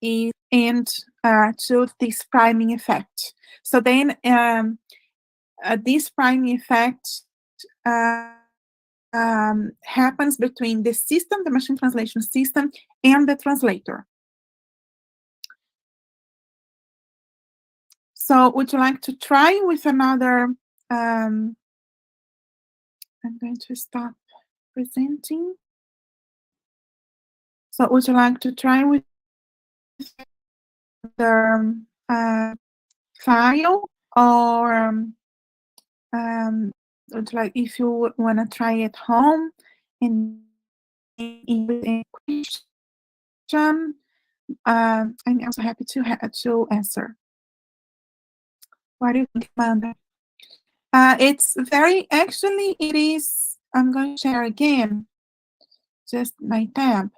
Is and to this priming effect. So then this priming effect happens between the system, the machine translation system, and the translator. So would you like to try with another? I'm going to stop presenting. So would you like to try with the file, or would you like, if you want to try at home and in question, I'm also happy to answer. What do you think, Amanda? It's very, actually, it is, I'm going to share again, just my tab.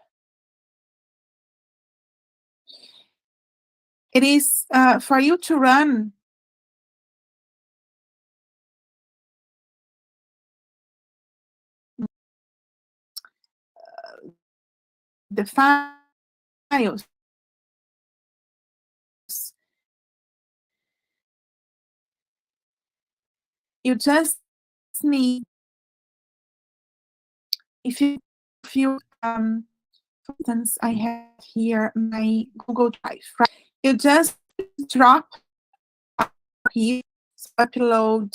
It is for you to run the files. You just need, if you, for instance, I have here my Google Drive, right? You just drop here, upload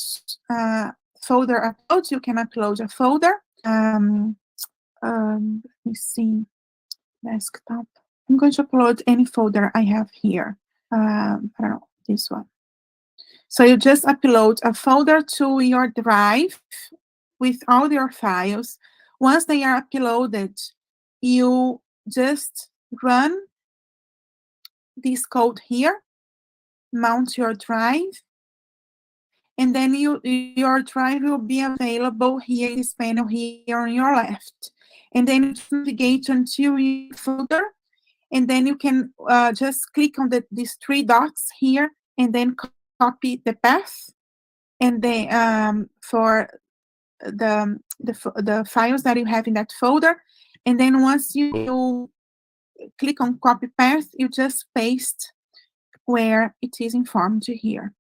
folder uploads. You can upload a folder. Let me see, desktop. I'm going to upload any folder I have here. I don't know, this one. So you just upload a folder to your drive with all your files. Once they are uploaded, you just run this code here, mount your drive, and then your drive will be available here in this panel here on your left. And then you navigate until your folder, and then you can just click on these 3 dots here, and then copy the path, and then for the files that you have in that folder. And then once you click on copy path, you just paste where it is informed here.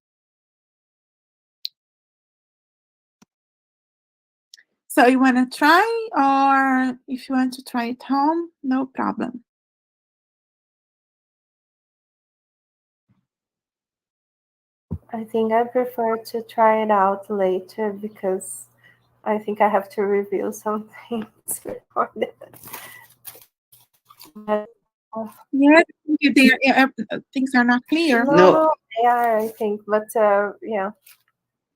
So you want to try, or if you want to try at home, no problem.
I think I prefer to try it out later because I think I have to review some things before that.
Yeah, things are not clear.
No, They are, I think, but yeah.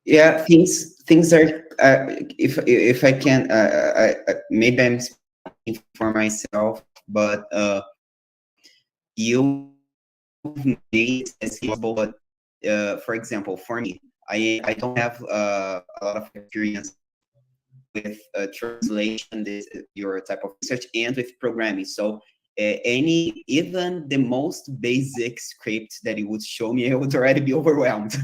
Yeah, things are. If I can, maybe I'm speaking for myself, but you made it as possible. But for example, for me, I don't have a lot of experience with translation, this your type of research, and with programming. So even the most basic script that you would show me, I would already be overwhelmed.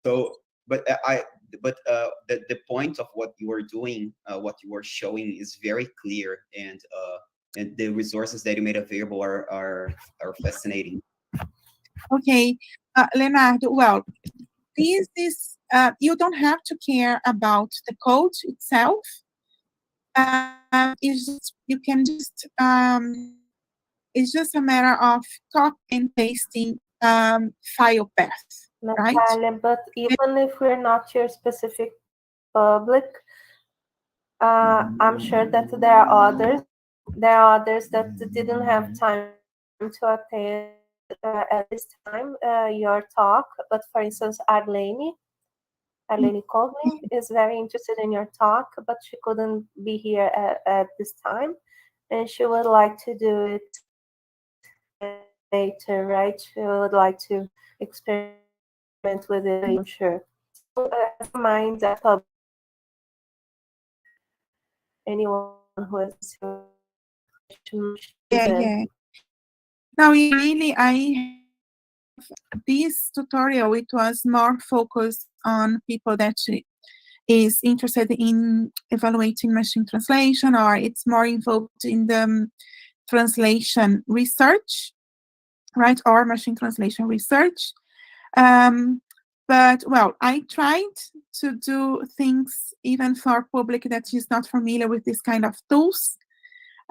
So, the point of what you are doing, what you are showing, is very clear, and the resources that you made available are fascinating.
Okay, Leonardo, well, this is, you don't have to care about the code itself. You can just, it's just a matter of copy and pasting file path, right?
Natalia, but even if we're not your specific public, I'm sure that there are others. There are others that didn't have time to attend at this time your talk. But for instance, Arlene Colvin is very interested in your talk, but she couldn't be here at this time, and she would like to do it later, right? She would like to experiment with it, I'm sure. So, mind that anyone who is
Yeah. Now, really, this tutorial, it was more focused on people that is interested in evaluating machine translation, or it's more involved in the translation research, right, or machine translation research. But, well, I tried to do things even for public that is not familiar with this kind of tools.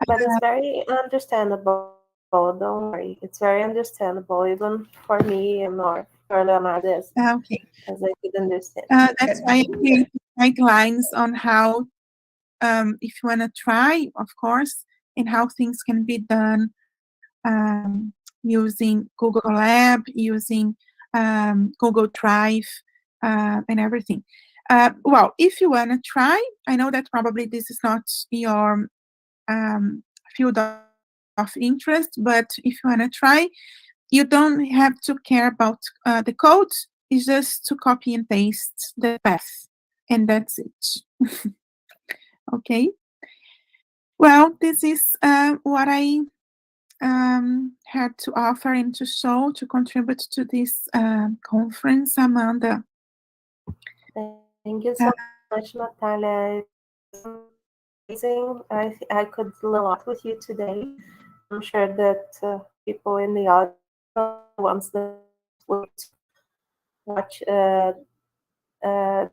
But it's very understandable. Don't worry. It's very understandable, even for me and or for Leonardo,
Okay.
as I could understand.
That's why I created guidelines on how, if you want to try, of course, and how things can be done using Google Colab, using Google Drive, and everything. Well, if you want to try, I know that probably this is not your field of interest, but if you want to try, you don't have to care about the code. It's just to copy and paste the path, and that's it. Okay. Well, this is what I had to offer and to show, to contribute to this conference, Amanda.
Thank you so much, Natalia. It's amazing. I could learn a lot with you today. I'm sure that people in the audience, ones that would watch the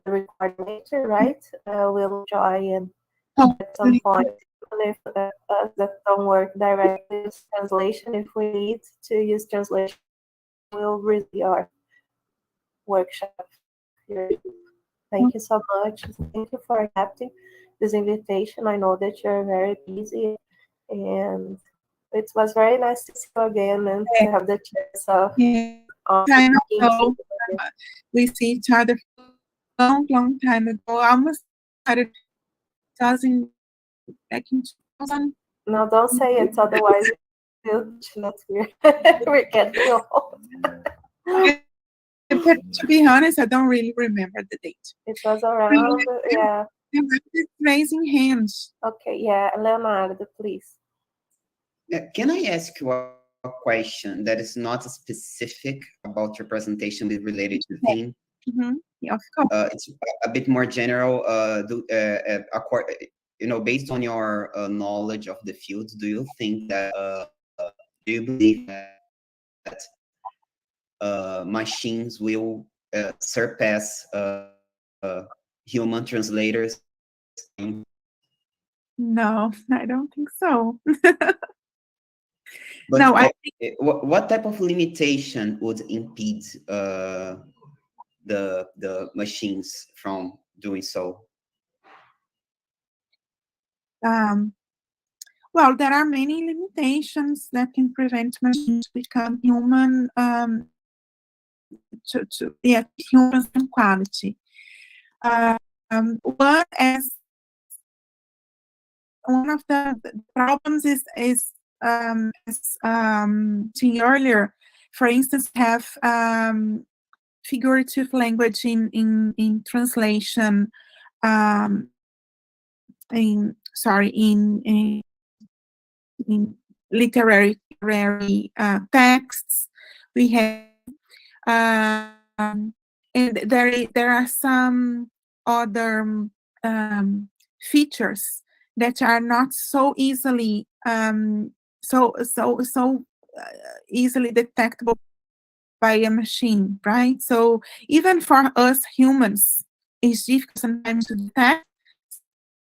recording later, right, will enjoy and at some point, even if us that don't work directly with translation, if we need to use translation, we'll really our workshop here. Thank you so much. Thank you for accepting this invitation. I know that you're very busy, and it was very nice to see you again and to have the chance of
I know. We see each other for a long time ago. Almost started 2000, back in 2000.
No, don't say it, otherwise we're getting old.
But to be honest, I don't really remember the date.
It was around, yeah.
Raising hands.
Okay, yeah, Leonardo, please.
Can I ask you a question that is not specific about your presentation, but related to the theme?
Yeah, of course.
It's a bit more general. Based on your knowledge of the field, do you think that do you believe that machines will surpass human translators?
No, I don't think so.
But
no, I
think what type of limitation would impede the machines from doing so?
Well, there are many limitations that can prevent machines to become human, humans in quality. One of the problems is as seen earlier, for instance, have figurative language in translation, in literary texts. We have, and there are some other features that are not so easily easily detectable by a machine, right? So even for us humans, it's difficult sometimes to detect.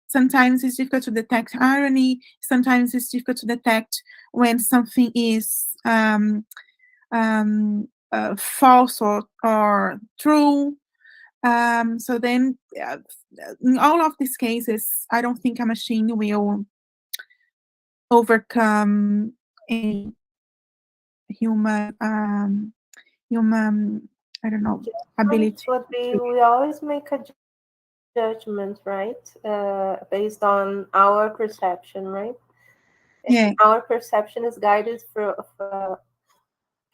Sometimes it's difficult to detect irony. Sometimes it's difficult to detect when something is false or true. So then, in all of these cases, I don't think a machine will overcome a human, I don't know, ability.
But we always make a judgment, right? Based on our perception, right?
Yeah.
Our perception is guided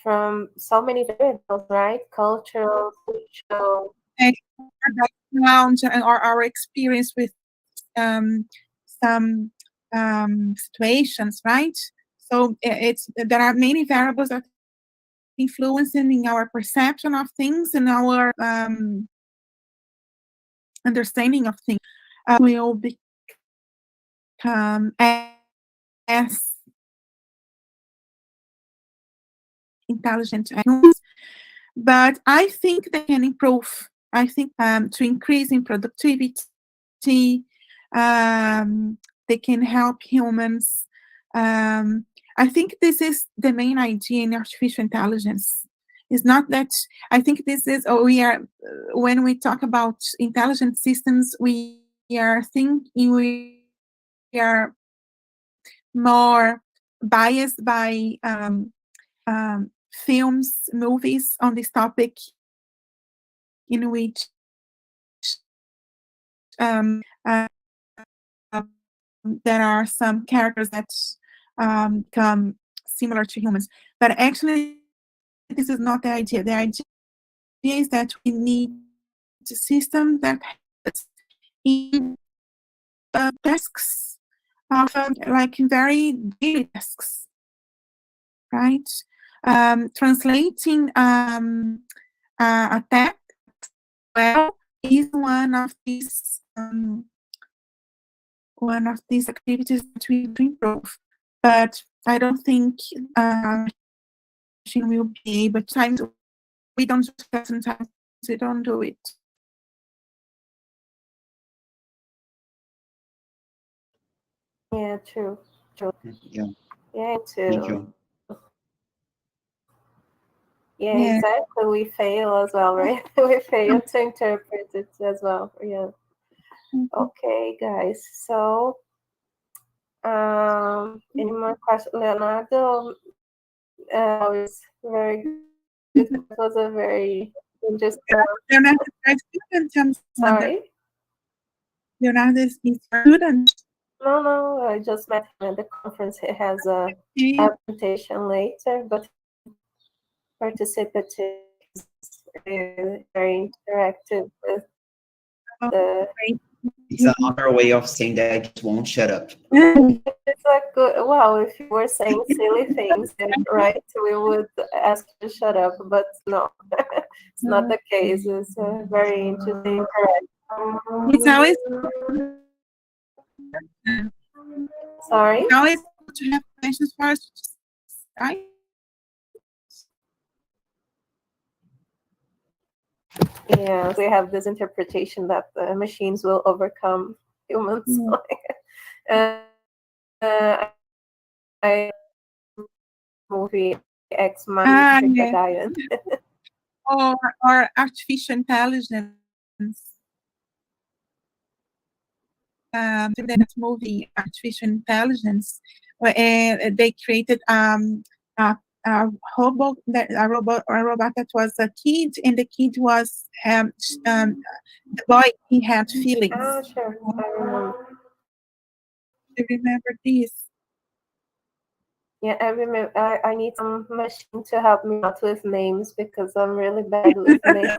from so many variables, right? Cultural, social.
Our background or our experience with some situations, right? So there are many variables that influencing our perception of things and our understanding of things. Will become as intelligent as humans, but I think they can improve. I think to increase in productivity, they can help humans. I think this is the main idea in artificial intelligence. It's not that I think this is, we are, when we talk about intelligent systems, we are thinking we are more biased by films, movies on this topic, in which there are some characters that become similar to humans. But actually, this is not the idea. The idea is that we need a system that has in tasks of like very daily tasks, right? Translating a text well is one of these activities that we need to improve. But I don't think machine will be able. Sometimes we don't do that. Sometimes we don't do it.
Yeah, true.
Yeah,
Yeah,
thank
too.
you.
Yeah,
Yeah.
exactly. We fail as well, right? We fail to interpret it as well. Yeah. Okay, guys. So, any more questions, Leonardo? It's very good. It was a very interesting.
Leonardo is a student.
Sorry.
Leonardo is a student.
No, I just met him at the conference. He has a presentation later, but participative, very interactive with the.
It's another way of saying that I just won't shut up.
It's a good. Well, if you were saying silly things, then right, we would ask you to shut up. But no, it's not the case. It's very interesting.
It's always
Sorry.
It's always good to have questions for us, right?
Yeah, we have this interpretation that the machines will overcome humans. I movie Ex Machina
Yeah. or artificial intelligence. that movie, Artificial Intelligence, they created a robot that was a kid, and the kid was the boy. He had feelings.
Oh, sure. I remember.
You remember this?
Yeah, I remember. I need some machine to help me out with names because I'm really bad with names.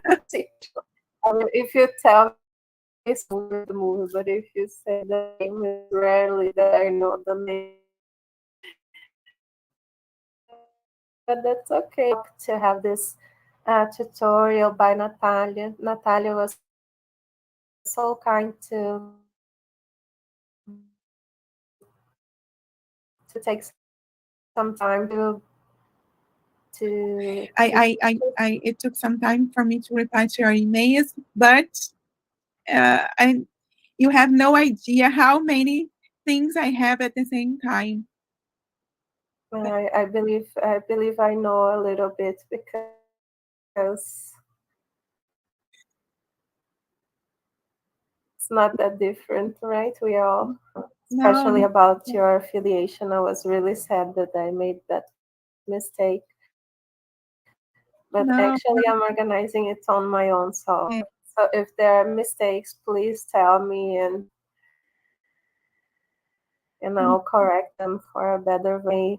If you tell me it's the movie, but if you say the name, it's rarely that I know the name. But that's okay to have this tutorial by Natalia. Natalia was so kind to take some time to
it took some time for me to reply to your emails, but you have no idea how many things I have at the same time.
I believe I know a little bit because it's not that different, right? We all, especially about your affiliation. I was really sad that I made that mistake. But actually, I'm organizing it on my own. So if there are mistakes, please tell me and I'll correct them for a better way.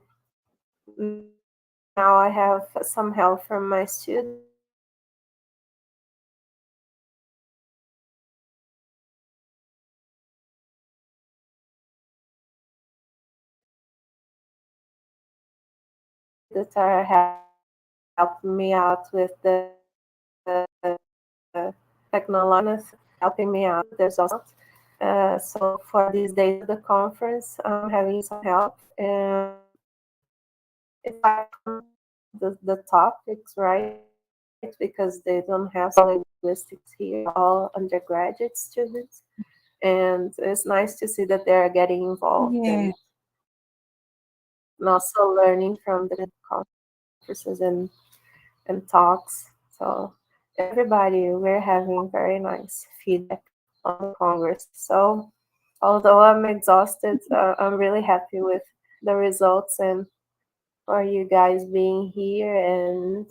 Now I have some help from my students. That are helping me out with the technology, helping me out. There's also so for these days of the conference, I'm having some help, and it's like the topics, right? Because they don't have linguistics here, all undergraduate students, and it's nice to see that they're getting involved and also learning from the conferences and talks. So everybody, we're having very nice feedback on the Congress. So although I'm exhausted, I'm really happy with the results and for you guys being here, and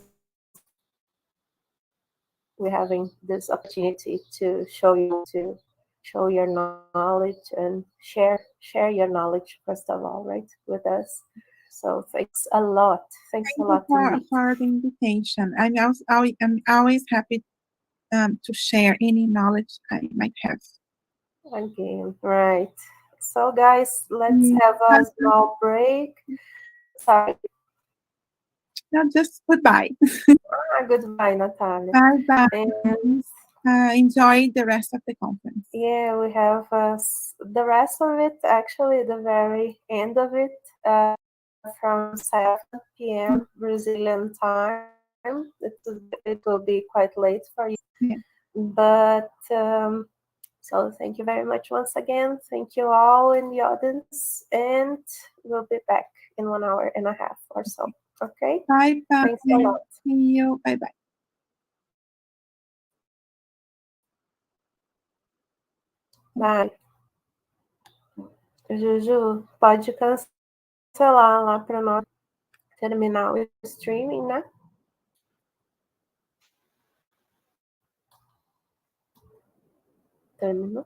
we're having this opportunity to show your knowledge and share your knowledge first of all, right, with us. So thanks a lot. Thanks a lot
for the invitation. I'm always happy to share any knowledge I might have.
Again, right. So guys, let's have a small break. Sorry.
No, just goodbye.
Goodbye, Natalia.
Bye-bye.
And
enjoy the rest of the conference.
yeah, we have the rest of it, actually, the very end of it, from 7 p.m. Brazilian time. It will be quite late for you.
Yeah.
But so thank you very much once again. Thank you all in the audience, and we'll be back in 1 hour and a half or so. Okay?
Bye-bye.
Thanks a lot.
See you. Bye-bye.
Bye. Juju, pode cancelar lá para nós terminar o streaming, né? Terminou?